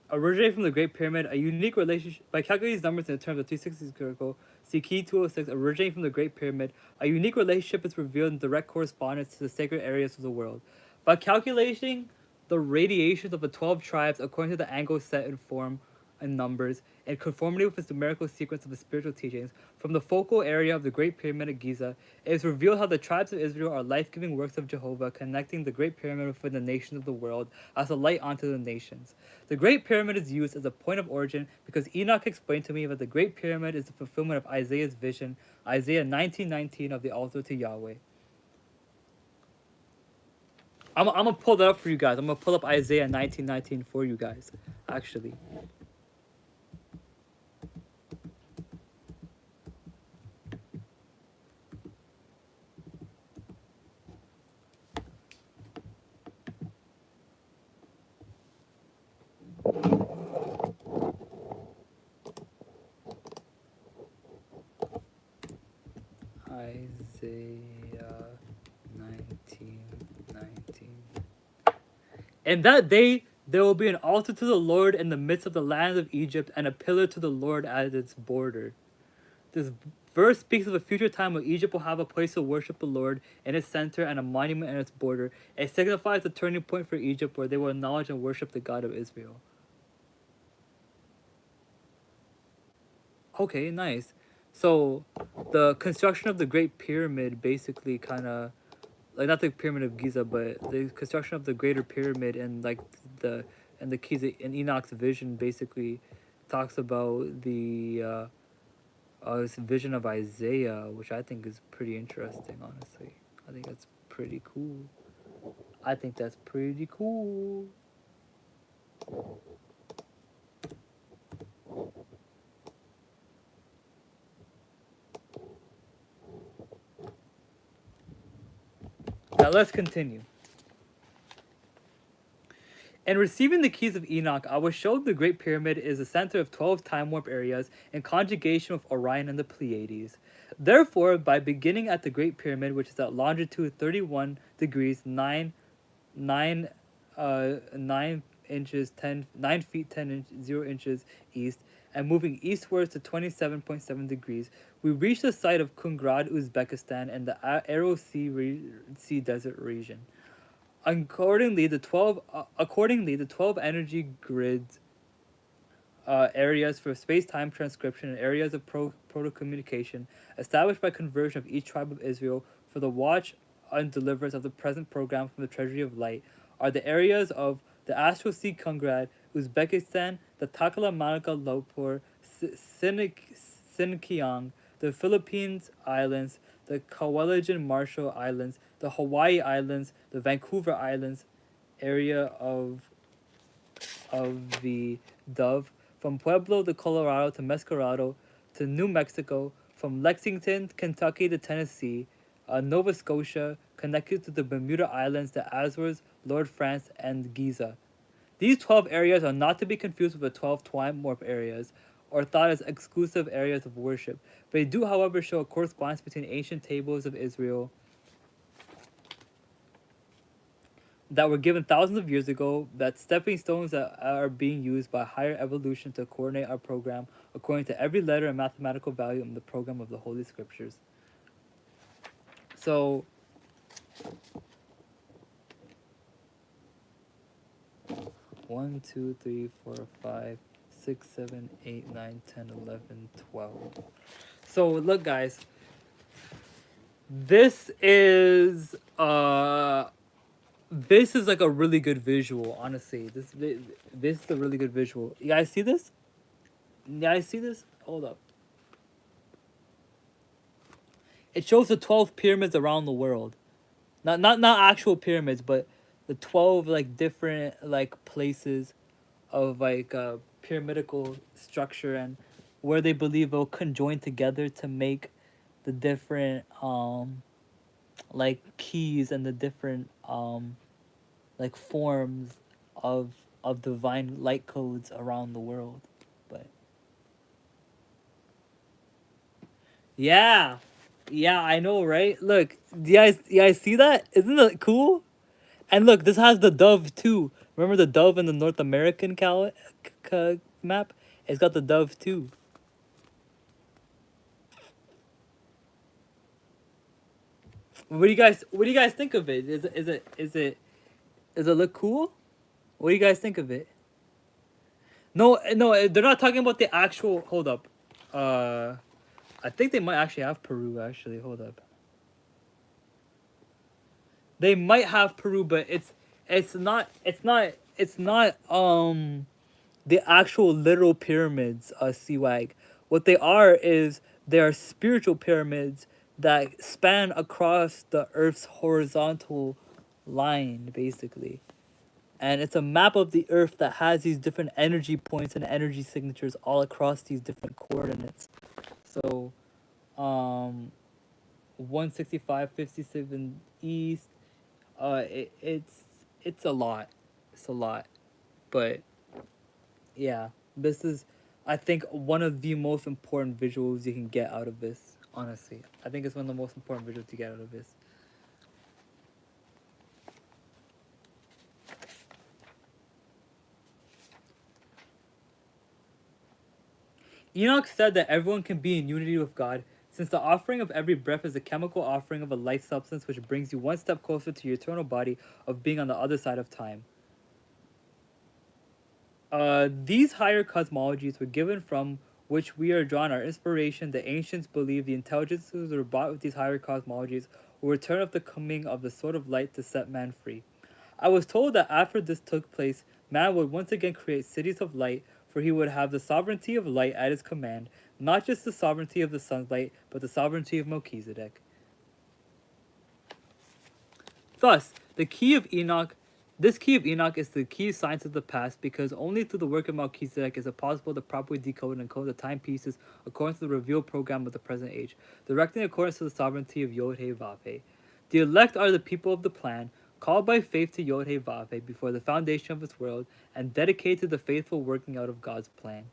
S1: Originating from the Great Pyramid, a unique relationship by calculating these numbers in terms of 360 critical. See key 206. Originating from the Great Pyramid, a unique relationship is revealed in direct correspondence to the sacred areas of the world. By calculating the radiations of the 12 tribes according to the angles set in form and numbers, in conformity with its numerical sequence of the spiritual teachings, from the focal area of the Great Pyramid of Giza, it is revealed how the tribes of Israel are life-giving works of Jehovah, connecting the Great Pyramid within the nations of the world as a light onto the nations. The Great Pyramid is used as a point of origin because Enoch explained to me that the Great Pyramid is the fulfillment of Isaiah's vision, Isaiah 19:19 of the altar to Yahweh. I'm gonna pull that up for you guys. I'm gonna pull up Isaiah 19:19 for you guys, actually. Isaiah 19:19. In that day, there will be an altar to the Lord in the midst of the land of Egypt, and a pillar to the Lord at its border. This verse speaks of a future time where Egypt will have a place to worship the Lord in its center and a monument in its border. It signifies the turning point for Egypt where they will acknowledge and worship the God of Israel. Okay, nice. So, the construction of the Great Pyramid basically kind of, like, not the Pyramid of Giza, but the construction of the Greater Pyramid and like the the keys in Enoch's vision basically talks about the this vision of Isaiah, which I think is pretty interesting. Honestly, I think that's pretty cool. I think that's pretty cool. Now let's continue. In receiving the keys of Enoch, I was showed the Great Pyramid is the center of 12 time warp areas in conjugation with Orion and the Pleiades. Therefore, by beginning at the Great Pyramid, which is at longitude 31 degrees 9 inches 9 feet 0 inches east, and moving eastwards to 27.7 degrees, we reach the site of Kungrad, Uzbekistan, and the Aral Sea Desert region. Accordingly, the 12 energy grids areas for space-time transcription and areas of proto-communication established by conversion of each tribe of Israel for the watch and deliverance of the present program from the treasury of light are the areas of the Astral Sea Kungrad, Uzbekistan, the Takala Malaka Lopur, Sinkiang, the Philippines Islands, the Kwajalein Marshall Islands, the Hawaii Islands, the Vancouver Islands area of the Dove, from Pueblo de Colorado to Mescalado to New Mexico, from Lexington, Kentucky to Tennessee, Nova Scotia, connected to the Bermuda Islands, the Azores, Lord France, and Giza. These 12 areas are not to be confused with the 12 Twine Warp areas, or thought as exclusive areas of worship. They do, however, show a correspondence between ancient tables of Israel that were given thousands of years ago, that stepping stones that are being used by higher evolution to coordinate our program according to every letter and mathematical value in the program of the Holy Scriptures. So, one, 2, 3, 4, 5, 6, 7, 8, 9, 10, 11, 12. So look, guys, this is This is like a really good visual, honestly. This is a really good visual. You guys see this? You guys see this? Hold up. It shows the 12 pyramids around the world. Not actual pyramids, but the 12 like different like places of like pyramidical structure, and where they believe they'll conjoin together to make the different like keys and the different like forms of divine light codes around the world. But yeah, yeah, I know, right? Look, you guys see that? Isn't that cool? And look, this has the dove too. Remember the dove in the North American map? It's got the dove too. What do you guys think of it? Does it look cool? What do you guys think of it? No, no, they're not talking about the actual. Hold up, uh, I think they might actually have Peru. Actually, hold up. They might have Peru, but it's not the actual literal pyramids. Seawag. What they are is they are spiritual pyramids that span across the Earth's horizontal line, basically. And it's a map of the Earth that has these different energy points and energy signatures all across these different coordinates. So, um, 165, 57 east. It's a lot. It's a lot. But yeah, this is, I think, one of the most important visuals you can get out of this. Honestly, I think it's one of the most important visuals to get out of this. Enoch said that everyone can be in unity with God, since the offering of every breath is a chemical offering of a life substance which brings you one step closer to your eternal body of being on the other side of time. These higher cosmologies were given from which we are drawn our inspiration. The ancients believed the intelligences were brought with these higher cosmologies will return of the coming of the sword of light to set man free. I was told that after this took place, man would once again create cities of light, for he would have the sovereignty of light at his command, not just the sovereignty of the sunlight, but the sovereignty of Melchizedek. Thus, the key of Enoch, this key of Enoch is the key science of the past, because only through the work of Melchizedek is it possible to properly decode and encode the timepieces according to the revealed program of the present age, directing according to the sovereignty of Yod He Vav He. The elect are the people of the plan, called by faith to Yod He Vav He before the foundation of this world, and dedicated to the faithful working out of God's plan.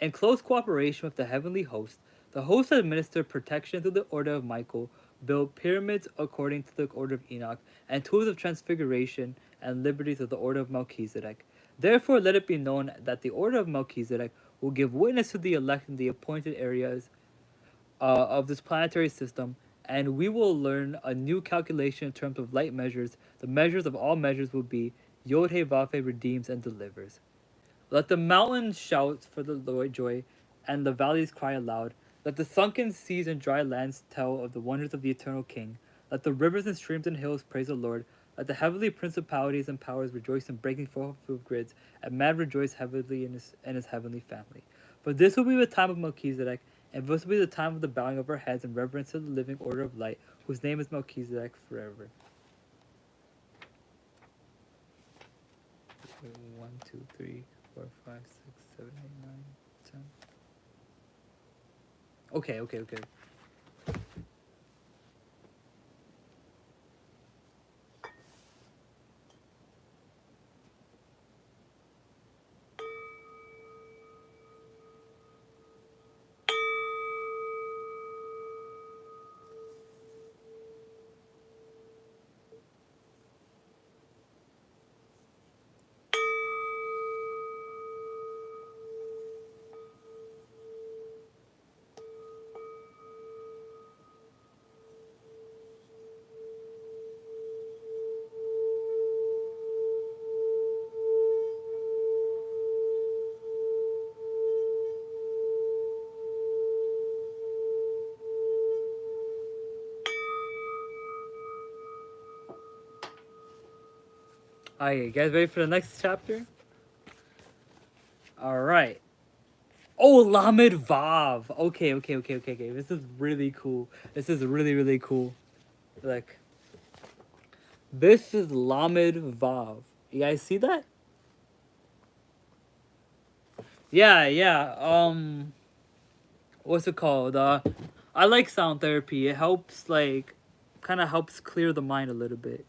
S1: In close cooperation with the heavenly host, the hosts administer protection through the order of Michael, build pyramids according to the order of Enoch, and tools of transfiguration and liberty to the order of Melchizedek. Therefore, let it be known that the order of Melchizedek will give witness to the elect in the appointed areas of this planetary system, and we will learn a new calculation in terms of light measures. The measures of all measures will be Yod He Vav He redeems and delivers. Let the mountains shout for the Lord joy, and the valleys cry aloud. Let the sunken seas and dry lands tell of the wonders of the eternal King. Let the rivers and streams and hills praise the Lord. Let the heavenly principalities and powers rejoice in breaking forth of grids, and man rejoice heavily in his heavenly family. For this will be the time of Melchizedek, and this will be the time of the bowing of our heads in reverence to the living order of light, whose name is Melchizedek forever. 1, 2, 3, 4, 5, 6, 7, 8, 9, 10. Okay. Alright, you guys ready for the next chapter? Alright. Oh, Lamed Vav. Okay. This is really cool. This is really cool. Like, this is Lamed Vav. You guys see that? Yeah. What's it called? I like sound therapy. It helps, like, kind of helps clear the mind a little bit.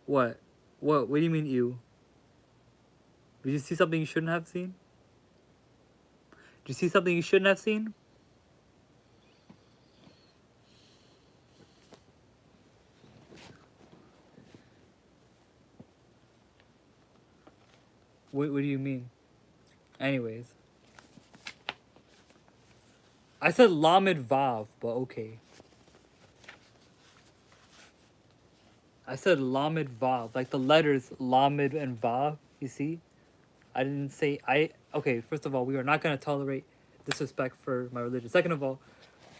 S1: What? What do you mean, you? Did you see something you shouldn't have seen? Did you see something you shouldn't have seen? What do you mean? Anyways. I said Lamed Vav, but okay. I said Lamed Vav, like the letters Lamed and Vav, you see? I didn't say okay, first of all, we are not gonna tolerate disrespect for my religion. Second of all,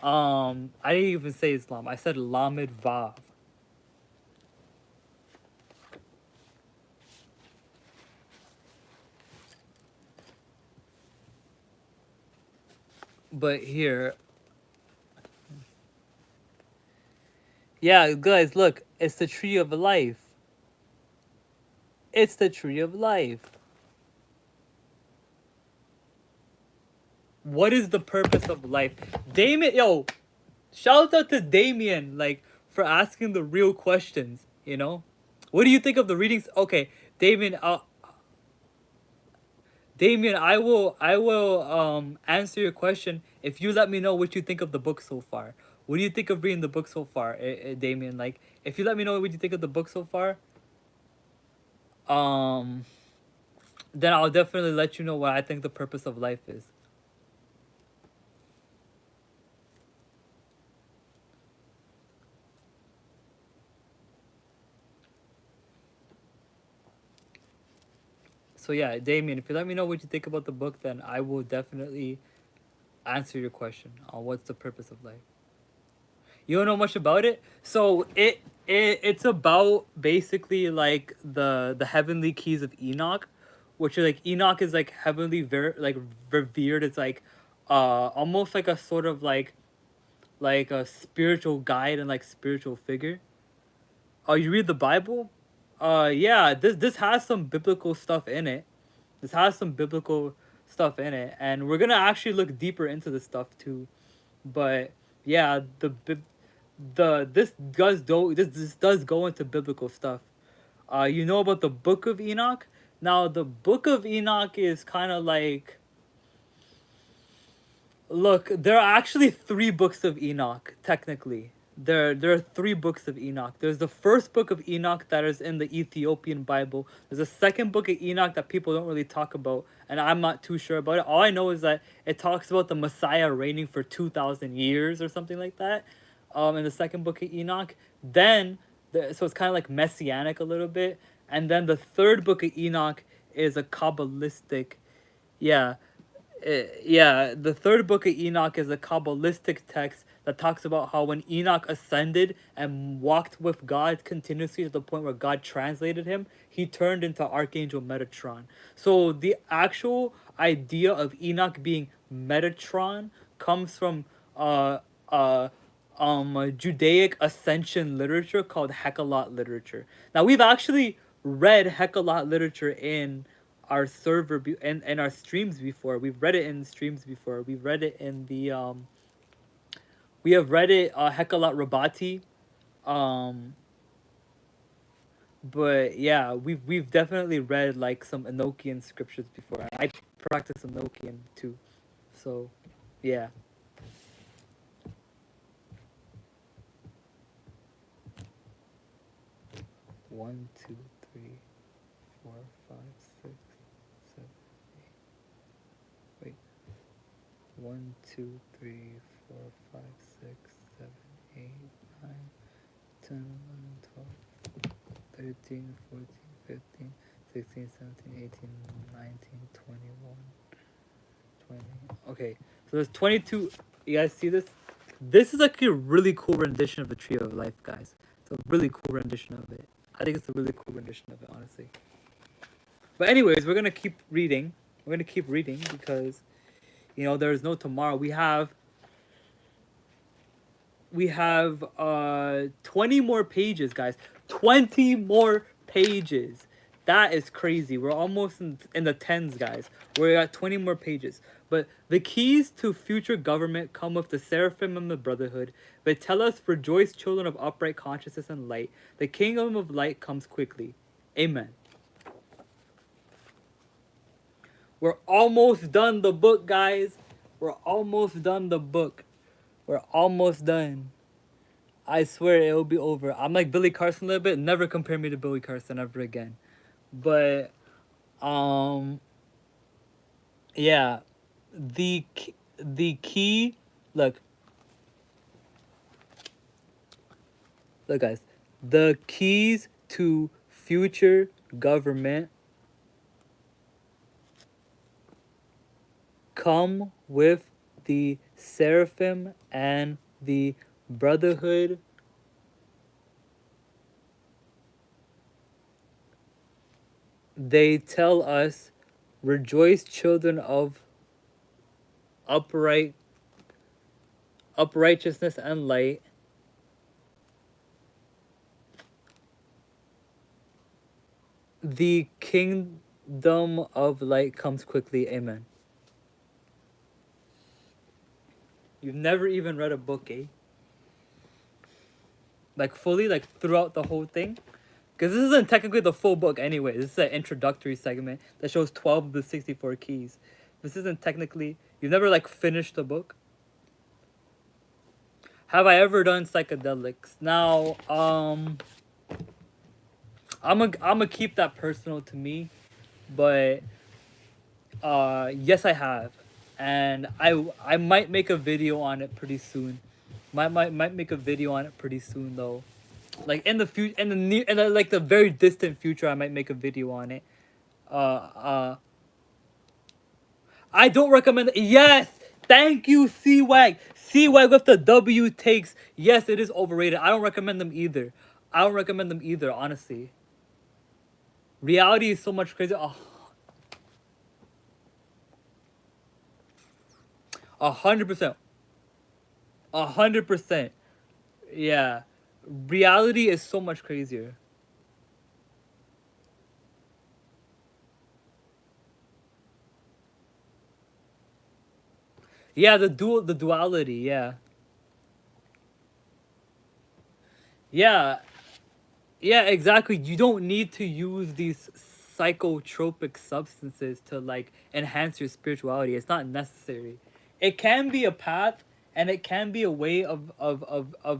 S1: I didn't even say Islam. I said Lamed Vav. But here, yeah, guys, look, it's the tree of life. It's the tree of life. What is the purpose of life? Damien, yo, shout out to Damien, like, for asking the real questions, you know? What do you think of the readings? Okay, Damien, I will answer your question if you let me know what you think of the book so far. What do you think of reading the book so far, Damien? Like, if you let me know what you think of the book so far, um, then I'll definitely let you know what I think the purpose of life is. So yeah, Damien, if you let me know what you think about the book, then I will definitely answer your question on what's the purpose of life. You don't know much about it, so it's about basically like the heavenly keys of Enoch, which are like Enoch is like heavenly like revered. It's like almost like a sort of like a spiritual guide and like spiritual figure. Oh, you read the Bible? Yeah, this has some biblical stuff in it. This has some biblical stuff in it, and we're gonna actually look deeper into this stuff too. But yeah, this does go into biblical stuff. You know about the Book of Enoch? Now the Book of Enoch is kind of like, look, there are actually three books of Enoch, technically. There are three books of Enoch. There's the first book of Enoch that is in the Ethiopian Bible. There's a second book of Enoch that people don't really talk about, and I'm not too sure about it. All I know is that it talks about the Messiah reigning for 2,000 years or something like that. In the second book of Enoch. Then, so it's kind of like messianic a little bit. And then the third book of Enoch is a Kabbalistic, yeah, yeah, the third book of Enoch is a Kabbalistic text that talks about how when Enoch ascended and walked with God continuously to the point where God translated him, he turned into Archangel Metatron. So the actual idea of Enoch being Metatron comes from uh, Judaic ascension literature called Heckalot literature. Now we've actually read Heckalot literature in our server and our streams before. We've read it in streams before. We've read it in the we have read it Heckalot Rabati. Um but yeah, we've definitely read like some Enochian scriptures before. I practice Enochian too. So yeah. One, two, three, four, five, six, seven, eight. Wait. 1, 2, 3, 4, 5, 6, 7, 8, 9, 10, 11, 12, 13, 14, 15, 16, 17, 18, 19, 21, 20. Okay, so there's 22. You guys see this? This is actually a really cool rendition of the Tree of Life, guys. It's a really cool rendition of it. I think it's a really cool rendition of it, honestly. But anyways, we're gonna keep reading. We're gonna keep reading because, there is no tomorrow. We have 20 more pages, guys. 20 more pages. That is crazy. We're almost in the tens, guys. We're at 20 more pages. But the keys to future government come with the seraphim and the brotherhood. They tell us, rejoice, children of upright consciousness and light. The kingdom of light comes quickly. Amen. We're almost done the book, guys. We're almost done the book. We're almost done. I swear it'll be over. I'm like Billy Carson a little bit. Never compare me to Billy Carson ever again. But, yeah. The key, look, guys. The keys to future government come with the seraphim and the brotherhood. They tell us, rejoice, children of uprightness and light. The kingdom of light comes quickly. Amen. You've never even read a book, eh? Like fully, like throughout the whole thing? Because this isn't technically the full book anyway. This is an introductory segment that shows 12 of the 64 keys. This isn't technically... You've never, like, finished the book? Have I ever done psychedelics? Now, I'm gonna keep that personal to me. But, yes, I have. And I might make a video on it pretty soon. Might make a video on it pretty soon, though. Like in the future, like the very distant future, I might make a video on it. I don't recommend it. Yes, thank you, C-Wag. C-Wag with the W takes. Yes, it is overrated. I don't recommend them either. Honestly. Reality is so much crazier. 100%. 100%. Yeah. Reality is so much crazier. Yeah, the duality, yeah. Yeah. Yeah, exactly. You don't need to use these psychotropic substances to like enhance your spirituality. It's not necessary. It can be a path and it can be a way of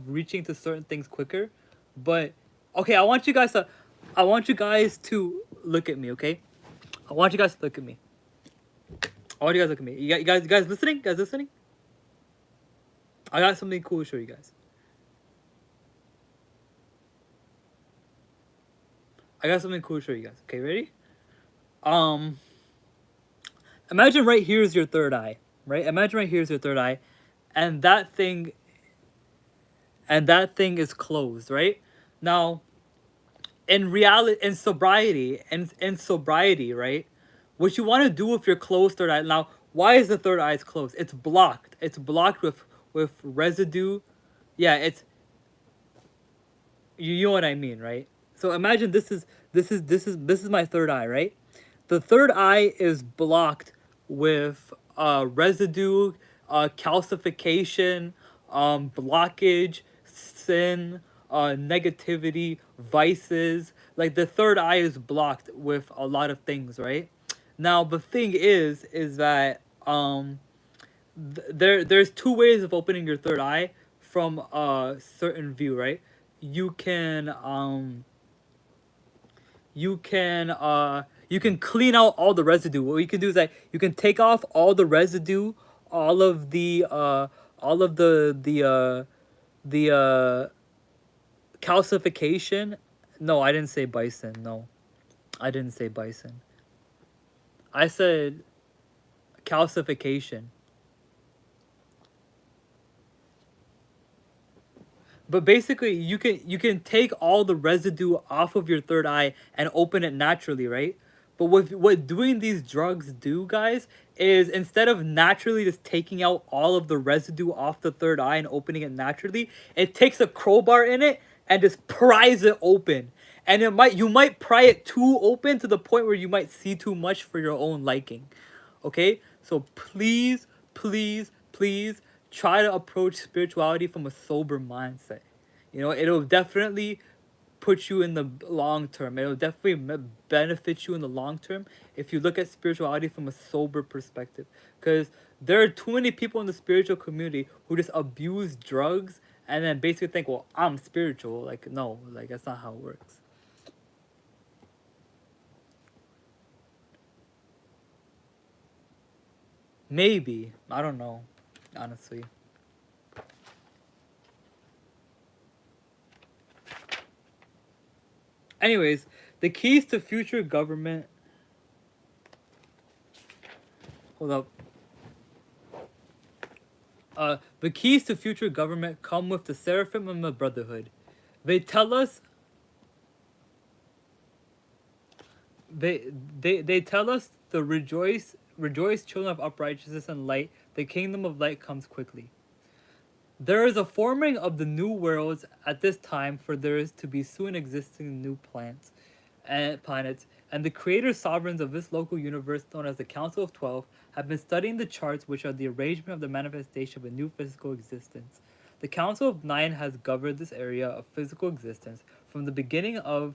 S1: reaching to certain things quicker. But okay, I want you guys to look at me, okay? I want you guys to look at me. I want you guys to look at me. You guys listening? Guys listening? I got something cool to show you guys. I got something cool to show you guys. Okay, ready? Imagine right here is your third eye, right? Imagine right here is your third eye, and that thing is closed, right? Now, in reality, in sobriety, right? What you want to do with your closed third eye now? Why is the third eye closed? It's blocked. It's blocked with residue. Yeah, it's you know what I mean, right? So imagine this is my third eye, right? The third eye is blocked with residue, calcification, blockage, sin, negativity, vices. Like the third eye is blocked with a lot of things, right? Now the thing is that there's two ways of opening your third eye from a certain view, right? You can you can clean out all the residue. What you can do is that you can take off all the residue, all of the calcification. No, I didn't say bison. No, I didn't say bison. I said calcification. But basically, you can take all the residue off of your third eye and open it naturally, right? But what doing these drugs do, guys, is instead of naturally just taking out all of the residue off the third eye and opening it naturally, it takes a crowbar in it and just pries it open. And you might pry it too open to the point where you might see too much for your own liking. Okay? So please, please, please try to approach spirituality from a sober mindset. It'll definitely put you in the long term. It'll definitely benefit you in the long term if you look at spirituality from a sober perspective. Because there are too many people in the spiritual community who just abuse drugs and then basically think, well, I'm spiritual. Like, no, like, that's not how it works. Maybe. I don't know, honestly. Anyways, the keys to future government. Hold up. The keys to future government come with the Seraphim and the Brotherhood. They tell us. They tell us to rejoice, children of uprightness and light. The kingdom of light comes quickly. There is a forming of the new worlds at this time, for there is to be soon existing new planets, and the creator sovereigns of this local universe, known as the Council of 12, have been studying the charts, which are the arrangement of the manifestation of a new physical existence. The Council of Nine has governed this area of physical existence from the beginning of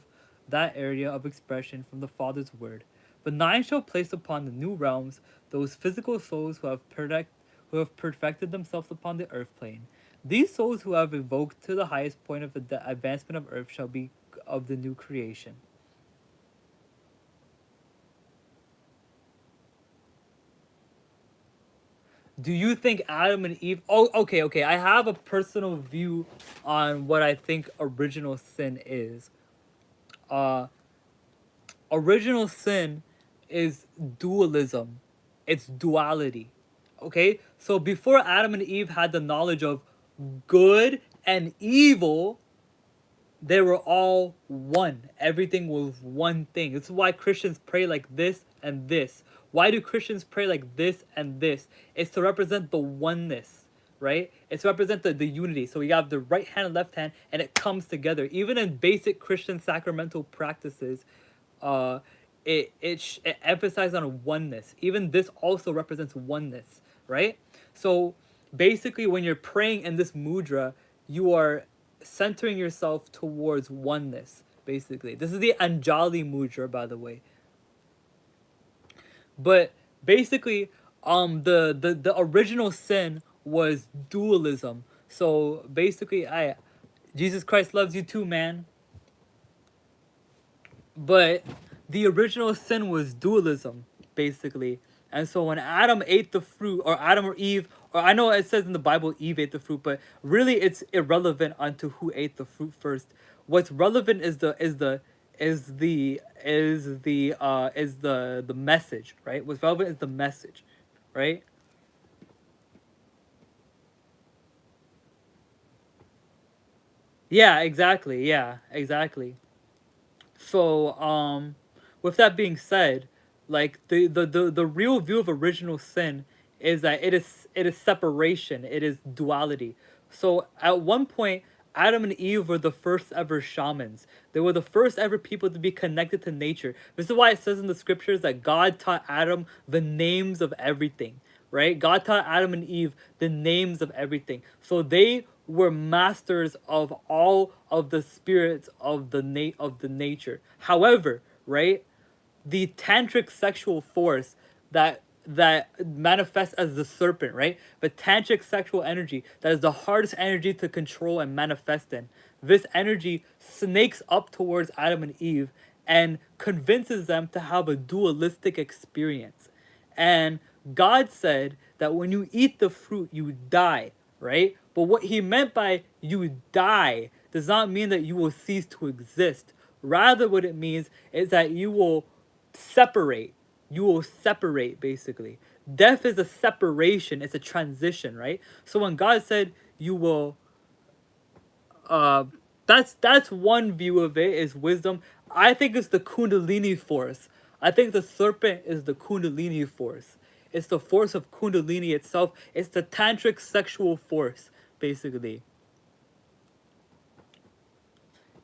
S1: that area of expression from the Father's word. The nine shall place upon the new realms those physical souls who have perfected themselves upon the earth plane. These souls who have evoked to the highest point of the advancement of earth shall be of the new creation. Do you think Adam and Eve? Oh, okay, okay. I have a personal view on what I think original sin is. Uh, Original sin is dualism. It's duality. Okay? So before Adam and Eve had the knowledge of good and evil, they were all one. Everything was one thing. This is why Christians pray like this and this. Why do Christians pray like this and this? It's to represent the oneness, right? It's to represent the unity. So you have the right hand and left hand, and it comes together. Even in basic Christian sacramental practices, uh, it emphasizes on oneness. Even this also represents oneness, right? So basically, when you're praying in this mudra, you are centering yourself towards oneness. Basically, this is the Anjali mudra, by the way. But basically, the original sin was dualism. So basically, I Jesus Christ loves you too, man. But the original sin was dualism, basically. And so when Adam ate the fruit, or Adam or Eve, or I know it says in the Bible Eve ate the fruit, but really it's irrelevant onto who ate the fruit first. What's relevant is the message, right? What's relevant is the message, right? Yeah, exactly. Yeah, exactly. So, with that being said, like the real view of original sin is that it is separation, it is duality. So at one point, Adam and Eve were the first ever shamans. They were the first ever people to be connected to nature. This is why it says in the scriptures that God taught Adam the names of everything, right? God taught Adam and Eve the names of everything. So they were masters of all of the spirits of the nature. However, right, the tantric sexual force that manifests as the serpent, right? The tantric sexual energy that is the hardest energy to control and manifest in. This energy snakes up towards Adam and Eve and convinces them to have a dualistic experience. And God said that when you eat the fruit, you die, right? But what he meant by you die does not mean that you will cease to exist. Rather, what it means is that you will separate. You will separate, basically. Death is a separation, it's a transition, right? So when God said you will Uh, that's one view of it is wisdom. I think it's the Kundalini force. I think the serpent is the Kundalini force. It's the force of Kundalini itself. It's the tantric sexual force, basically.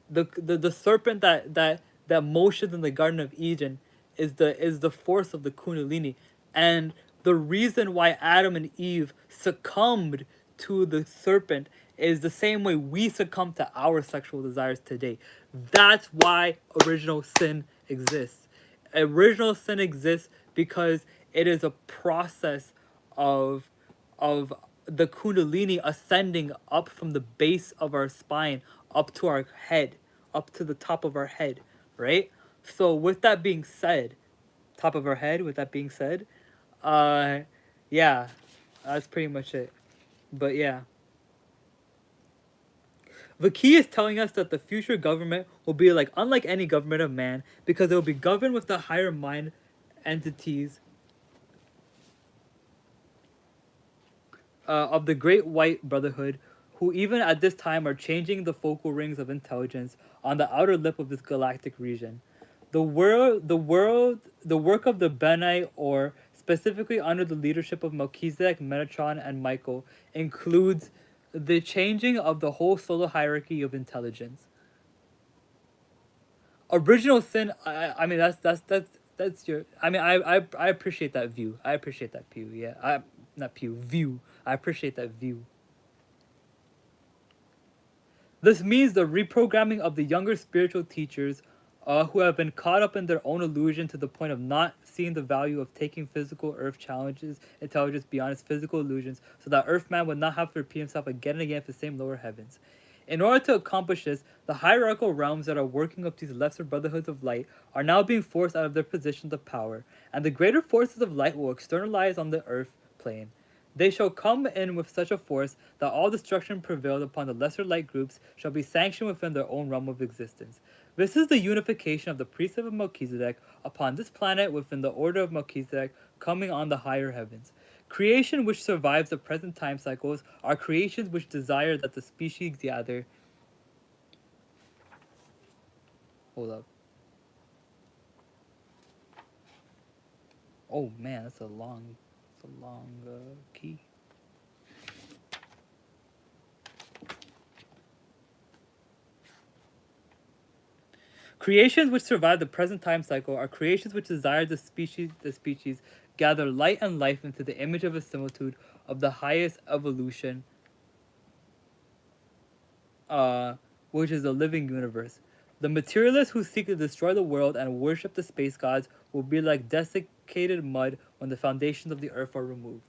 S1: The serpent that motions in the Garden of Eden is the force of the Kundalini, and the reason why Adam and Eve succumbed to the serpent is the same way we succumb to our sexual desires today. That's why original sin exists. Original sin exists because it is a process of of the kundalini ascending up from the base of our spine up to our head, up to the top of our head, right? So with that being said, top of our head, with that being said, uh yeah, that's pretty much it. But yeah. The key is telling us that the future government will be like unlike any government of man because it will be governed with the higher mind entities of the Great White Brotherhood, who even at this time are changing the focal rings of intelligence on the outer lip of this galactic region. The work of the Benai, or specifically under the leadership of Melchizedek, Metatron, and Michael, includes the changing of the whole solar hierarchy of intelligence. Original sin. I mean that's your. I mean I appreciate that view. I appreciate that view. Yeah. I not view view. I appreciate that view. This means the reprogramming of the younger spiritual teachers who have been caught up in their own illusion to the point of not seeing the value of taking physical earth challenges intelligence beyond its physical illusions so that earthman would not have to repeat himself again and again for the same lower heavens. In order to accomplish this, the hierarchical realms that are working up these lesser brotherhoods of light are now being forced out of their positions of power, and the greater forces of light will externalize on the earth plane. They shall come in with such a force that all destruction prevailed upon the lesser light groups shall be sanctioned within their own realm of existence. This is the unification of the priesthood of Melchizedek upon this planet within the order of Melchizedek coming on the higher heavens. Creation which survives the present time cycles are creations which desire that the species gather. Hold up. Oh man, that's a long key. Creations which survive the present time cycle are creations which desire the species gather light and life into the image of a similitude of the highest evolution, uh, which is the living universe. The materialists who seek to destroy the world and worship the space gods will be like desiccated mud when the foundations of the earth are removed.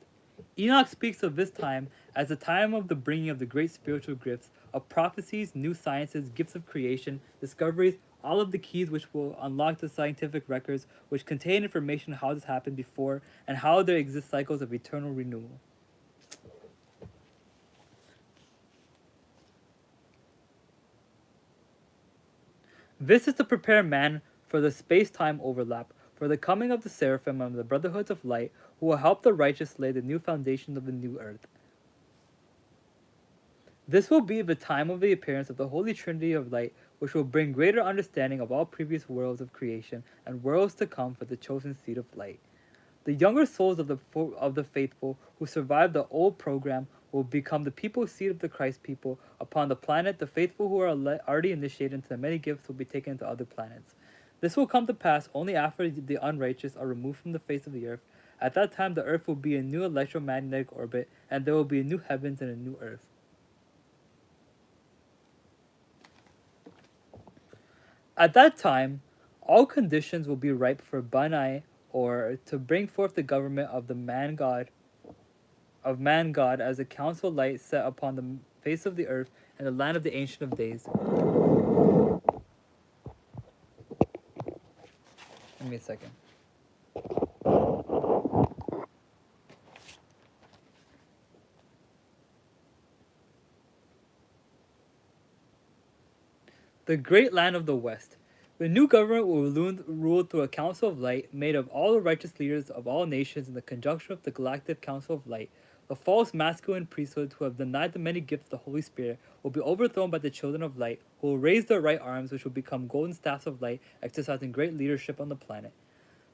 S1: Enoch speaks of this time as the time of the bringing of the great spiritual gifts of prophecies, new sciences, gifts of creation, discoveries, all of the keys which will unlock the scientific records which contain information on how this happened before and how there exist cycles of eternal renewal. This is to prepare man for the space-time overlap, for the coming of the seraphim and the brotherhoods of light, who will help the righteous lay the new foundation of the new earth. This will be the time of the appearance of the Holy Trinity of Light, which will bring greater understanding of all previous worlds of creation and worlds to come for the chosen seed of light. The younger souls of the faithful who survived the old program will become the people seed of the Christ people upon the planet. The faithful who are already initiated into the many gifts will be taken to other planets. This will come to pass only after the unrighteous are removed from the face of the earth. At that time, the earth will be a new electromagnetic orbit, and there will be a new heavens and a new earth. At that time, all conditions will be ripe for Banai, or to bring forth the government of the man God as a council light set upon the face of the earth and the land of the Ancient of Days. Give me a second. The great land of the West. The new government will rule through a council of light made of all the righteous leaders of all nations in the conjunction of the galactic council of light. The false masculine priesthoods who have denied the many gifts of the Holy Spirit will be overthrown by the children of light, who will raise their right arms, which will become golden staffs of light, exercising great leadership on the planet.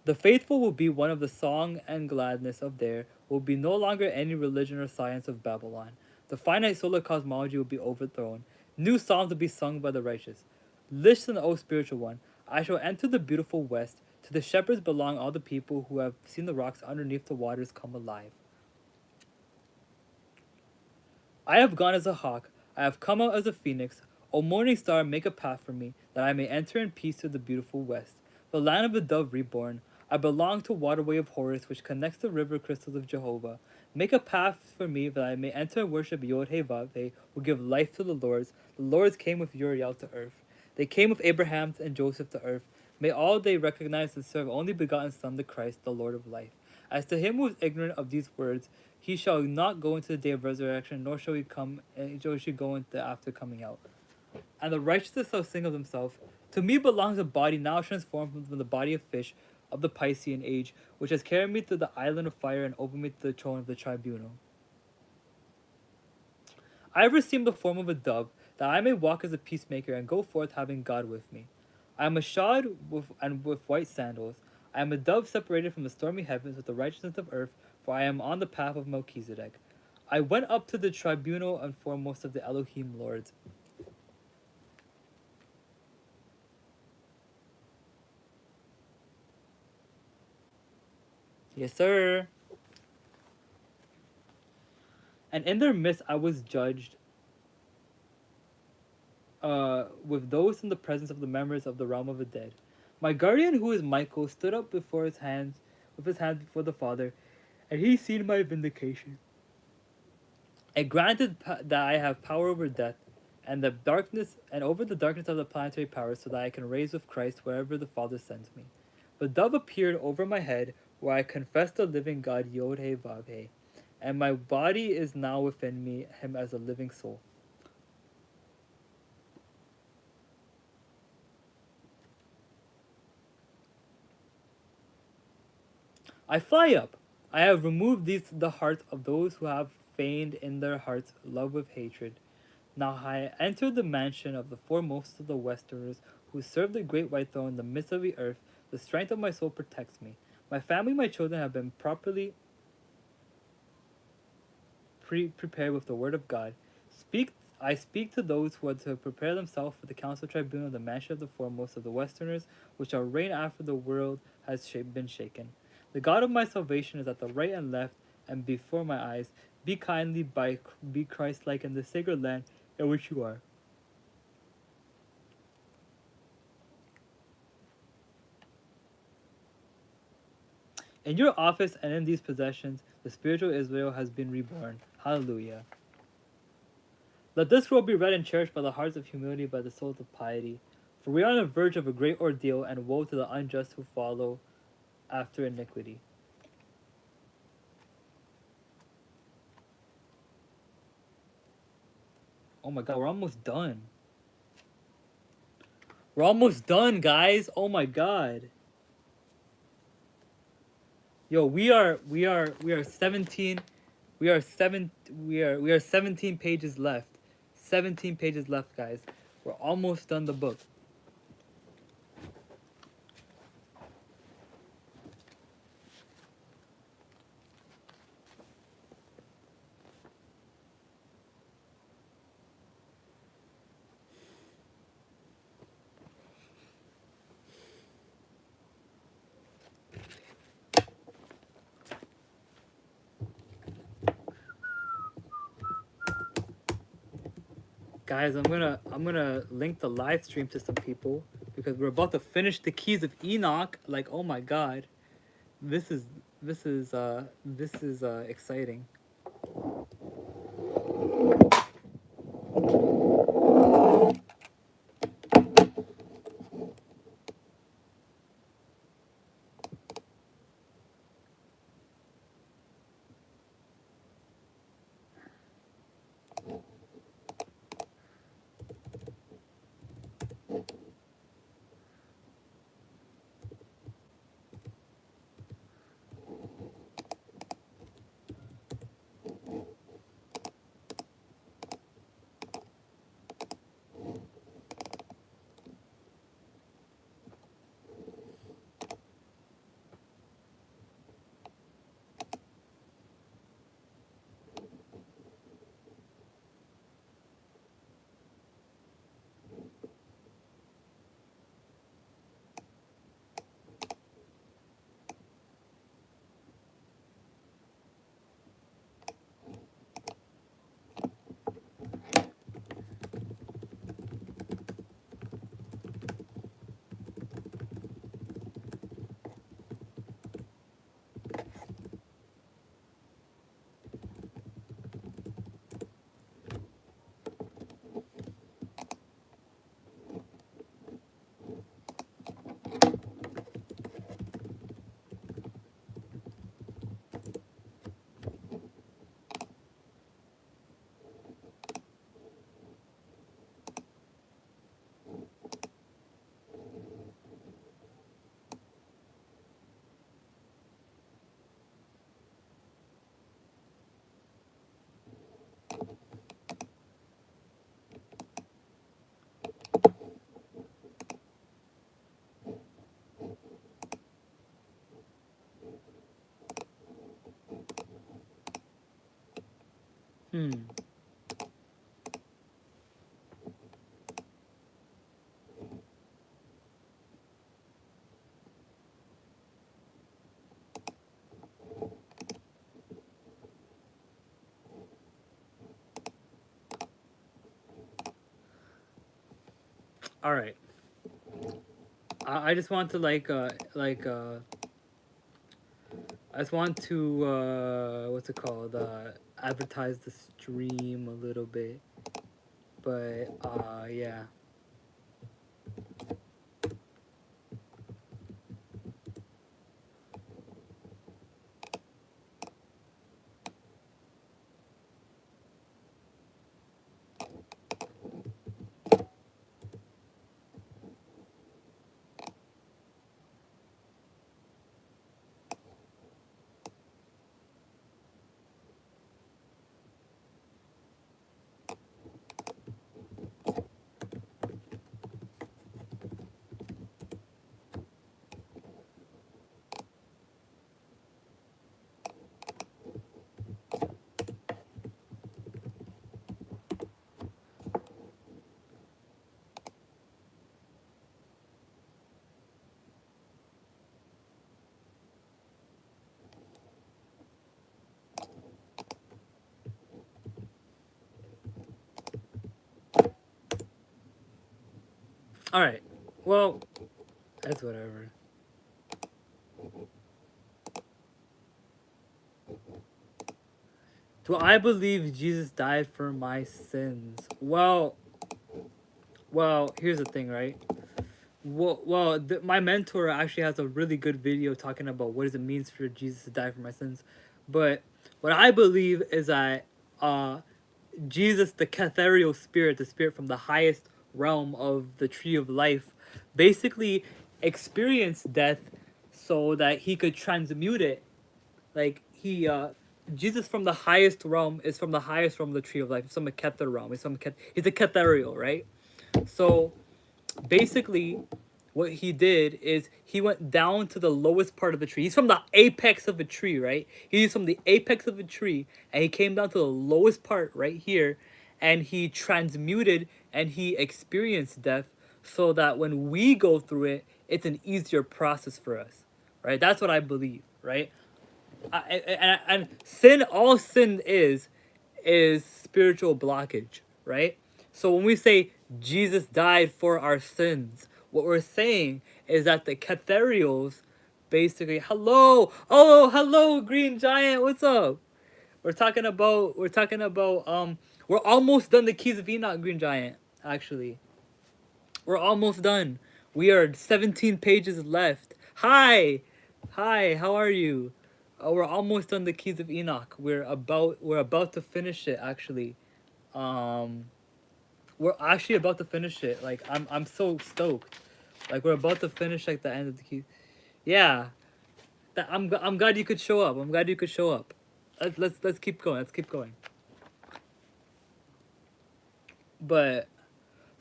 S1: The faithful will be one of the song and gladness of there will be no longer any religion or science of Babylon. The finite solar cosmology will be overthrown. New psalms will be sung by the righteous. Listen, O spiritual one, I shall enter the beautiful west. To the shepherds belong all the people who have seen the rocks underneath the waters come alive. I have gone as a hawk, I have come out as a phoenix. O morning star, make a path for me, that I may enter in peace to the beautiful west, the land of the dove reborn. I belong to waterway of Horus, which connects the river crystals of Jehovah. Make a path for me, that I may enter and worship Yod He Vav He, who give life to the Lords. The Lords came with Uriel to earth. They came with Abraham and Joseph to earth. May all they recognize and serve only begotten Son, the Christ, the Lord of life. As to him who is ignorant of these words, he shall not go into the day of resurrection, nor shall he come, and shall he go into after coming out. And the righteous shall sing of themselves, to me belongs a body now transformed from the body of fish of the Piscean age, which has carried me to the island of fire and opened me to the throne of the tribunal. I have received the form of a dove, that I may walk as a peacemaker and go forth having God with me. I am a shod with white sandals. I am a dove separated from the stormy heavens with the righteousness of earth, for I am on the path of Melchizedek. I went up to the tribunal and foremost of the Elohim lords. Yes, sir. And in their midst I was judged with those in the presence of the members of the realm of the dead. My guardian, who is Michael, stood up before his hands, with his hands before the Father, and he seen my vindication. It granted that I have power over death, and the darkness, and over the darkness of the planetary powers, so that I can raise with Christ wherever the Father sends me. The dove appeared over my head, where I confessed the living God Yod He Vav He, and my body is now within me, him as a living soul. I fly up. I have removed the hearts of those who have feigned in their hearts love with hatred. Now I enter the mansion of the foremost of the Westerners, who serve the great white throne in the midst of the earth. The strength of my soul protects me. My family, my children have been properly prepared with the word of God. I speak to those who are to prepare themselves for the council tribunal of the mansion of the foremost of the Westerners, which shall reign after the world has been shaken. The God of my salvation is at the right and left, and before my eyes. Be be Christ-like in the sacred land in which you are. In your office and in these possessions, the spiritual Israel has been reborn. Hallelujah. Let this scroll be read and cherished by the hearts of humility, by the souls of piety. For we are on the verge of a great ordeal, and woe to the unjust who follow after iniquity. Oh my god, we're almost done. We're almost done, guys. Oh my god. Yo, we are 17 we are 17 pages left. 17 pages left, guys. We're almost done the book. Guys, I'm gonna link the live stream to some people because we're about to finish the keys of Enoch. Like, oh my god. This is exciting. Hmm. All right. I just want to I just want to what's it called? Advertise the stream a little bit. But yeah. All right. Well, that's whatever. Do I believe Jesus died for my sins? Well, here's the thing, right? My mentor actually has a really good video talking about what does it means for Jesus to die for my sins. But what I believe is that uh, Jesus, the ethereal spirit, the spirit from the highest realm of the tree of life, basically experienced death so that he could transmute it. Like Jesus from the highest realm is from the highest realm of the tree of life. It's from the Kether realm. He's a Ketherial, right? So basically what he did is he went down to the lowest part of the tree. He's from the apex of a tree, right? He's from the apex of a tree, and he came down to the lowest part right here, and he transmuted and he experienced death so that when we go through it, it's an easier process for us, right? That's what I believe, right? And sin, all sin is spiritual blockage, right? So when we say Jesus died for our sins, what we're saying is that the Catherials basically, hello, Green Giant, what's up? We're almost done the Keys of Enoch, Green Giant, actually. We're almost done. We are 17 pages left. Hi, how are you? We're almost done the Keys of Enoch. We're about to finish it actually. Um we're actually about to finish it. Like I'm so stoked. Like we're about to finish like the end of the Keys. Yeah. I'm glad you could show up. I'm glad you could show up. Let's keep going. Let's keep going. But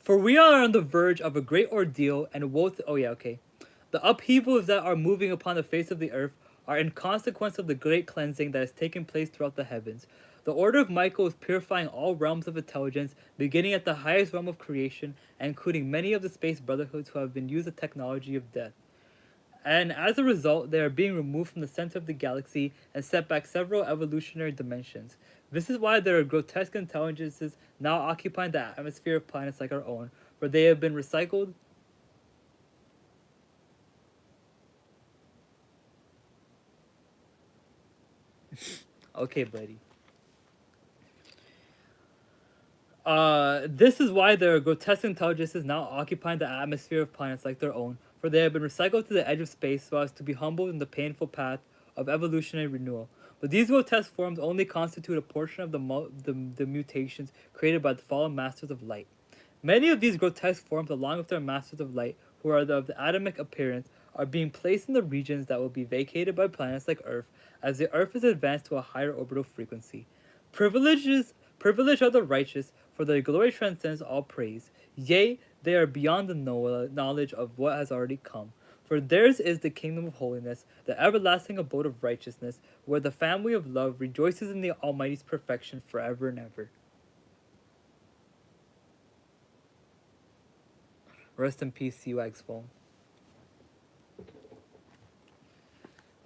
S1: for we are on the verge of a great ordeal and woe to, oh yeah, okay. The upheavals that are moving upon the face of the earth are in consequence of the great cleansing that has taken place throughout the heavens. The order of Michael is purifying all realms of intelligence, beginning at the highest realm of creation, and including many of the space brotherhoods who have been used the technology of death. And as a result, they are being removed from the center of the galaxy and set back several evolutionary dimensions. This is why there are grotesque intelligences now occupying the atmosphere of planets like our own, where they have been recycled. Okay, buddy. This is why there are grotesque intelligences now occupying the atmosphere of planets like their own, for they have been recycled to the edge of space so as to be humbled in the painful path of evolutionary renewal. But these grotesque forms only constitute a portion of the mutations created by the fallen masters of light. Many of these grotesque forms, along with their masters of light, who are of the atomic appearance, are being placed in the regions that will be vacated by planets like Earth as the Earth is advanced to a higher orbital frequency. Privileged are the righteous, for their glory transcends all praise. Yea, they are beyond the knowledge of what has already come. For theirs is the kingdom of holiness, the everlasting abode of righteousness, where the family of love rejoices in the Almighty's perfection forever and ever. Rest in peace, CUX phone.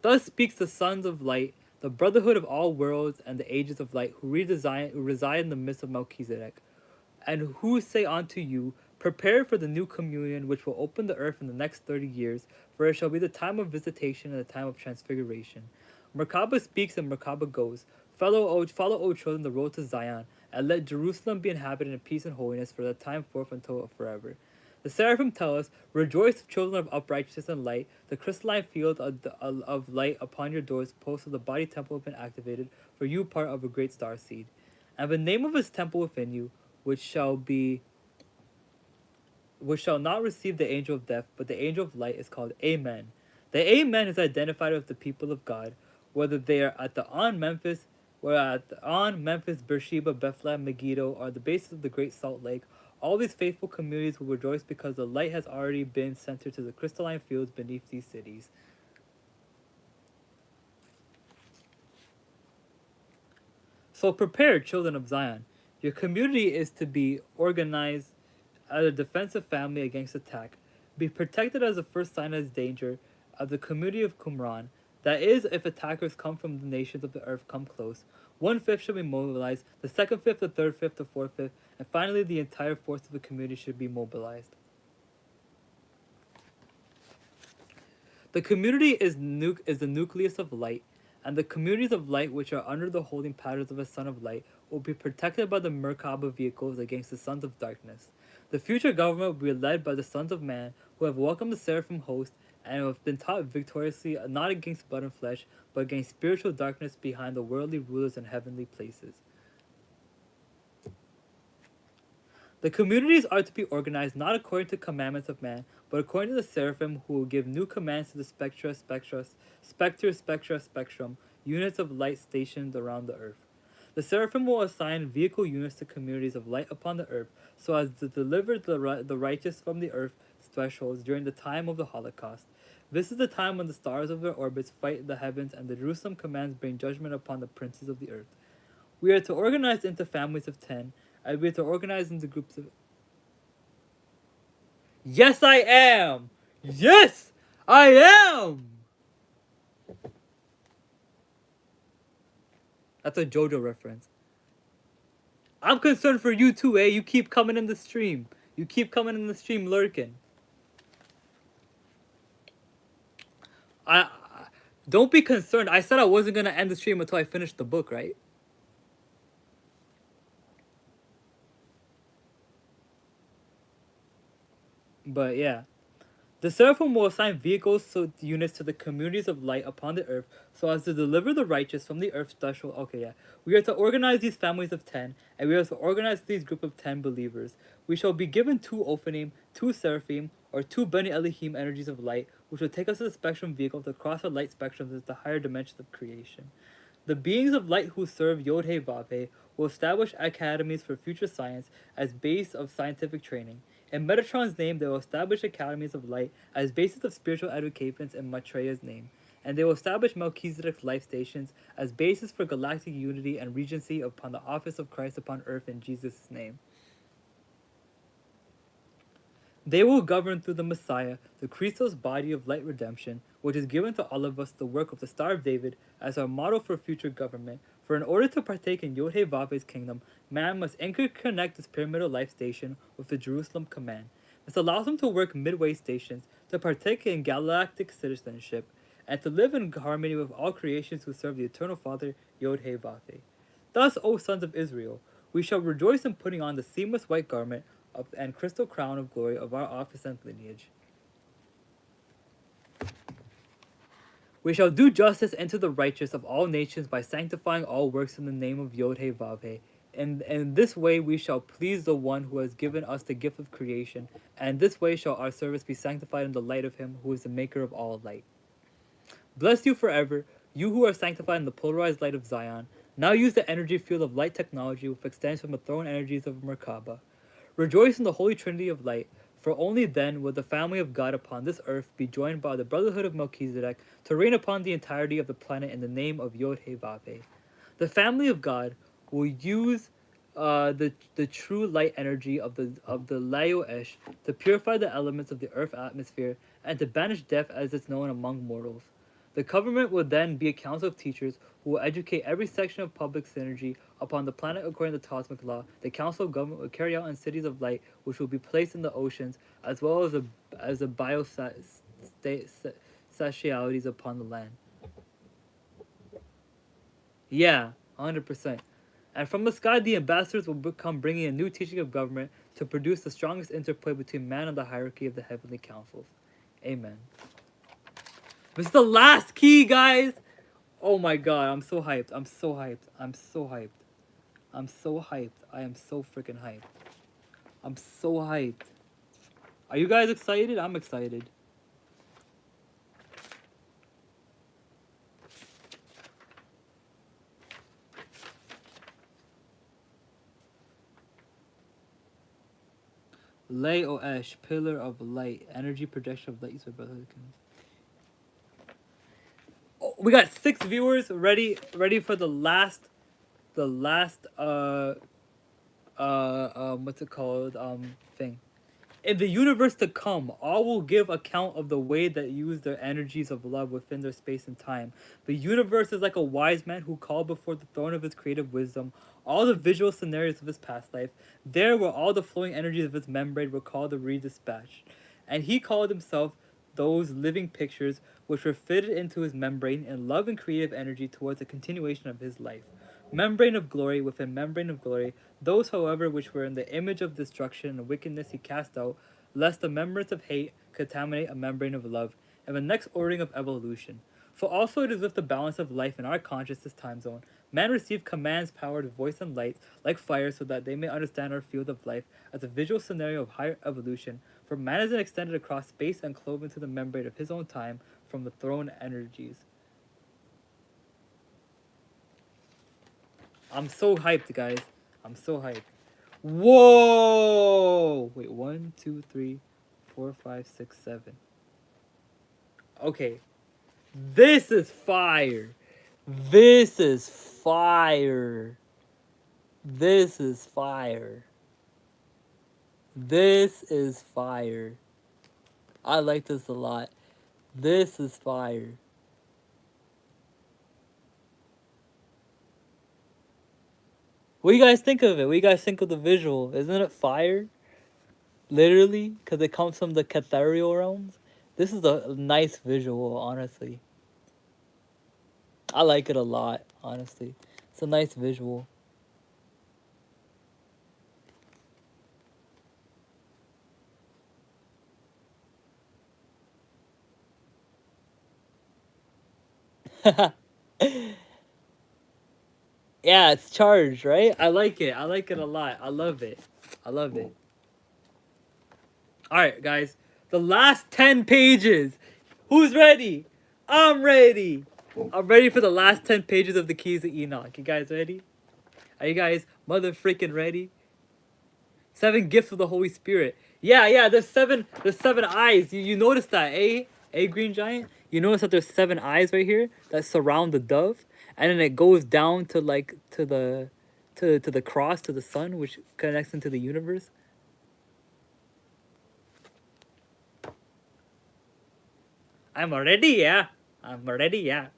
S1: Thus speaks the sons of light, the brotherhood of all worlds and the ages of light, who reside in the midst of Melchizedek, and who say unto you, prepare for the new communion which will open the earth in the next 30 years, for it shall be the time of visitation and the time of transfiguration. Merkaba speaks and Merkaba goes. Follow, O children, the road to Zion, and let Jerusalem be inhabited in peace and holiness for the time forth until forever. The seraphim tell us, rejoice, children of uprightness and light, the crystalline field of light upon your doors, posts of the body temple have been activated, for you part of a great star seed. And the name of his temple within you, which shall not receive the angel of death, but the angel of light, is called Amen. The Amen is identified with the people of God, whether they are at the Memphis, Beersheba, Bethlehem, Megiddo, or the basis of the Great Salt Lake. All these faithful communities will rejoice because the light has already been centered to the crystalline fields beneath these cities. So prepare, children of Zion. Your community is to be organized as a defensive family against attack. Be protected as the first sign of danger of the community of Qumran. That is, if attackers come from the nations of the earth come close. 1/5 should be mobilized, the 2nd/5, the 3rd/5, the 4th/5, and finally the entire force of the community should be mobilized. The community is the nucleus of light, and the communities of light which are under the holding patterns of a son of light will be protected by the Merkaba vehicles against the sons of darkness. The future government will be led by the sons of man, who have welcomed the seraphim host and who have been taught victoriously not against blood and flesh, but against spiritual darkness behind the worldly rulers in heavenly places. The communities are to be organized not according to commandments of man, but according to the seraphim, who will give new commands to the spectrum, units of light stationed around the earth. The seraphim will assign vehicle units to communities of light upon the earth, so as to deliver the righteous from the earth's thresholds during the time of the Holocaust. This is the time when the stars of their orbits fight the heavens, and the Jerusalem commands bring judgment upon the princes of the earth. We are to organize into families of 10, and we are to organize into groups of... Yes, I am! Yes, I am! That's a JoJo reference. I'm concerned for you too, eh? You keep coming in the stream. You keep coming in the stream lurking. I don't be concerned. I said I wasn't gonna end the stream until I finished the book, right? But yeah. The seraphim will assign vehicles units to the communities of light upon the earth, so as to deliver the righteous from the earth's threshold. Okay, yeah. We are to organize these families of 10, and we are to organize these group of 10 believers. We shall be given 2 Ophanim, 2 Seraphim, or 2 Beni Elohim energies of light, which will take us to the spectrum vehicle to cross the light spectrums into the higher dimensions of creation. The beings of light who serve Yod-He Vav-He will establish academies for future science as base of scientific training. In Metatron's name, they will establish academies of light as basis of spiritual educations in Maitreya's name, and they will establish Melchizedek's life stations as basis for galactic unity and regency upon the office of Christ upon earth in Jesus' name. They will govern through the Messiah, the Christos body of light redemption, which is given to all of us the work of the Star of David as our model for future government. For in order to partake in Yod-He Vav-He's kingdom, man must interconnect this pyramidal life station with the Jerusalem command. This allows him to work midway stations, to partake in galactic citizenship, and to live in harmony with all creations who serve the eternal Father, Yod-He Vav-He. Thus, O sons of Israel, we shall rejoice in putting on the seamless white garment and crystal crown of glory of our office and lineage. We shall do justice unto the righteous of all nations by sanctifying all works in the name of Yod-He Vav-He. In this way we shall please the one who has given us the gift of creation, and this way shall our service be sanctified in the light of him who is the maker of all light. Bless you forever, you who are sanctified in the polarized light of Zion. Now use the energy field of light technology which extends from the throne energies of Merkaba. Rejoice in the Holy Trinity of light, For only then will the family of God upon this earth be joined by the brotherhood of Melchizedek to reign upon the entirety of the planet in the name of Yod He Vav He. The family of God will use the true light energy of the Layo-Esh to purify the elements of the Earth atmosphere and to banish death as it's known among mortals. The government will then be a council of teachers who will educate every section of public synergy upon the planet according to cosmic law. The council of government will carry out in cities of light, which will be placed in the oceans, as well as the biosatialities upon the land. Yeah, 100%. And from the sky, the ambassadors will become bringing a new teaching of government to produce the strongest interplay between man and the hierarchy of the heavenly councils. Amen. This is the last key, guys! Oh my god, I'm so hyped. I'm so hyped. I'm so hyped. I'm so hyped. I am so freaking hyped. I'm so hyped. Are you guys excited? I'm excited. Layo-Esh, pillar of light, energy projection of light used by brotherhood. Oh, we got 6 viewers ready for the last what's it called thing. In the universe to come, all will give account of the way that use their energies of love within their space and time. The universe is like a wise man who called before the throne of his creative wisdom all the visual scenarios of his past life. There where all the flowing energies of his membrane were called the redispatch. And he called himself those living pictures which were fitted into his membrane in love and creative energy towards the continuation of his life. Membrane of glory within membrane of glory, those, however, which were in the image of destruction and wickedness he cast out, lest the membranes of hate contaminate a membrane of love, and the next ordering of evolution. For also it is with the balance of life in our consciousness time zone. Man received commands powered with voice and light, like fire, so that they may understand our field of life as a visual scenario of higher evolution. For man is extended across space and clove into the membrane of his own time from the throne energies. I'm so hyped, guys. I'm so hyped. Whoa! Wait, 1, 2, 3, 4, 5, 6, 7. Okay. This is fire. This is fire. This is fire. This is fire. I like this a lot. This is fire. What do you guys think of it? What do you guys think of the visual? Isn't it fire? Literally, because it comes from the ethereal realms. This is a nice visual, honestly. I like it a lot, honestly. It's a nice visual. Yeah, it's charged, right? I like it. I like it a lot. I love it. I love it. Alright, guys. The last 10 pages. Who's ready? I'm ready. I'm ready for the last 10 pages of the Keys of Enoch. You guys ready? Are you guys mother freaking ready? 7 gifts of the Holy Spirit. Yeah, there's seven eyes. You noticed that, eh? Green Giant? You notice that there's 7 eyes right here that surround the dove, and then it goes down to like to the cross, to the sun, which connects into the universe. I'm ready, yeah. I'm ready, yeah.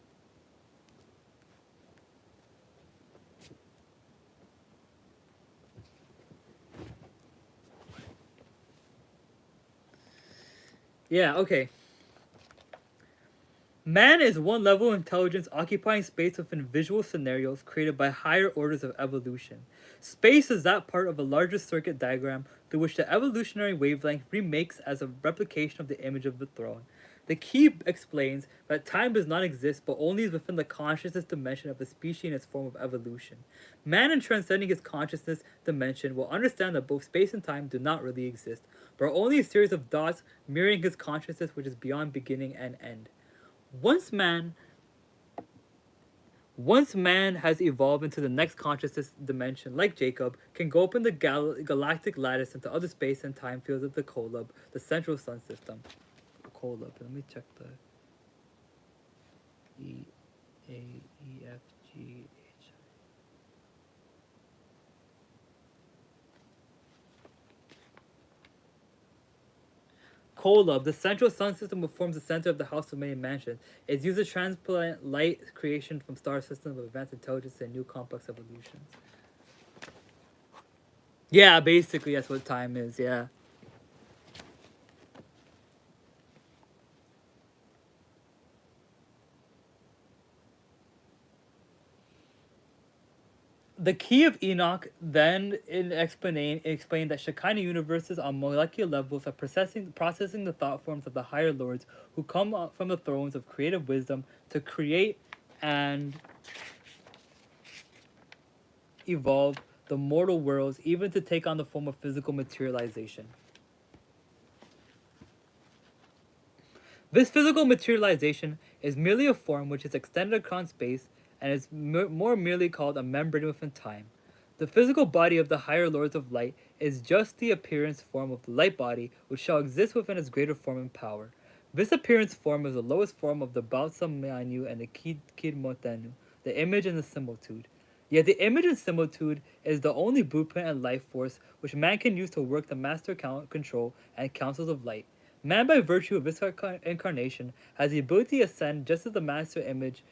S1: Yeah, okay. Man is one level of intelligence occupying space within visual scenarios created by higher orders of evolution. Space is that part of a larger circuit diagram through which the evolutionary wavelength remakes as a replication of the image of the throne. The key explains that time does not exist but only is within the consciousness dimension of a species in its form of evolution. Man, in transcending his consciousness dimension, will understand that both space and time do not really exist, but are only a series of dots mirroring his consciousness which is beyond beginning and end. Once man Once man has evolved into the next consciousness dimension, like Jacob, can go up in the galactic lattice into other space and time fields of the Kolob, the central sun system. Kolob. Let me check the E A E F G H. Kolob, the central sun system which forms the center of the House of Many Mansions, is used to transplant light creation from star systems of advanced intelligence and new complex evolutions. Yeah, basically that's what time is. Yeah. The key of Enoch then explained that Shekinah universes on molecular levels are processing the thought forms of the higher lords who come up from the thrones of creative wisdom to create and evolve the mortal worlds, even to take on the form of physical materialization. This physical materialization is merely a form which is extended across space and is more merely called a membrane within time. The physical body of the higher lords of light is just the appearance form of the light body which shall exist within its greater form and power. This appearance form is the lowest form of the Balsamanu and the Kidmotenu, the image and the similitude. Yet the image and similitude is the only blueprint and life force which man can use to work the master control and councils of light. Man, by virtue of this incarnation, has the ability to ascend just as the master image,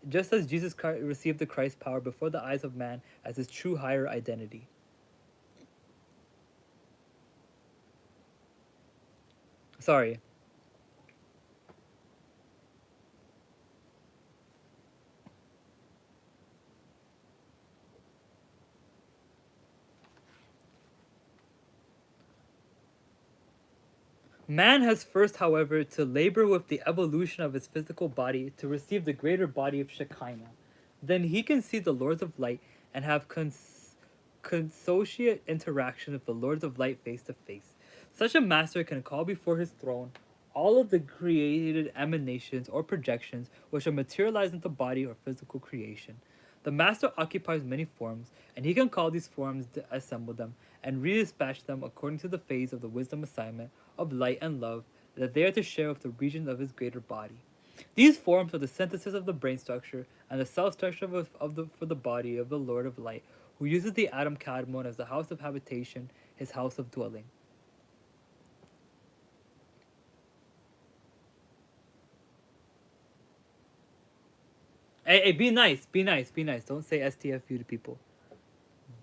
S1: just as Jesus Christ received the Christ power before the eyes of man as his true higher identity. Sorry. Man has first, however, to labor with the evolution of his physical body to receive the greater body of Shekinah. Then he can see the Lords of Light and have consociate interaction with the Lords of Light face to face. Such a master can call before his throne all of the created emanations or projections which are materialized into body or physical creation. The master occupies many forms, and he can call these forms, assemble them, and redispatch them according to the phase of the wisdom assignment of light and love that they are to share with the regions of his greater body. These forms are the synthesis of the brain structure and the cell structure for the body of the Lord of Light, who uses the atom Kadmon as the house of habitation, his house of dwelling. Hey, be nice, be nice, be nice. Don't say STFU to people.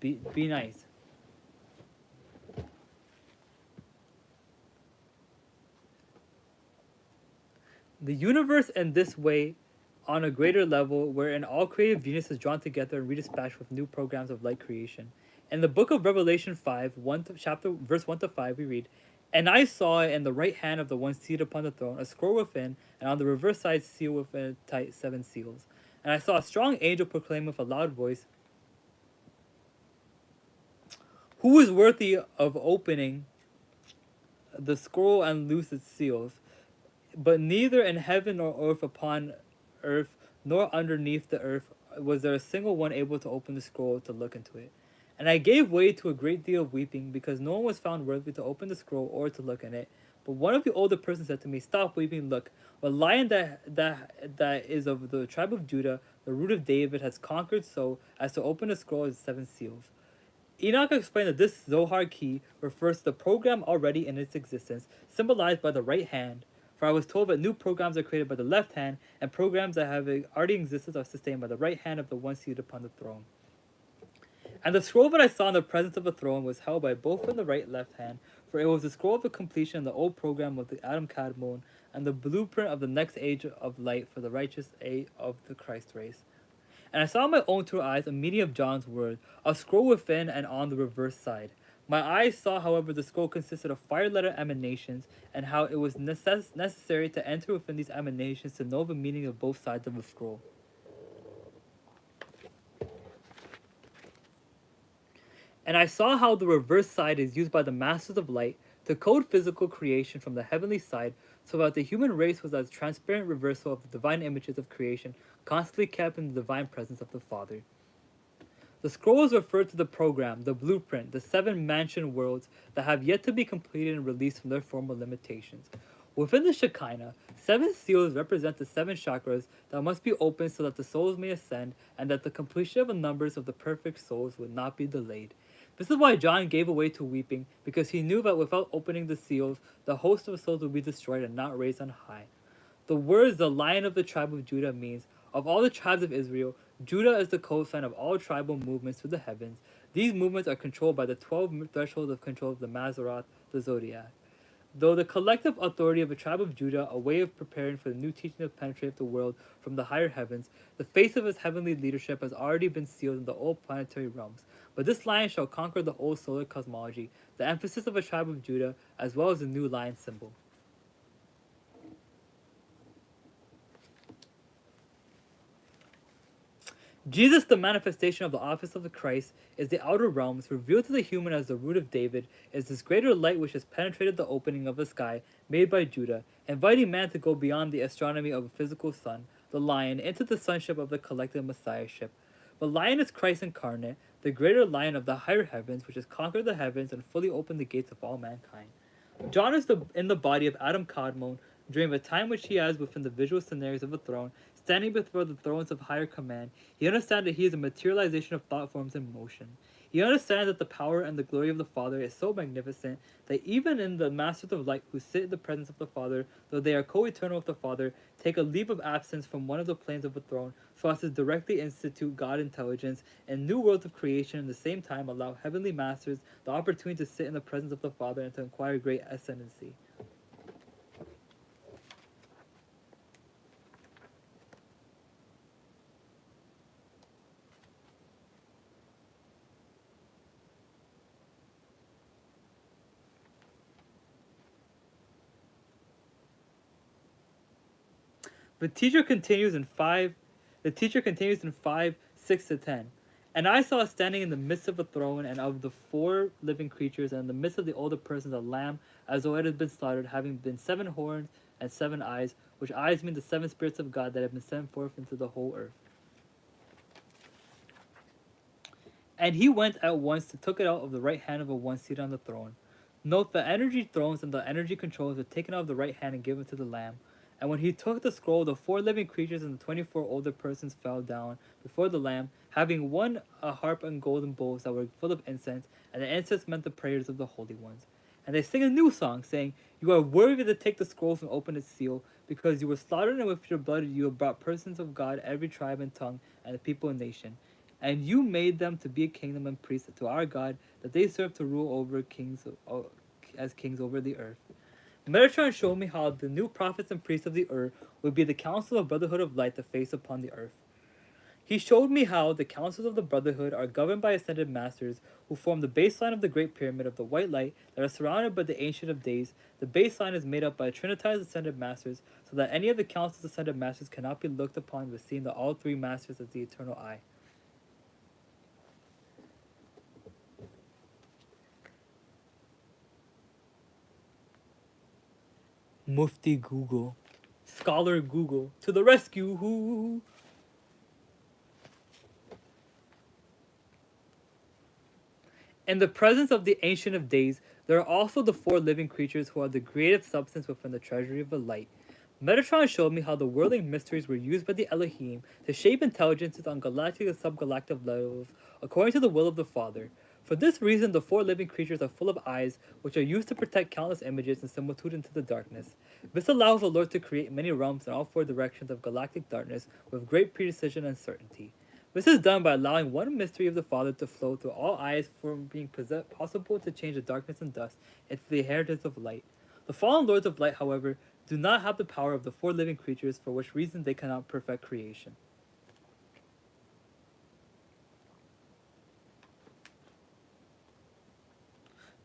S1: Be nice. The universe in this way, on a greater level, wherein all creative genius is drawn together and redispatched with new programs of light creation. In the book of Revelation 5, chapter verse 1 to 5, we read, "And I saw in the right hand of the one seated upon the throne a scroll within, and on the reverse side seal within tight 7 seals. And I saw a strong angel proclaim with a loud voice, Who is worthy of opening the scroll and loose its seals? But neither in heaven nor earth upon earth nor underneath the earth was there a single one able to open the scroll to look into it. And I gave way to a great deal of weeping, because no one was found worthy to open the scroll or to look in it. But one of the older persons said to me, Stop weeping, look, a lion that is of the tribe of Judah, the root of David, has conquered so as to open the scroll of 7 seals. Enoch explained that this Zohar key refers to the program already in its existence, symbolized by the right hand. For I was told that new programs are created by the left hand, and programs that have already existed are sustained by the right hand of the one seated upon the throne. And the scroll that I saw in the presence of the throne was held by both in the right and left hand, for it was the scroll of the completion of the old program of the Adam Kadmon, and the blueprint of the next age of light for the righteous age of the Christ race. And I saw in my own two eyes a meaning of John's word, a scroll within and on the reverse side. My eyes saw, however, the scroll consisted of fire letter emanations, and how it was necessary to enter within these emanations to know the meaning of both sides of the scroll. And I saw how the reverse side is used by the masters of light to code physical creation from the heavenly side so that the human race was as transparent reversal of the divine images of creation constantly kept in the divine presence of the Father. The scrolls refer to the program, the blueprint, the seven mansion worlds that have yet to be completed and released from their formal limitations. Within the Shekinah, seven seals represent the seven chakras that must be opened so that the souls may ascend and that the completion of the numbers of the perfect souls would not be delayed. This is why John gave away to weeping, because he knew that without opening the seals, the host of souls would be destroyed and not raised on high. The words the Lion of the tribe of Judah means, of all the tribes of Israel, Judah is the cosign of all tribal movements to the heavens. These movements are controlled by the 12 thresholds of control of the Mazaroth, the zodiac. Though the collective authority of the tribe of Judah, a way of preparing for the new teaching to penetrate the world from the higher heavens, the face of his heavenly leadership has already been sealed in the old planetary realms. But this lion shall conquer the old solar cosmology, the emphasis of a tribe of Judah, as well as the new lion symbol. Jesus, the manifestation of the office of the Christ, is the outer realms, revealed to the human as the root of David, is this greater light which has penetrated the opening of the sky, made by Judah, inviting man to go beyond the astronomy of a physical sun, the lion, into the sonship of the collective messiahship. The lion is Christ incarnate, the greater lion of the higher heavens, which has conquered the heavens and fully opened the gates of all mankind. John is in the body of Adam Kadmon, during the time which he has within the visual scenarios of a throne, standing before the thrones of higher command. He understands that he is a materialization of thought forms in motion. He understands that the power and the glory of the Father is so magnificent that even in the Masters of Light who sit in the presence of the Father, though they are co-eternal with the Father, take a leave of absence from one of the planes of the throne, so as to directly institute God intelligence and new worlds of creation, and at the same time allow heavenly masters the opportunity to sit in the presence of the Father and to acquire great ascendancy. The teacher continues in 5, 6 to 10. And I saw standing in the midst of the throne and of the four living creatures, and in the midst of the older persons a lamb, as though it had been slaughtered, having been 7 horns and 7 eyes, which eyes mean the 7 spirits of God that have been sent forth into the whole earth. And he went at once to took it out of the right hand of the one seated on the throne. Note the energy thrones and the energy controls were taken out of the right hand and given to the Lamb. And when he took the scroll, the 4 living creatures and the 24 older persons fell down before the Lamb, having one a harp and golden bowls that were full of incense, and the incense meant the prayers of the holy ones. And they sing a new song, saying, "You are worthy to take the scrolls and open its seal, because you were slaughtered, and with your blood you have brought persons of God, every tribe and tongue, and people and nation. And you made them to be a kingdom and priests to our God, that they serve to rule over kings as kings over the earth." Metatron showed me how the new prophets and priests of the earth would be the council of brotherhood of light, the face upon the earth. He showed me how the councils of the brotherhood are governed by ascended masters who form the baseline of the great pyramid of the white light that are surrounded by the Ancient of Days. The baseline is made up by trinitized ascended masters, so that any of the council's ascended masters cannot be looked upon with seeing the all 3 masters as the eternal eye. Mufti Google. Scholar Google. To the rescue! Who? In the presence of the Ancient of Days, there are also the 4 living creatures who are the creative substance within the treasury of the light. Metatron showed me how the whirling mysteries were used by the Elohim to shape intelligences on galactic and subgalactic levels according to the will of the Father. For this reason, the 4 living creatures are full of eyes, which are used to protect countless images and similitude into the darkness. This allows the Lord to create many realms in all 4 directions of galactic darkness with great precision and certainty. This is done by allowing one mystery of the Father to flow through all eyes, from being possible to change the darkness and dust into the inheritance of light. The fallen lords of light, however, do not have the power of the 4 living creatures, for which reason they cannot perfect creation.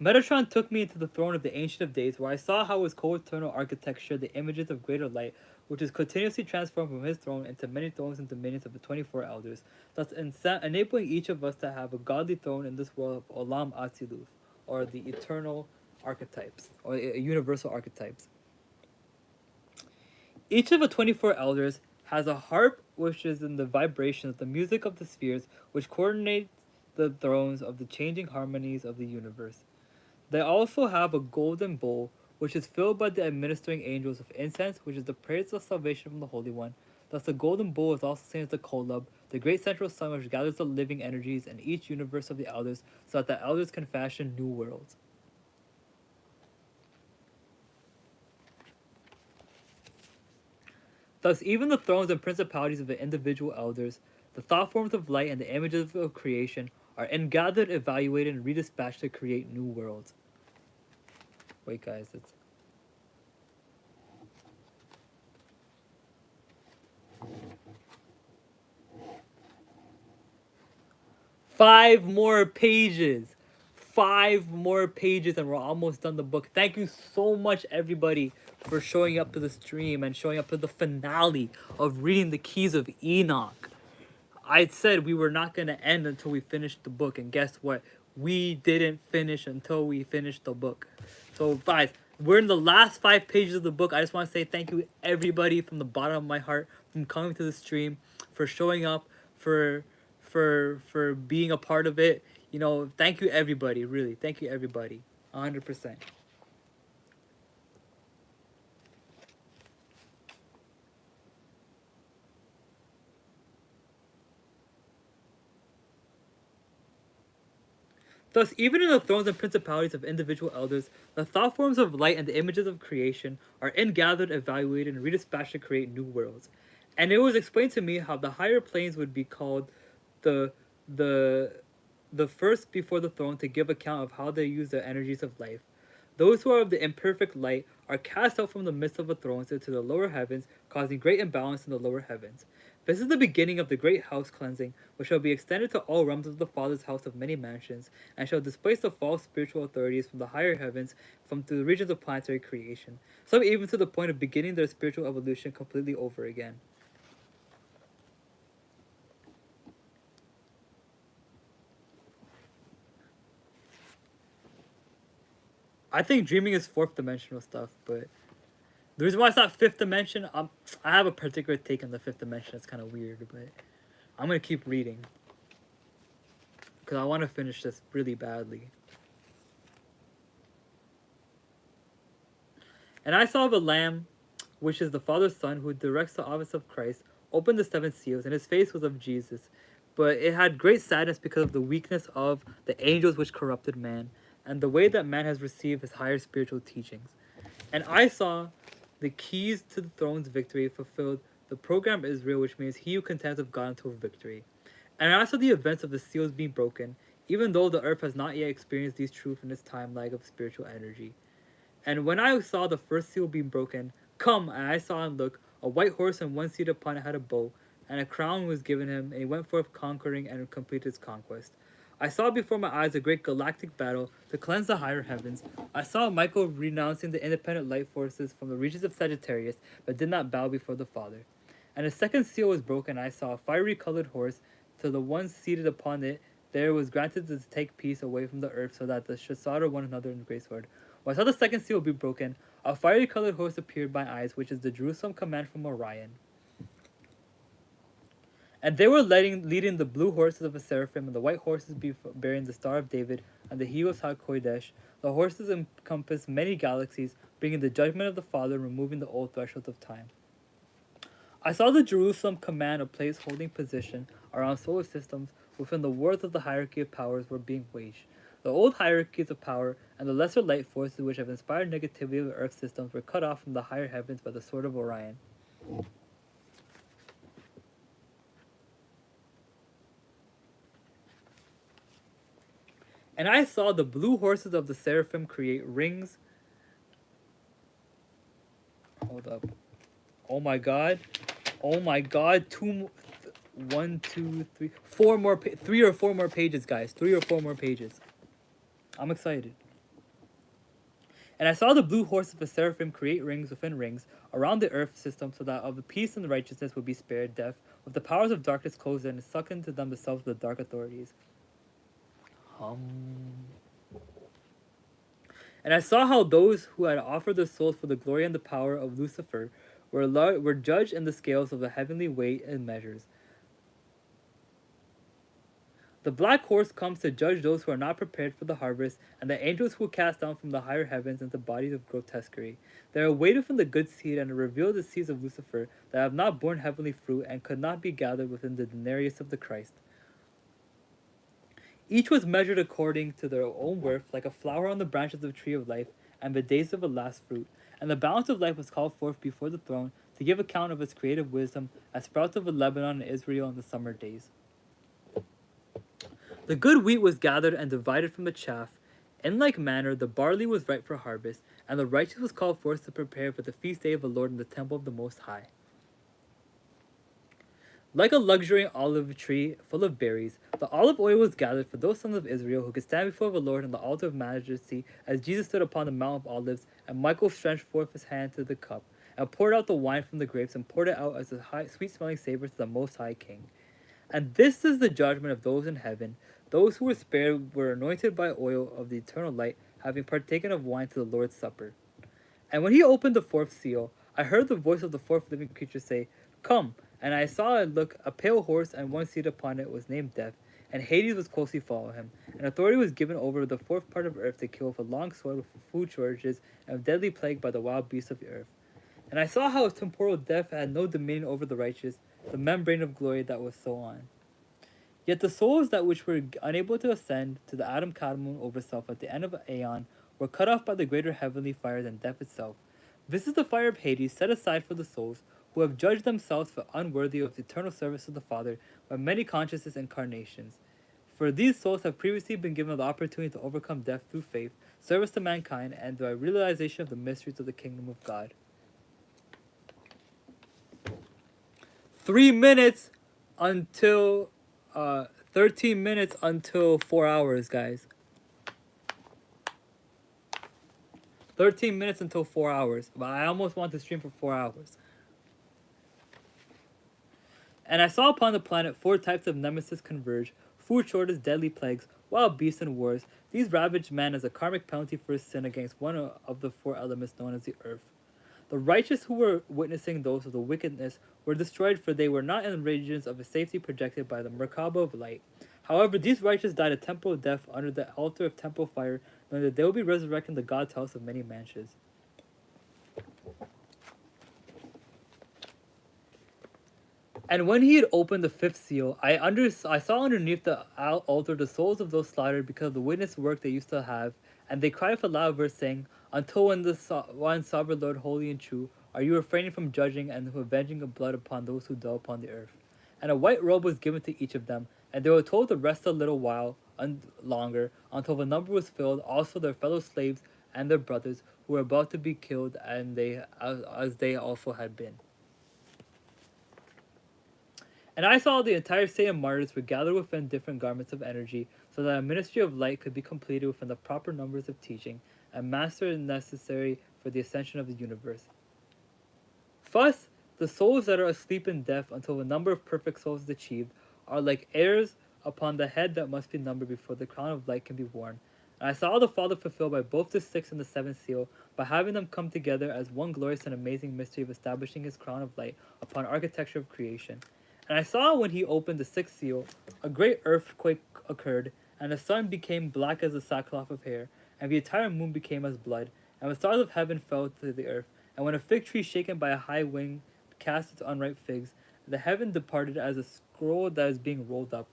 S1: Metatron took me into the throne of the Ancient of Days, where I saw how his co-eternal architecture, the images of greater light, which is continuously transformed from his throne into many thrones and dominions of the 24 elders, thus enabling each of us to have a godly throne in this world of Olam Atzilus, or the eternal archetypes, or universal archetypes. Each of the 24 elders has a harp which is in the vibration of the music of the spheres, which coordinates the thrones of the changing harmonies of the universe. They also have a golden bowl, which is filled by the administering angels with incense, which is the praise of salvation from the Holy One. Thus, the golden bowl is also seen as the Kolob, the great central sun which gathers the living energies in each universe of the elders, so that the elders can fashion new worlds. Thus, even the thrones and principalities of the individual elders, the thought forms of light and the images of creation, are ingathered, evaluated, and redispatched to create new worlds. Wait, guys, it's 5 more pages. 5 more pages, and we're almost done the book. Thank you so much, everybody, for showing up to the stream and showing up to the finale of reading the Keys of Enoch. I said we were not going to end until we finished the book, and guess what? We didn't finish until we finished the book. So, guys, we're in the last 5 pages of the book. I just want to say thank you, everybody, from the bottom of my heart, from coming to the stream, for showing up, for being a part of it. You know, thank you, everybody. Really, thank you, everybody. 100%. Thus, even in the thrones and principalities of individual elders, the thought forms of light and the images of creation are ingathered, evaluated, and redispatched to create new worlds. And it was explained to me how the higher planes would be called the the the first before the throne to give account of how they use the energies of life. Those who are of the imperfect light are cast out from the midst of the thrones into the lower heavens, causing great imbalance in the lower heavens. This is the beginning of the great house cleansing, which shall be extended to all realms of the Father's house of many mansions, and shall displace the false spiritual authorities from the higher heavens from to the regions of planetary creation, some even to the point of beginning their spiritual evolution completely over again. I think dreaming is fourth dimensional stuff, but the reason why it's not fifth dimension, I have a particular take on the fifth dimension. It's kind of weird, but I'm gonna keep reading because I want to finish this really badly. And I saw the Lamb, which is the Father's Son, who directs the office of Christ, open the seven seals, and his face was of Jesus. But it had great sadness because of the weakness of the angels which corrupted man, and the way that man has received his higher spiritual teachings. And I saw the keys to the throne's victory fulfilled. The program is real, which means he who contends with God until victory. And I saw the events of the seals being broken, even though the earth has not yet experienced these truths in its time lag of spiritual energy. And when I saw the first seal being broken, come, and I saw and look, a white horse and one seated upon it had a bow, and a crown was given him, and he went forth conquering and completed his conquest. I saw before my eyes a great galactic battle to cleanse the higher heavens. I saw Michael renouncing the independent light forces from the regions of Sagittarius, but did not bow before the Father. And the second seal was broken. I saw a fiery colored horse. To the one seated upon it, there was granted to take peace away from the earth, so that they should slaughter one another in great sword. When I saw the second seal be broken, a fiery colored horse appeared by eyes, which is the Jerusalem command from Orion. And they were leading the blue horses of the seraphim, and the white horses bearing the Star of David, and the Helios HaKodesh. The horses encompass many galaxies, bringing the judgment of the Father, removing the old thresholds of time. I saw the Jerusalem command a place holding position around solar systems within the worlds of the hierarchy of powers were being waged. The old hierarchies of power and the lesser light forces which have inspired negativity of the Earth systems were cut off from the higher heavens by the sword of Orion. And I saw the blue horses of the seraphim create rings. Hold up. Oh my god. Oh my god. 1, 2, 3, 4 more, 3 or 4 more pages, guys. 3 or 4 more pages. I'm excited. And I saw the blue horse of the seraphim create rings within rings around the earth system, so that of the peace and the righteousness would be spared death, with the powers of darkness closed in and suck into them themselves the dark authorities. And I saw how those who had offered their souls for the glory and the power of Lucifer were judged in the scales of the heavenly weight and measures. The black horse comes to judge those who are not prepared for the harvest, and the angels who cast down from the higher heavens into bodies of grotesquerie. They are weighted from the good seed and reveal the seeds of Lucifer that have not borne heavenly fruit and could not be gathered within the denarius of the Christ. Each was measured according to their own worth, like a flower on the branches of the tree of life, and the days of the last fruit. And the balance of life was called forth before the throne to give account of its creative wisdom, as sprouts of Lebanon and Israel in the summer days. The good wheat was gathered and divided from the chaff. In like manner, the barley was ripe for harvest, and the righteous was called forth to prepare for the feast day of the Lord in the temple of the Most High. Like a luxuriant olive tree full of berries, the olive oil was gathered for those sons of Israel who could stand before the Lord on the altar of majesty, as Jesus stood upon the Mount of Olives, and Michael stretched forth his hand to the cup, and poured out the wine from the grapes, and poured it out as a sweet-smelling savor to the Most High King. And this is the judgment of those in heaven. Those who were spared were anointed by oil of the eternal light, having partaken of wine to the Lord's Supper. And when he opened the fourth seal, I heard the voice of the fourth living creature say, "Come!" And I saw and look, a pale horse, and one seated upon it was named Death, and Hades was closely following him. And authority was given over the fourth part of earth to kill with a long sword, with food shortages, and with deadly plague by the wild beasts of the earth. And I saw how his temporal death had no dominion over the righteous, the membrane of glory that was so on. Yet the souls that which were unable to ascend to the Adam Kadmon over self at the end of Aeon were cut off by the greater heavenly fire than death itself. This is the fire of Hades set aside for the souls who have judged themselves for unworthy of the eternal service of the Father by many conscious incarnations. For these souls have previously been given the opportunity to overcome death through faith, service to mankind, and the realization of the mysteries of the kingdom of God. 3 minutes until 13 minutes until 4 hours, guys. 13 minutes until 4 hours. But I almost want to stream for 4 hours. And I saw upon the planet 4 types of nemesis converge: food shortages, deadly plagues, wild beasts, and wars. These ravaged man as a karmic penalty for his sin against one of the 4 elements known as the earth. The righteous who were witnessing those of the wickedness were destroyed, for they were not in the regions of safety projected by the Merkaba of light. However, these righteous died a temporal death under the altar of temple fire, knowing that they will be resurrected in the God's house of many mansions. And when he had opened the 5th seal, I saw underneath the altar the souls of those slaughtered because of the witness work they used to have, and they cried with a loud voice, saying, "Until when the one sovereign Lord, holy and true, are you refraining from judging and avenging of blood upon those who dwell upon the earth?" And a white robe was given to each of them, and they were told to rest a little while longer, until the number was filled, also their fellow slaves and their brothers who were about to be killed, and they as they also had been. And I saw the entire state of martyrs were gathered within different garments of energy, so that a ministry of light could be completed within the proper numbers of teaching, and master necessary for the ascension of the universe. Thus, the souls that are asleep in death until the number of perfect souls is achieved are like heirs upon the head that must be numbered before the crown of light can be worn. And I saw the Father fulfilled by both the 6th and the 7th seal, by having them come together as one glorious and amazing mystery of establishing his crown of light upon architecture of creation. And I saw when he opened the 6th seal, a great earthquake occurred, and the sun became black as a sackcloth of hair, and the entire moon became as blood, and the stars of heaven fell to the earth. And when a fig tree shaken by a high wind cast its unripe figs, the heaven departed as a scroll that is being rolled up,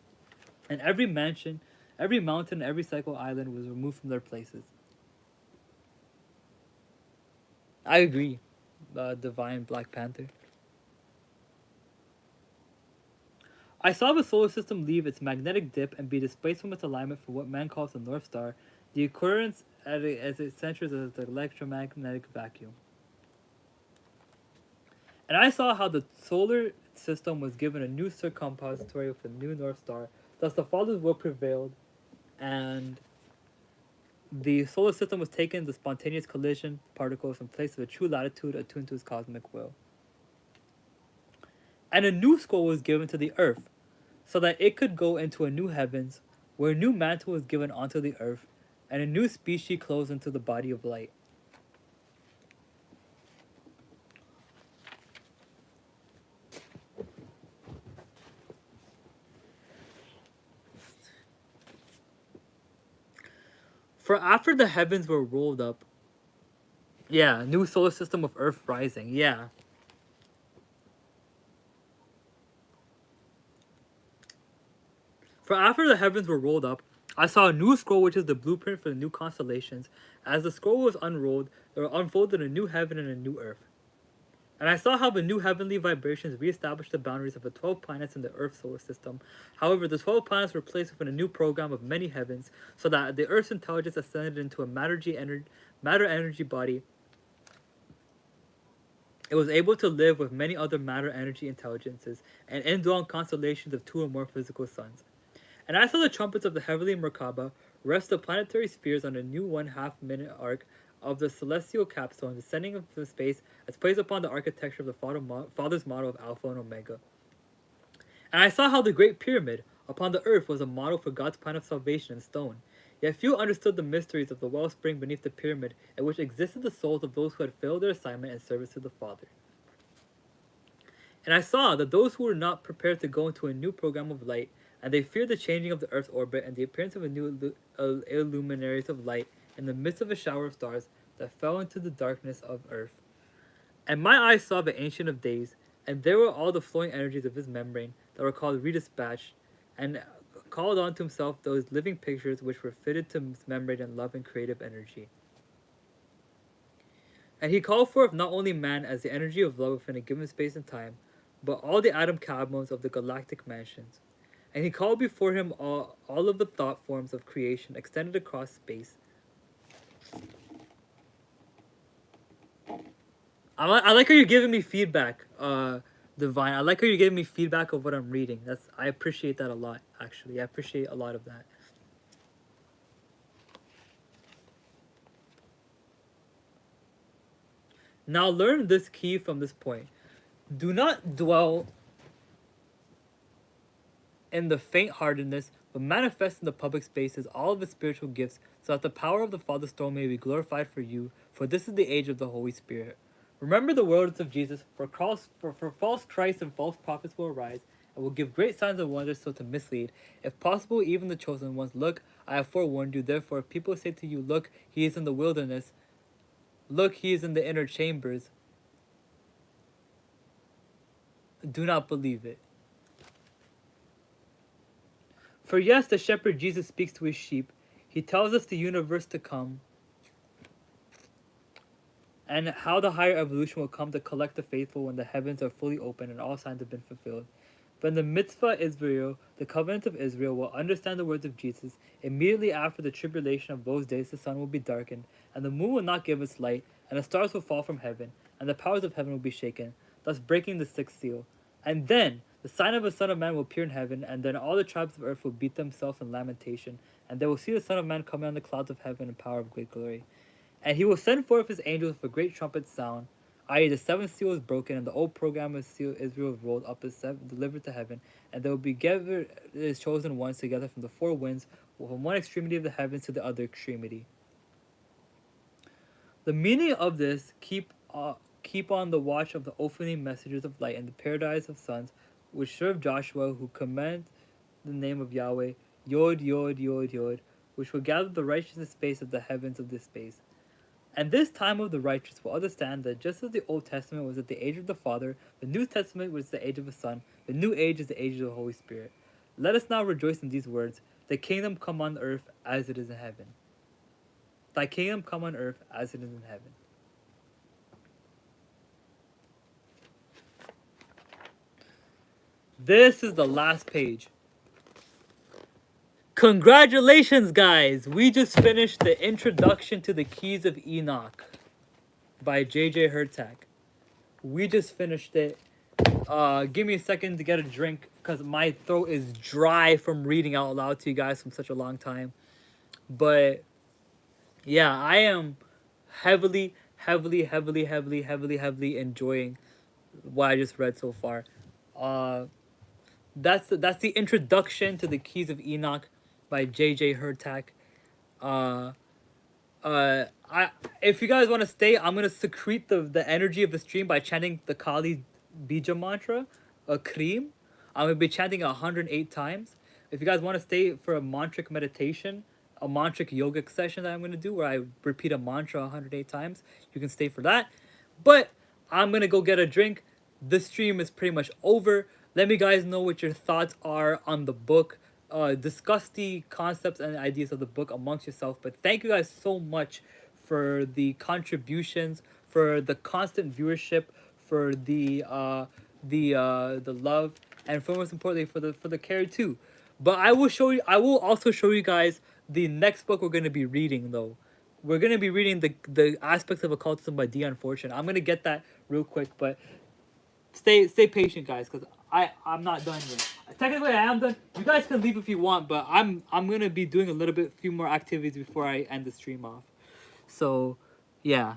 S1: and every mountain, and every cycle island was removed from their places. I agree, Divine Black Panther. I saw the solar system leave its magnetic dip and be displaced from its alignment for what man calls the North Star, the occurrence as it centers as the electromagnetic vacuum. And I saw how the solar system was given a new circumpository with a new North Star. Thus the Father's will prevailed, and the solar system was taken the spontaneous collision particles in place of a true latitude attuned to its cosmic will. And a new scroll was given to the earth, so that it could go into a new heavens, where a new mantle was given onto the earth, and a new species closed into the body of light. For after the heavens were rolled up, yeah, new solar system of Earth rising, yeah. For after the heavens were rolled up, I saw a new scroll which is the blueprint for the new constellations. As the scroll was unrolled, there were unfolded a new heaven and a new earth. And I saw how the new heavenly vibrations reestablished the boundaries of the 12 planets in the Earth solar system. However, the 12 planets were placed within a new program of many heavens, so that the Earth's intelligence ascended into a matter energy body. It was able to live with many other matter energy intelligences and indwell constellations of 2 or more physical suns. And I saw the trumpets of the heavenly Merkaba rest the planetary spheres on a new 1/2 minute arc of the celestial capstone descending into space as placed upon the architecture of the Father's model of Alpha and Omega. And I saw how the Great Pyramid upon the earth was a model for God's plan of salvation in stone. Yet few understood the mysteries of the wellspring beneath the pyramid, in which existed the souls of those who had failed their assignment in service to the Father. And I saw that those who were not prepared to go into a new program of light, and they feared the changing of the Earth's orbit and the appearance of a new illuminaries of light in the midst of a shower of stars that fell into the darkness of Earth. And my eyes saw the Ancient of Days, and there were all the flowing energies of his membrane that were called redispatched, and called onto himself those living pictures which were fitted to his membrane and love and creative energy. And he called forth not only man as the energy of love within a given space and time, but all the atom cosmos of the galactic mansions. And he called before him all of the thought forms of creation extended across space. I like how you're giving me feedback, Divine. I like how you're giving me feedback of what I'm reading. I appreciate that a lot, actually. I appreciate a lot of that. Now learn this key from this point. Do not dwell in the faint-heartedness, but manifest in the public spaces all of the spiritual gifts, so that the power of the Father's throne may be glorified for you, for this is the age of the Holy Spirit. Remember the words of Jesus, for false Christs and false prophets will arise, and will give great signs and wonders so to mislead, if possible, even the chosen ones. Look, I have forewarned you, therefore, if people say to you, look, he is in the wilderness, look, he is in the inner chambers, do not believe it. For yes, the shepherd Jesus speaks to his sheep. He tells us the universe to come and how the higher evolution will come to collect the faithful when the heavens are fully open and all signs have been fulfilled. But in the mitzvah Israel, the covenant of Israel, will understand the words of Jesus. Immediately after the tribulation of those days, the sun will be darkened, and the moon will not give its light, and the stars will fall from heaven, and the powers of heaven will be shaken, thus breaking the sixth seal. And then the sign of the Son of Man will appear in heaven, and then all the tribes of earth will beat themselves in lamentation, and they will see the Son of Man coming on the clouds of heaven in power of great glory. And he will send forth his angels with a great trumpet sound, i.e., the seventh seal is broken, and the old program of seal Israel is rolled up, is delivered to heaven, and they will be gathered his chosen ones together from the 4 winds, from one extremity of the heavens to the other extremity. The meaning of this: keep on the watch of the opening messengers of light and the paradise of sons, which serve Joshua, who command the name of Yahweh, Yod, Yod, Yod, Yod, which will gather the righteousness space of the heavens of this space. And this time of the righteous will understand that just as the Old Testament was at the age of the Father, the New Testament was the age of the Son, the New Age is the age of the Holy Spirit. Let us now rejoice in these words: the kingdom come on earth as it is in heaven. Thy kingdom come on earth as it is in heaven. This is the last page. Congratulations, guys! We just finished the Introduction to the Keys of Enoch by J.J. Hurtak. We just finished it. Give me a second to get a drink, because my throat is dry from reading out loud to you guys from such a long time. But yeah, I am heavily enjoying what I just read so far. That's the introduction to the Keys of Enoch by J.J. Hurtak. Uh, I if you guys want to stay, I'm gonna secrete the energy of the stream by chanting the Kali Bija mantra, a cream. I'm gonna be chanting it 108 times. If you guys want to stay for a mantric meditation, a mantric yogic session that I'm gonna do where I repeat a mantra 108 times, you can stay for that. But I'm gonna go get a drink. This stream is pretty much over. Let me guys know what your thoughts are on the book. Discuss the concepts and ideas of the book amongst yourself. But thank you guys so much for the contributions, for the constant viewership, for the love, and for most importantly for the care too. But I will show you. I will also show you guys the next book we're gonna be reading though. We're gonna be reading the aspects of occultism by Dion Fortune. I'm gonna get that real quick, but stay patient, guys, because I'm not done yet. Technically, I am done. You guys can leave if you want, but I'm gonna be doing a little bit, few more activities before I end the stream off. So, yeah.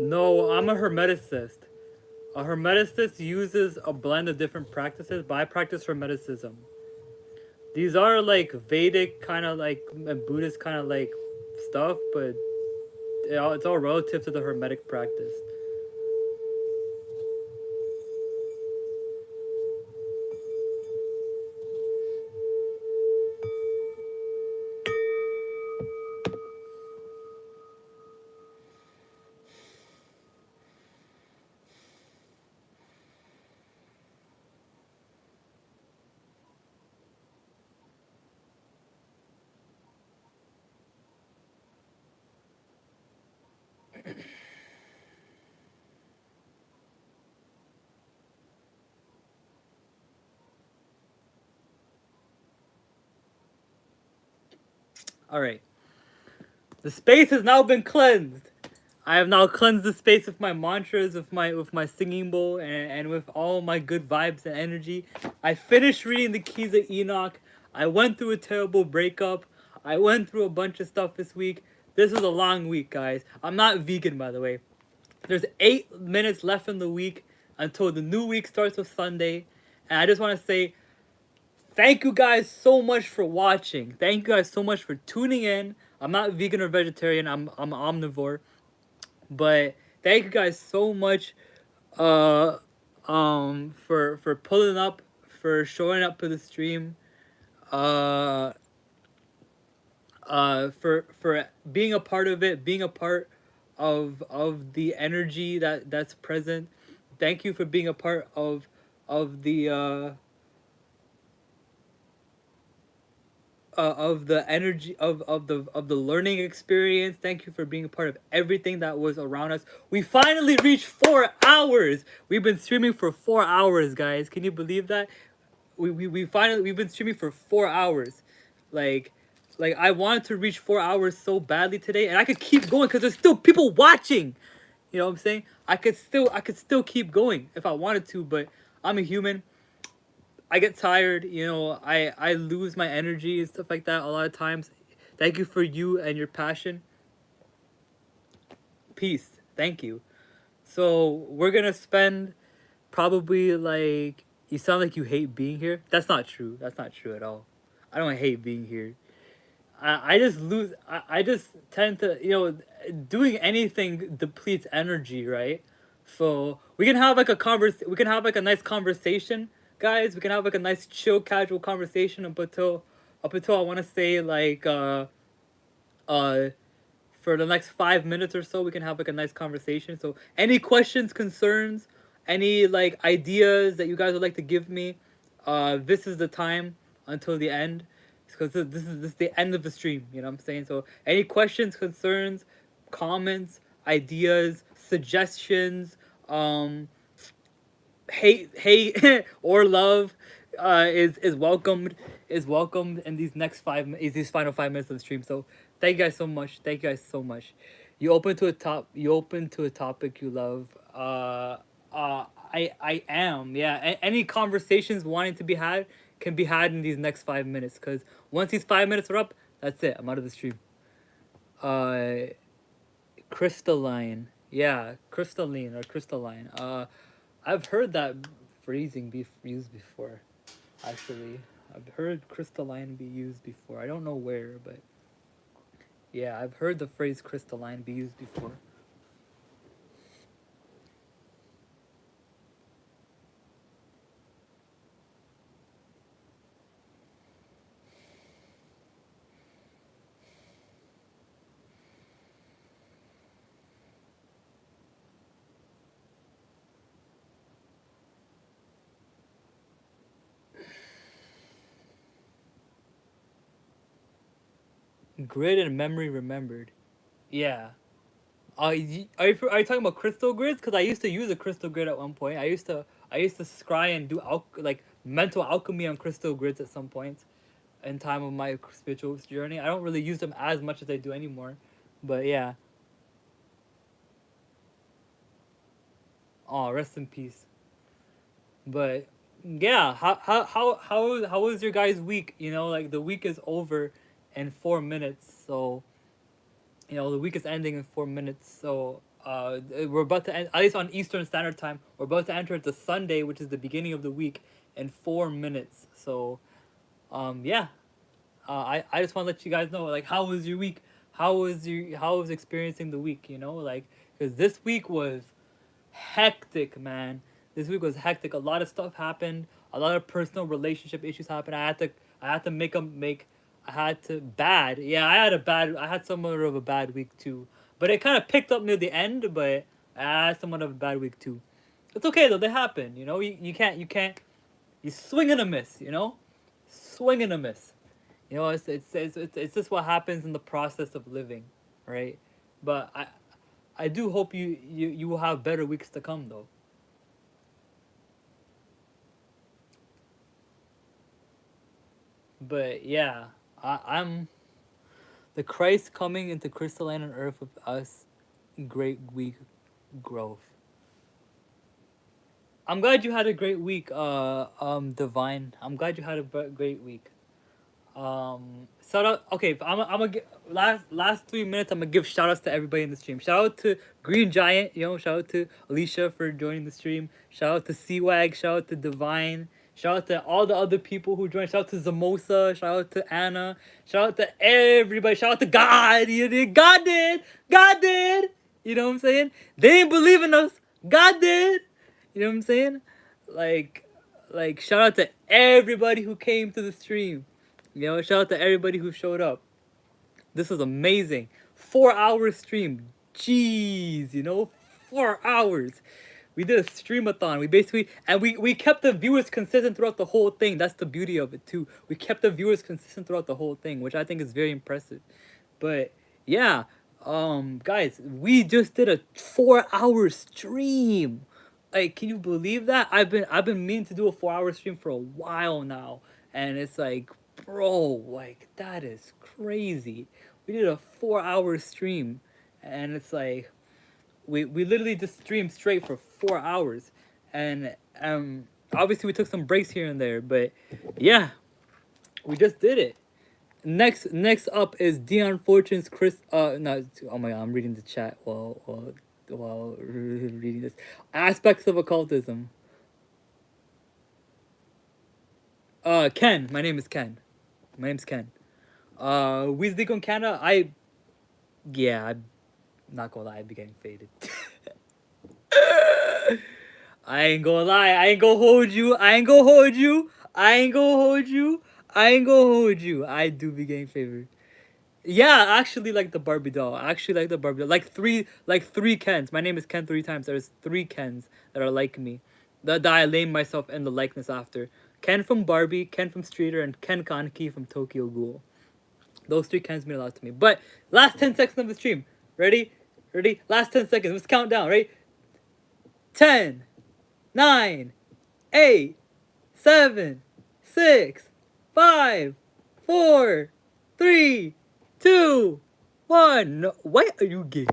S1: No, I'm a hermeticist. A hermeticist uses a blend of different practices, but I practice hermeticism. These are like Vedic kind of like and Buddhist kind of like stuff, but it's all relative to the hermetic practice. All right, the space has now been cleansed. I have now cleansed the space with my mantras, with my singing bowl, and with all my good vibes and energy. I finished reading the Keys of Enoch. I went through a terrible breakup. I went through a bunch of stuff this week. This was a long week, guys. I'm not vegan, by the way. There's 8 minutes left in the week until the new week starts with Sunday. And I just want to say thank you guys so much for watching. Thank you guys so much for tuning in. I'm not vegan or vegetarian. I'm omnivore. But thank you guys so much uh for pulling up, for showing up to the stream. Uh for being a part of it, being a part of the energy that's present. Thank you for being a part of the of the energy of the learning experience. Thank you for being a part of everything that was around us. We finally reached 4 hours. We've been streaming for 4 hours, guys. Can you believe that? We finally, we've been streaming for 4 hours. Like I wanted to reach 4 hours so badly today, and I could keep going because there's still people watching. You know what I'm saying? I could still keep going if I wanted to, but I'm a human. I get tired, I lose my energy and stuff like that a lot of times. Thank you for you and your passion. Peace. Thank you. So we're gonna spend probably like, you sound like you hate being here. That's not true. That's not true at all. I don't hate being here. I just lose. I just tend to, doing anything depletes energy, right? So we can have like a we can have like a nice conversation, guys. We can have like a nice chill, casual conversation up until I want to say like uh for the next 5 minutes or so. We can have like a nice conversation. So any questions, concerns, any like ideas that you guys would like to give me, this is the time until the end, because this is the end of the stream. You know what I'm saying? So any questions, concerns, comments, ideas, suggestions, um, hate or love, is welcomed, in these next these final 5 minutes of the stream. So thank you guys so much. Thank you guys so much. You open to a topic you love. I am, yeah. Any conversations wanting to be had can be had in these next 5 minutes. Because once these 5 minutes are up, that's it. I'm out of the stream. Uh, Crystalline. Yeah, crystalline or crystalline. I've heard that phrasing be used before. Actually, I've heard crystalline be used before. I don't know where, but yeah, I've heard the phrase crystalline be used before. Grid and memory remembered. Yeah. Are you talking about crystal grids? Because I used to use a crystal grid at one point. I used to scry and do like mental alchemy on crystal grids at some point in time of my spiritual journey. I don't really use them as much as I do anymore, but yeah. Oh, rest in peace. But yeah, how was your guys' week? Like the week is over in 4 minutes, so the week is ending in 4 minutes. So we're about to end, at least on Eastern Standard Time. We're about to enter the Sunday, which is the beginning of the week, in 4 minutes. So, yeah. I just want to let you guys know, like, how was your week? How was experiencing the week? You know, like, because this week was hectic, man. This week was hectic. A lot of stuff happened. A lot of personal relationship issues happened. I had to make them make. I had to bad. Yeah, I had somewhat of a bad week too. But it kind of picked up near the end. But I had somewhat of a bad week too. It's okay though. They happen. You know, you swing and a miss. You know, swing and a miss. You know, it's just what happens in the process of living, right? But I do hope you will have better weeks to come though. But yeah, I'm the Christ coming into crystalline and earth with us, great week growth. I'm glad you had a great week, Divine. I'm glad you had a great week. Shout out. Okay, I'm gonna last 3 minutes. I'm gonna give shout outs to everybody in the stream. Shout out to Green Giant. You know, shout out to Alicia for joining the stream. Shout out to Seawag. Shout out to Divine. Shout out to all the other people who joined. Shout out to Zamosa. Shout out to Anna. Shout out to everybody. Shout out to God. You did. God did. God did. You know what I'm saying? They didn't believe in us. God did. You know what I'm saying? Like, shout out to everybody who came to the stream. You know, shout out to everybody who showed up. This was amazing. 4 hour stream. Jeez, you know, 4 hours. We did a streamathon. We basically we kept the viewers consistent throughout the whole thing. That's the beauty of it too. We kept the viewers consistent throughout the whole thing, which I think is very impressive. But yeah, guys, we just did a 4 hour stream. Like, can you believe that? I've been meaning to do a 4 hour stream for a while now, and it's like, bro, like that is crazy. We did a 4 hour stream, and it's like we literally just streamed straight for 4 hours, and obviously we took some breaks here and there, but yeah, we just did it. Next up is Dion Fortune's Chris. No, oh my god, I'm reading the chat while reading this. Aspects of occultism. Ken. My name is Ken. My name's Ken. Weasley on Canada. I'm not gonna lie, I'd be getting faded. I ain't gonna lie. I ain't gonna hold you. I ain't gonna hold you. I ain't gonna hold you. I ain't gonna hold you. I do be getting favored. Yeah, I actually like the Barbie doll. I actually like the Barbie doll. Like three Kens. My name is Ken 3 times. There's 3 Kens that are like me. That I name myself in the likeness after. Ken from Barbie, Ken from Streeter, and Ken Kaneki from Tokyo Ghoul. Those 3 Kens mean a lot to me. But last 10 seconds of the stream. Ready? Ready? Last 10 seconds. Let's count down, right? 10, 9, 8, 7, 6, 5, 4, 3, 2, 1. No, why are you gay?